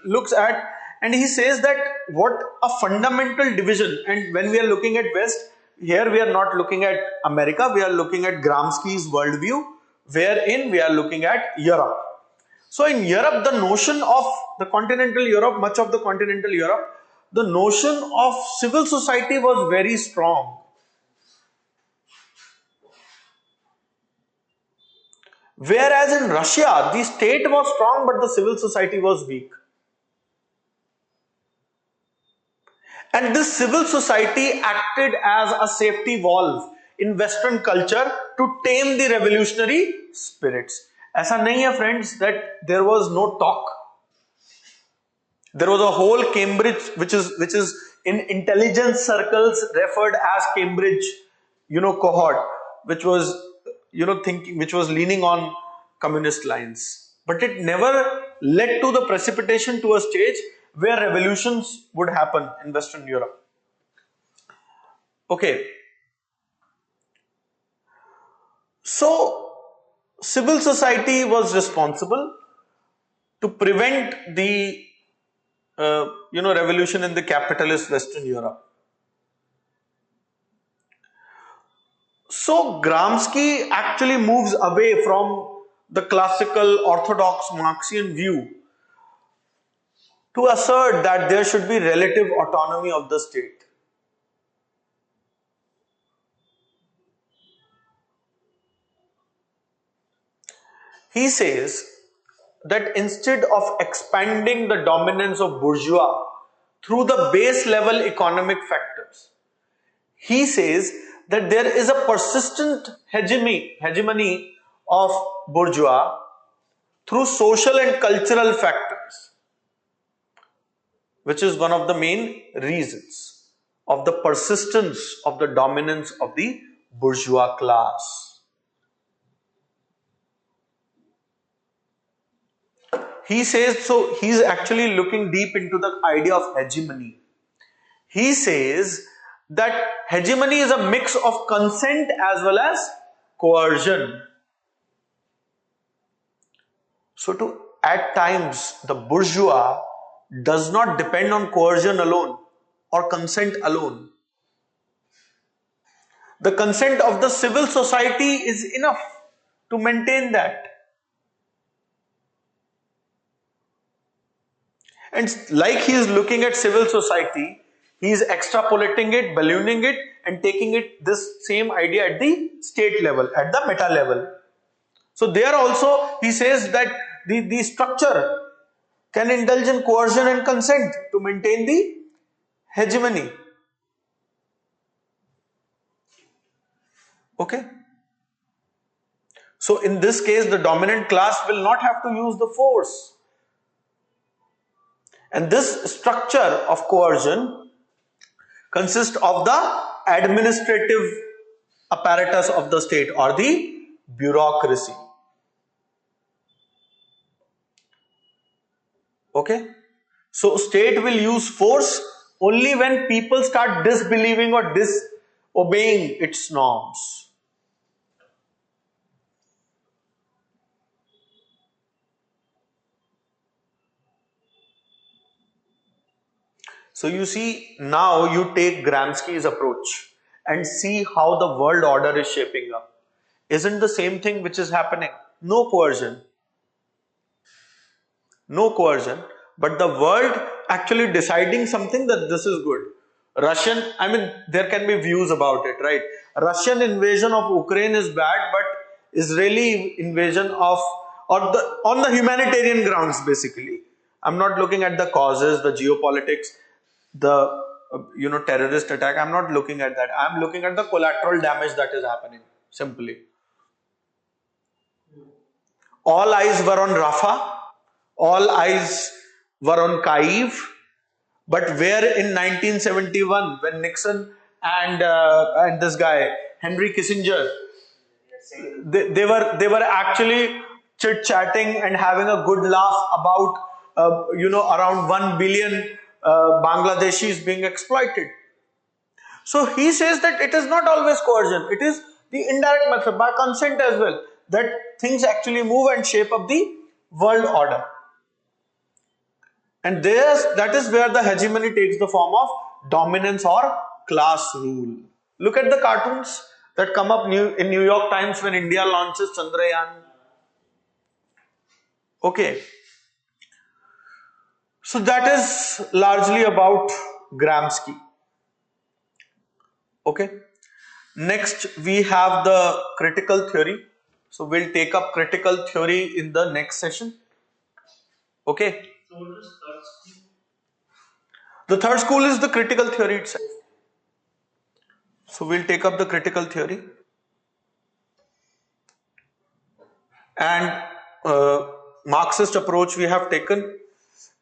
[SPEAKER 1] looks at, and he says that what a fundamental division, and when we are looking at West, here we are not looking at America, we are looking at Gramsci's worldview, wherein we are looking at Europe. So in Europe, the notion of the continental Europe, much of the continental Europe, the notion of civil society was very strong. Whereas in Russia, the state was strong, but the civil society was weak. And this civil society acted as a safety valve in Western culture to tame the revolutionary spirits. ऐसा नहीं है friends that there was no talk. There was a whole Cambridge, which is in intelligence circles referred as Cambridge, cohort, which was, thinking, which was leaning on communist lines. But it never led to the precipitation to a stage where revolutions would happen in Western Europe. Okay. So, civil society was responsible to prevent the revolution in the capitalist Western Europe. So Gramsci actually moves away from the classical orthodox Marxian view to assert that there should be relative autonomy of the state. He says that instead of expanding the dominance of bourgeois through the base level economic factors, he says that there is a persistent hegemony of bourgeois through social and cultural factors, which is one of the main reasons of the persistence of the dominance of the bourgeois class. He says, so he's actually looking deep into the idea of hegemony. He says that hegemony is a mix of consent as well as coercion. So at times the bourgeois does not depend on coercion alone or consent alone. The consent of the civil society is enough to maintain that. And like he is looking at civil society, he is extrapolating it, ballooning it, and taking it this same idea at the state level, at the meta level. So there also he says that the structure can indulge in coercion and consent to maintain the hegemony. Okay. So in this case, the dominant class will not have to use the force. And this structure of coercion consists of the administrative apparatus of the state or the bureaucracy. Okay? So state will use force only when people start disbelieving or disobeying its norms. So you see, now you take Gramsci's approach and see how the world order is shaping up. Isn't the same thing which is happening? No coercion. No coercion, but the world actually deciding something that this is good. There can be views about it, right? Russian invasion of Ukraine is bad, but Israeli invasion on the humanitarian grounds, basically. I'm not looking at the causes, the geopolitics, the terrorist attack. I'm not looking at that. I'm looking at the collateral damage that is happening, simply. All eyes were on Rafah, all eyes were on Kyiv, but where in 1971 when Nixon and this guy Henry Kissinger, they were actually chit chatting and having a good laugh about around 1 billion Bangladeshis being exploited. So he says that it is not always coercion, it is the indirect method by consent as well, that things actually move and shape up the world order. And that is where the hegemony takes the form of dominance or class rule. Look at the cartoons that come up in New York Times when India launches Chandrayaan. Okay. So that is largely about Gramsci. Okay. Next we have the critical theory. So we'll take up critical theory in the next session. Okay.
[SPEAKER 2] So what is third school?
[SPEAKER 1] The third school is the critical theory itself. So we'll take up the critical theory. And Marxist approach we have taken.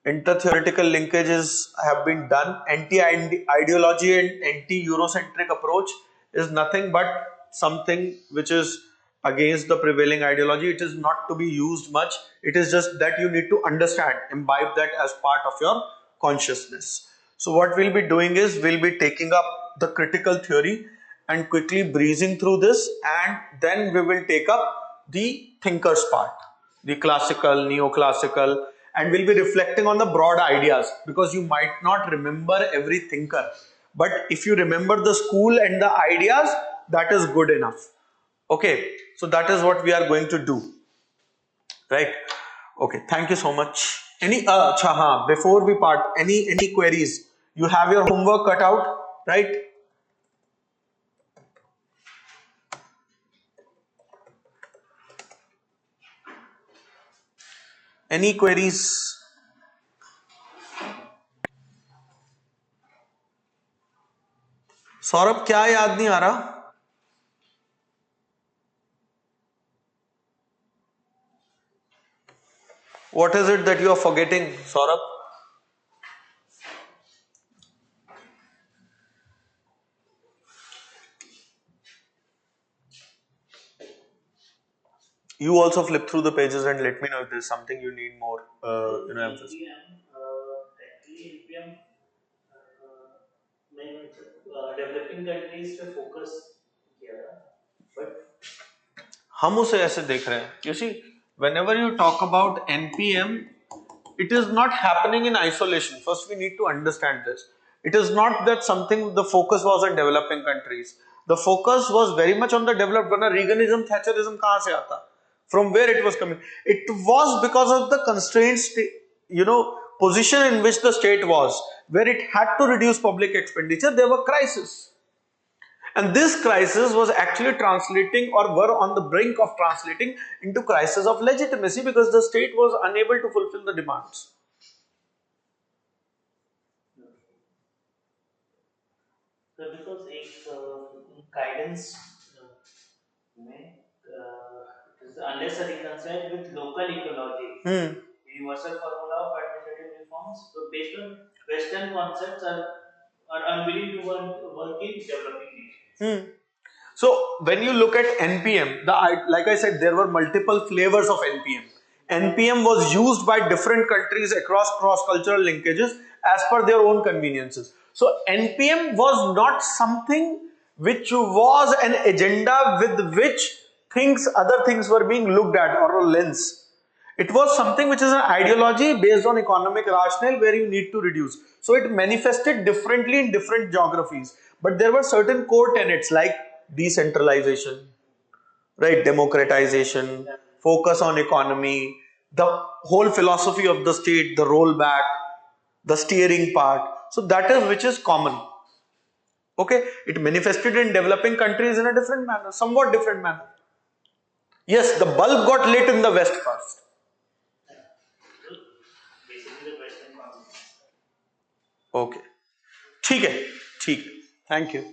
[SPEAKER 1] Inter-theoretical linkages have been done. Anti-ideology and anti-Eurocentric approach is nothing but something which is against the prevailing ideology. It is not to be used much. It is just that you need to understand, imbibe that as part of your consciousness. So what we'll be doing is we'll be taking up the critical theory and quickly breezing through this, and then we will take up the thinkers part, the classical, neoclassical, and we'll be reflecting on the broad ideas, because you might not remember every thinker, but if you remember the school and the ideas, that is good enough. Okay, so that is what we are going to do, right? Okay, thank you so much. Before we part, any queries? You have your homework cut out, right? Any queries? Saurabh क्या याद नहीं आ रहा? What is it that you are forgetting, Saurabh? You also flip through the pages and let me know if there's something you need more, emphasis.
[SPEAKER 2] Actually, NPM, developing countries पे focus किया था, but
[SPEAKER 1] हम उसे ऐसे देख रहे हैं. You see, whenever you talk about NPM, it is not happening in isolation. First, we need to understand this. It is not that something the focus was on developing countries. The focus was very much on the developed. वरना Reaganism, Thatcherism कहाँ से आता? From where it was coming? It was because of the constraints, position in which the state was, where it had to reduce public expenditure. There were crises. And this crisis was actually translating or were on the brink of translating into crisis of legitimacy because the state was unable to fulfill the demands.
[SPEAKER 2] So because एक guidance में is unless reconciled with local ecology, universal formula of administrative reforms, so based on Western concepts are unwilling to work in developing nations.
[SPEAKER 1] So when you look at NPM, like I said, there were multiple flavors of NPM. NPM was used by different countries across cross-cultural linkages as per their own conveniences. So NPM was not something which was an agenda with which other things were being looked at or a lens. It was something which is an ideology based on economic rationale where you need to reduce. So it manifested differently in different geographies. But there were certain core tenets like decentralization, right? Democratization, focus on economy, the whole philosophy of the state, the rollback, the steering part. So that is which is common. Okay, it manifested in developing countries in a different manner, somewhat different manner. Yes, the bulb got lit in the West first.
[SPEAKER 2] Basically, the Western concepts.
[SPEAKER 1] Okay. ठीक है. Thank you.